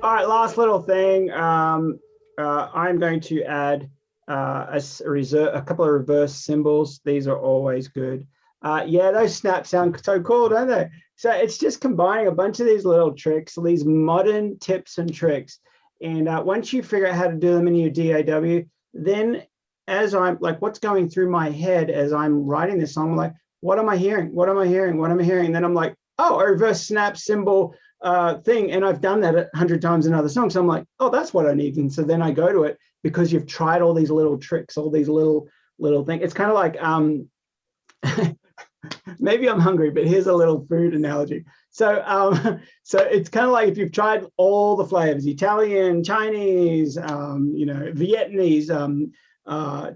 All right, last little thing. I'm going to add a couple of reverse cymbals. These are always good. Yeah, those snaps sound so cool, don't they? So it's just combining a bunch of these little tricks, these modern tips and tricks. And once you figure out how to do them in your DAW, then as I'm like, what's going through my head as I'm writing this song, I'm like, what am I hearing? What am I hearing? What am I hearing? And then I'm like, oh, a reverse snap cymbal thing. And I've done that 100 times in other songs. So I'm like, oh, that's what I need. And so then I go to it because you've tried all these little tricks, all these little things. It's kind of like, maybe I'm hungry, but here's a little food analogy. So, so it's kind of like if you've tried all the flavors, Italian, Chinese, Vietnamese,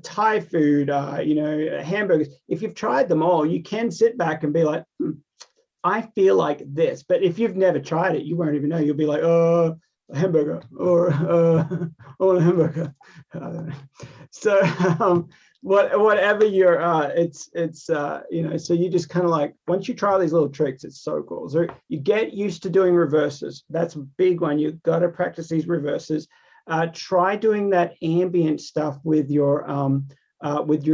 Thai food, hamburgers. If you've tried them all, you can sit back and be like, I feel like this. But if you've never tried it, you won't even know. You'll be like, a hamburger or a hamburger. So whatever you're, so you just kind of like, once you try these little tricks, it's so cool. So you get used to doing reverses. That's a big one. You've got to practice these reverses. Try doing that ambient stuff with your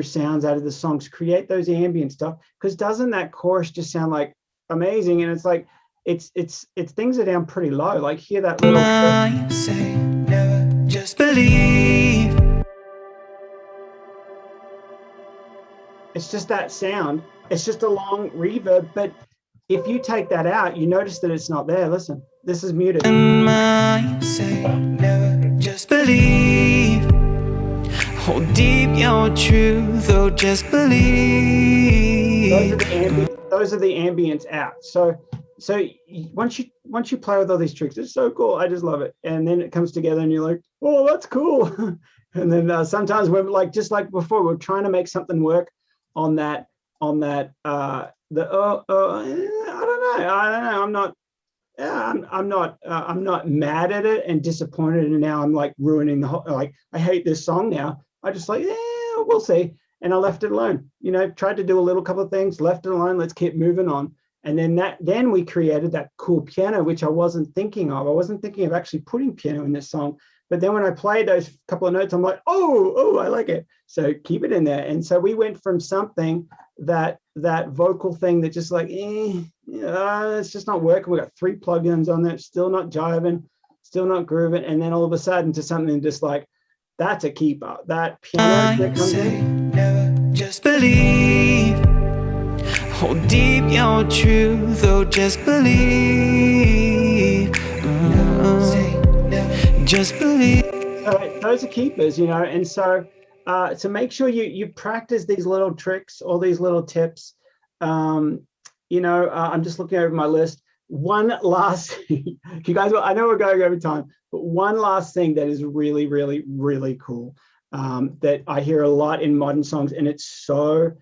sounds out of the songs. Create those ambient stuff, because doesn't that chorus just sound like amazing? And it's like it's things are down pretty low. Like hear that little. Say never, just believe. It's just that sound. It's just a long reverb. But if you take that out, you notice that it's not there. Listen, this is muted. Say never, just believe. Hold deep your truth, oh, just believe. Those are the ambience out. So once you play with all these tricks, it's so cool. I just love it. And then it comes together, and you're like, oh, that's cool. And then sometimes we're like, just like before, we're trying to make something work on that. I don't know. I'm not mad at it and disappointed, and now I'm like ruining the whole, like I hate this song now. I just like, we'll see. And I left it alone. Tried to do a little couple of things, left it alone. Let's keep moving on. And then we created that cool piano, which I wasn't thinking of. I wasn't thinking of actually putting piano in this song, But then when I played those couple of notes, I'm like, oh, I like it. So keep it in there. And so we went from something that vocal thing that just like, it's just not working. We got 3 plugins on there, still not jiving, still not grooving. And then all of a sudden to something just like, that's a keeper. That piano that comes in. Never just believe. Hold deep your truth, oh, just believe. Just believe. So those are keepers, and so to make sure you practice these little tricks, all these little tips. I'm just looking over my list. One last thing, you guys, I know we're going over time, but one last thing that is really, really, really cool that I hear a lot in modern songs, and it's hard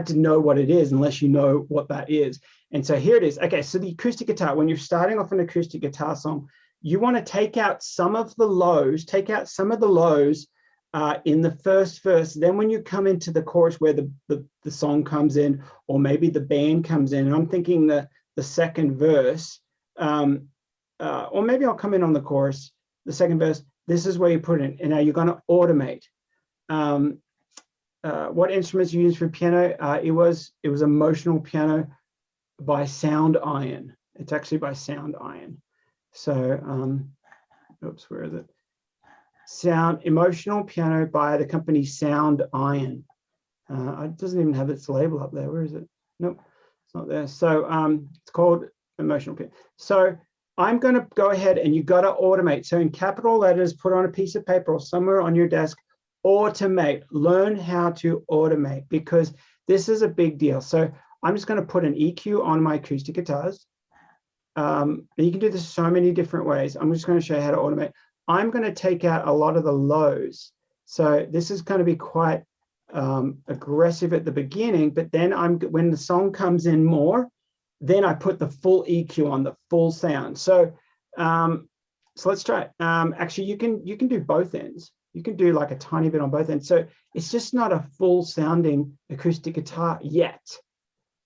to know what it is unless you know what that is. And so here it is. Okay, so the acoustic guitar, when you're starting off an acoustic guitar song, you want to take out some of the lows in the first verse. Then when you come into the chorus where the song comes in, or maybe the band comes in, and I'm thinking the second verse, or maybe I'll come in on the chorus, the second verse, this is where you put it in. And now you're going to automate. What instruments you use for piano? It was Emotional Piano by Sound Iron. It's actually by Sound Iron. So, oops, where is it? Emotional Piano by the company Sound Iron. It doesn't even have its label up there. Where is it? Nope, it's not there. So it's called Emotional Piano. So I'm going to go ahead, and you got to automate. So in capital letters, put on a piece of paper or somewhere on your desk, automate. Learn how to automate, because this is a big deal. So I'm just going to put an EQ on my acoustic guitars. And you can do this so many different ways. I'm just going to show you how to automate. I'm going to take out a lot of the lows. So this is going to be quite aggressive at the beginning, but then when the song comes in more, then I put the full EQ on, the full sound. So let's try it. Actually, you can do both ends. You can do like a tiny bit on both ends. So it's just not a full sounding acoustic guitar yet.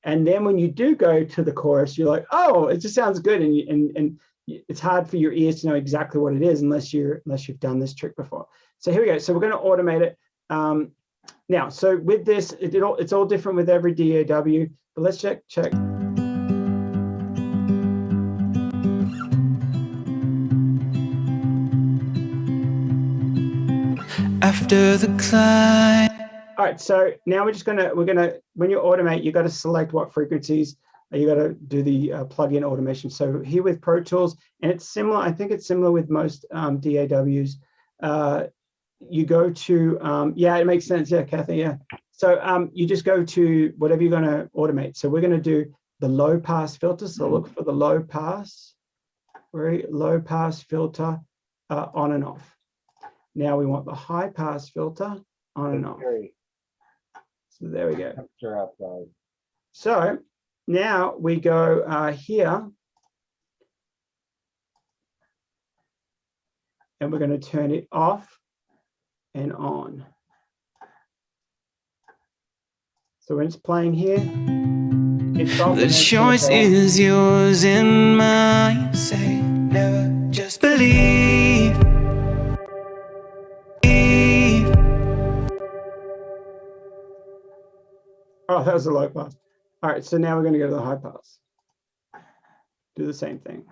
And then when you do go to the chorus, you're like, oh, it just sounds good. And it's hard for your ears to know exactly what it is unless you've done this trick before. So here we go. So we're going to automate it. Now, so with this, it's all different with every DAW, but let's check. After the climb. All right, so now we're gonna when you automate, you got to select what frequencies. You got to do the plug-in automation. So here with Pro Tools, and it's similar. I think it's similar with most DAWs. You go to yeah, it makes sense. Yeah, Kathy. Yeah. So you just go to whatever you're going to automate. So we're going to do the low pass filter. So look for the low pass, very low pass filter on and off. Now we want the high pass filter on and off. So there we go. So now we go here, and we're going to turn it off and on. So when it's playing here, it's off. The choice is yours and mine. Say never just believe. Oh, that was a low pass. All right, so now we're going to go to the high pass. Do the same thing.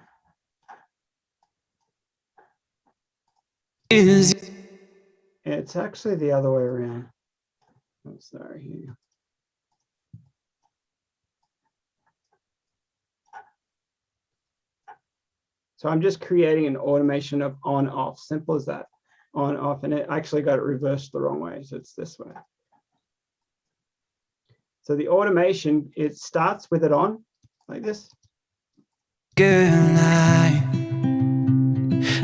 It's actually the other way around. Oh, sorry here. So I'm just creating an automation of on off, simple as that, on off, and it actually got it reversed the wrong way. So it's this way. So the automation, it starts with it on like this. Girl,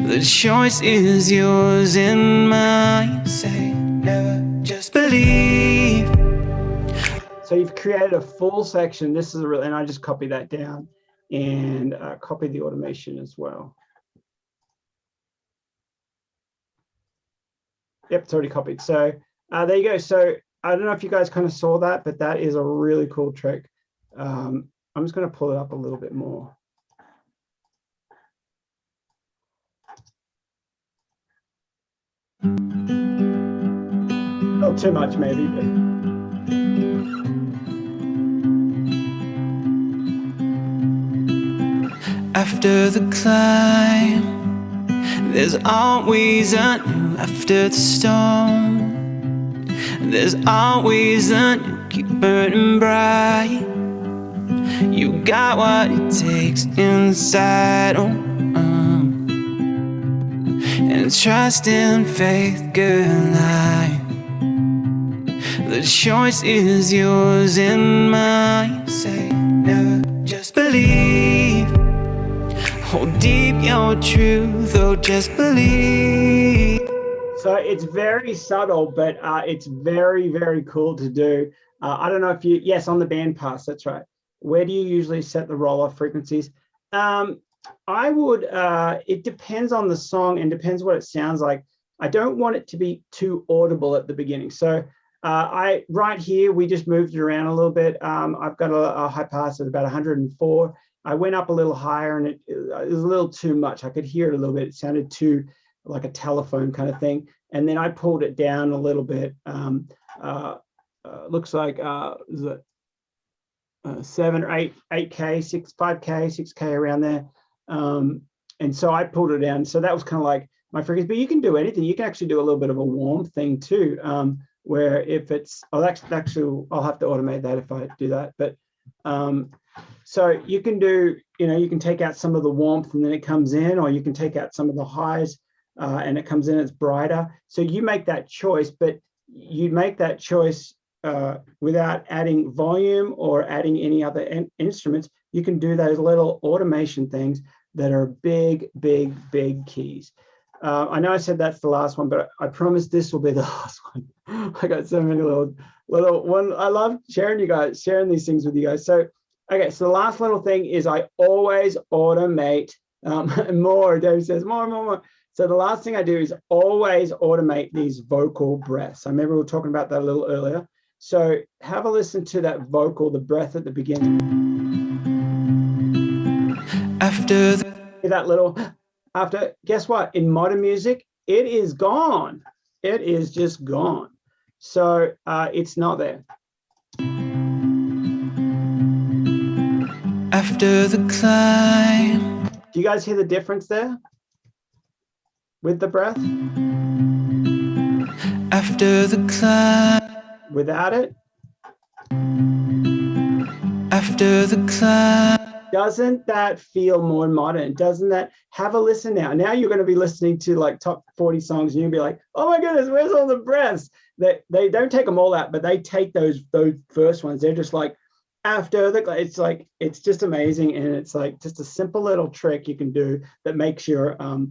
the choice is yours and mine. Say never just believe. So you've created a full section. This is and I just copy that down and copy the automation as well. Yep, it's already copied. So there you go. So I don't know if you guys kind of saw that, but that is a really cool trick. I'm just going to pull it up a little bit more. too much maybe, but After the climb, there's always a new. After the storm, there's always a new. Keep burning bright. You got what it takes inside. And trust and faith, good night. The choice is yours and mine. Say never, just believe. Hold deep your truth, oh, just believe. so it's very subtle, but it's very, very cool to do. I don't know if you, yes, on the band pass, that's right. Where do you usually set the roll-off frequencies? I would, it depends on the song and depends what it sounds like. I don't want it to be too audible at the beginning. So right here, we just moved it around a little bit. I've got a high pass at about 104. I went up a little higher and it was a little too much. I could hear it a little bit. It sounded too like a telephone kind of thing. And then I pulled it down a little bit. Looks like, is it 7 or 8K, 5K, 6K around there. And so I pulled it down. So that was kind of like my frequency, but you can do anything. You can actually do a little bit of a warm thing too, where if it's, oh, actually, I'll have to automate that if I do that. But so you can do, you can take out some of the warmth and then it comes in, or you can take out some of the highs and it comes in, it's brighter. So you make that choice, but you make that choice without adding volume or adding any other instruments. You can do those little automation things that are big, big, big keys. I know I said that's the last one, but I promise this will be the last one. I got so many little one. I love sharing these things with you guys. So, okay, so the last little thing is I always automate more. Dave says more. So the last thing I do is always automate these vocal breaths. I remember we were talking about that a little earlier. So have a listen to that vocal, the breath at the beginning. After that little, guess what? In modern music, it is gone. It is just gone. So it's not there. After the climb. Do you guys hear the difference there with the breath? After the climb. Without it? After the climb. Doesn't that feel more modern? Doesn't that, have a listen now. Now you're going to be listening to like top 40 songs and you'll be like, oh my goodness, where's all the breaths? They don't take them all out, but they take those first ones. They're just like, after the, it's just amazing. And it's like just a simple little trick you can do that makes your, all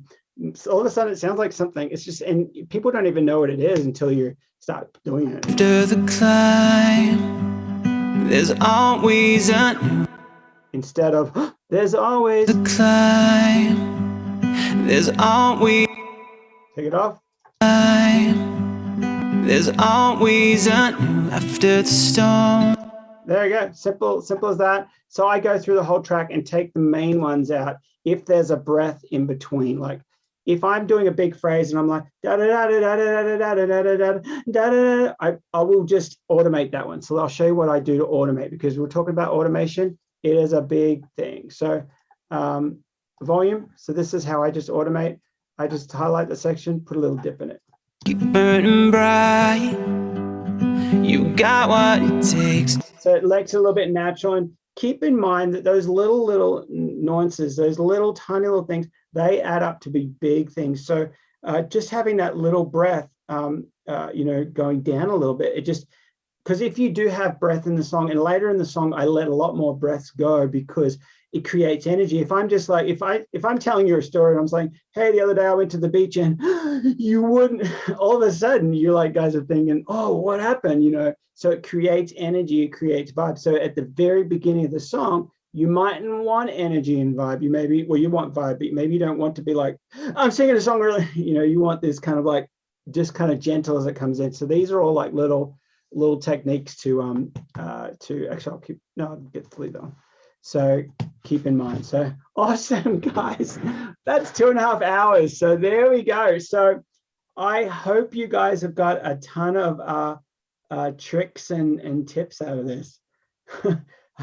of a sudden it sounds like something. It's just, and people don't even know what it is until you start doing it. After the climb, there's always a new. Instead of, there's always the climb, there's always. Take it off. There's always a new after the storm. There you go. Simple as that. So I go through the whole track and take the main ones out if there's a breath in between. Like if I'm doing a big phrase and I'm like da da da da da da da da da da da, I will just automate that one. So I'll show you what I do to automate, because we're talking about automation. It is a big thing. So volume. So this is how I just automate. I just highlight the section, put a little dip in it. Keep burning bright. You got what it takes. So it makes it a little bit natural. And keep in mind that those little nuances, those little tiny little things, they add up to be big things. So just having that little breath, going down a little bit, it just, because if you do have breath in the song, and later in the song, I let a lot more breaths go because it creates energy. If I'm just like, if I'm telling you a story and I'm saying, hey, the other day I went to the beach and you wouldn't, all of a sudden you like guys are thinking, oh, what happened? So it creates energy, it creates vibe. So at the very beginning of the song, you mightn't want energy and vibe. You want vibe, but maybe you don't want to be like, I'm singing a song really, you want this kind of like, just kind of gentle as it comes in. So these are all like little techniques to actually I'll get to leave that one. So keep in mind. So awesome, guys. That's 2.5 hours. So there we go. So I hope you guys have got a ton of tricks and tips out of this.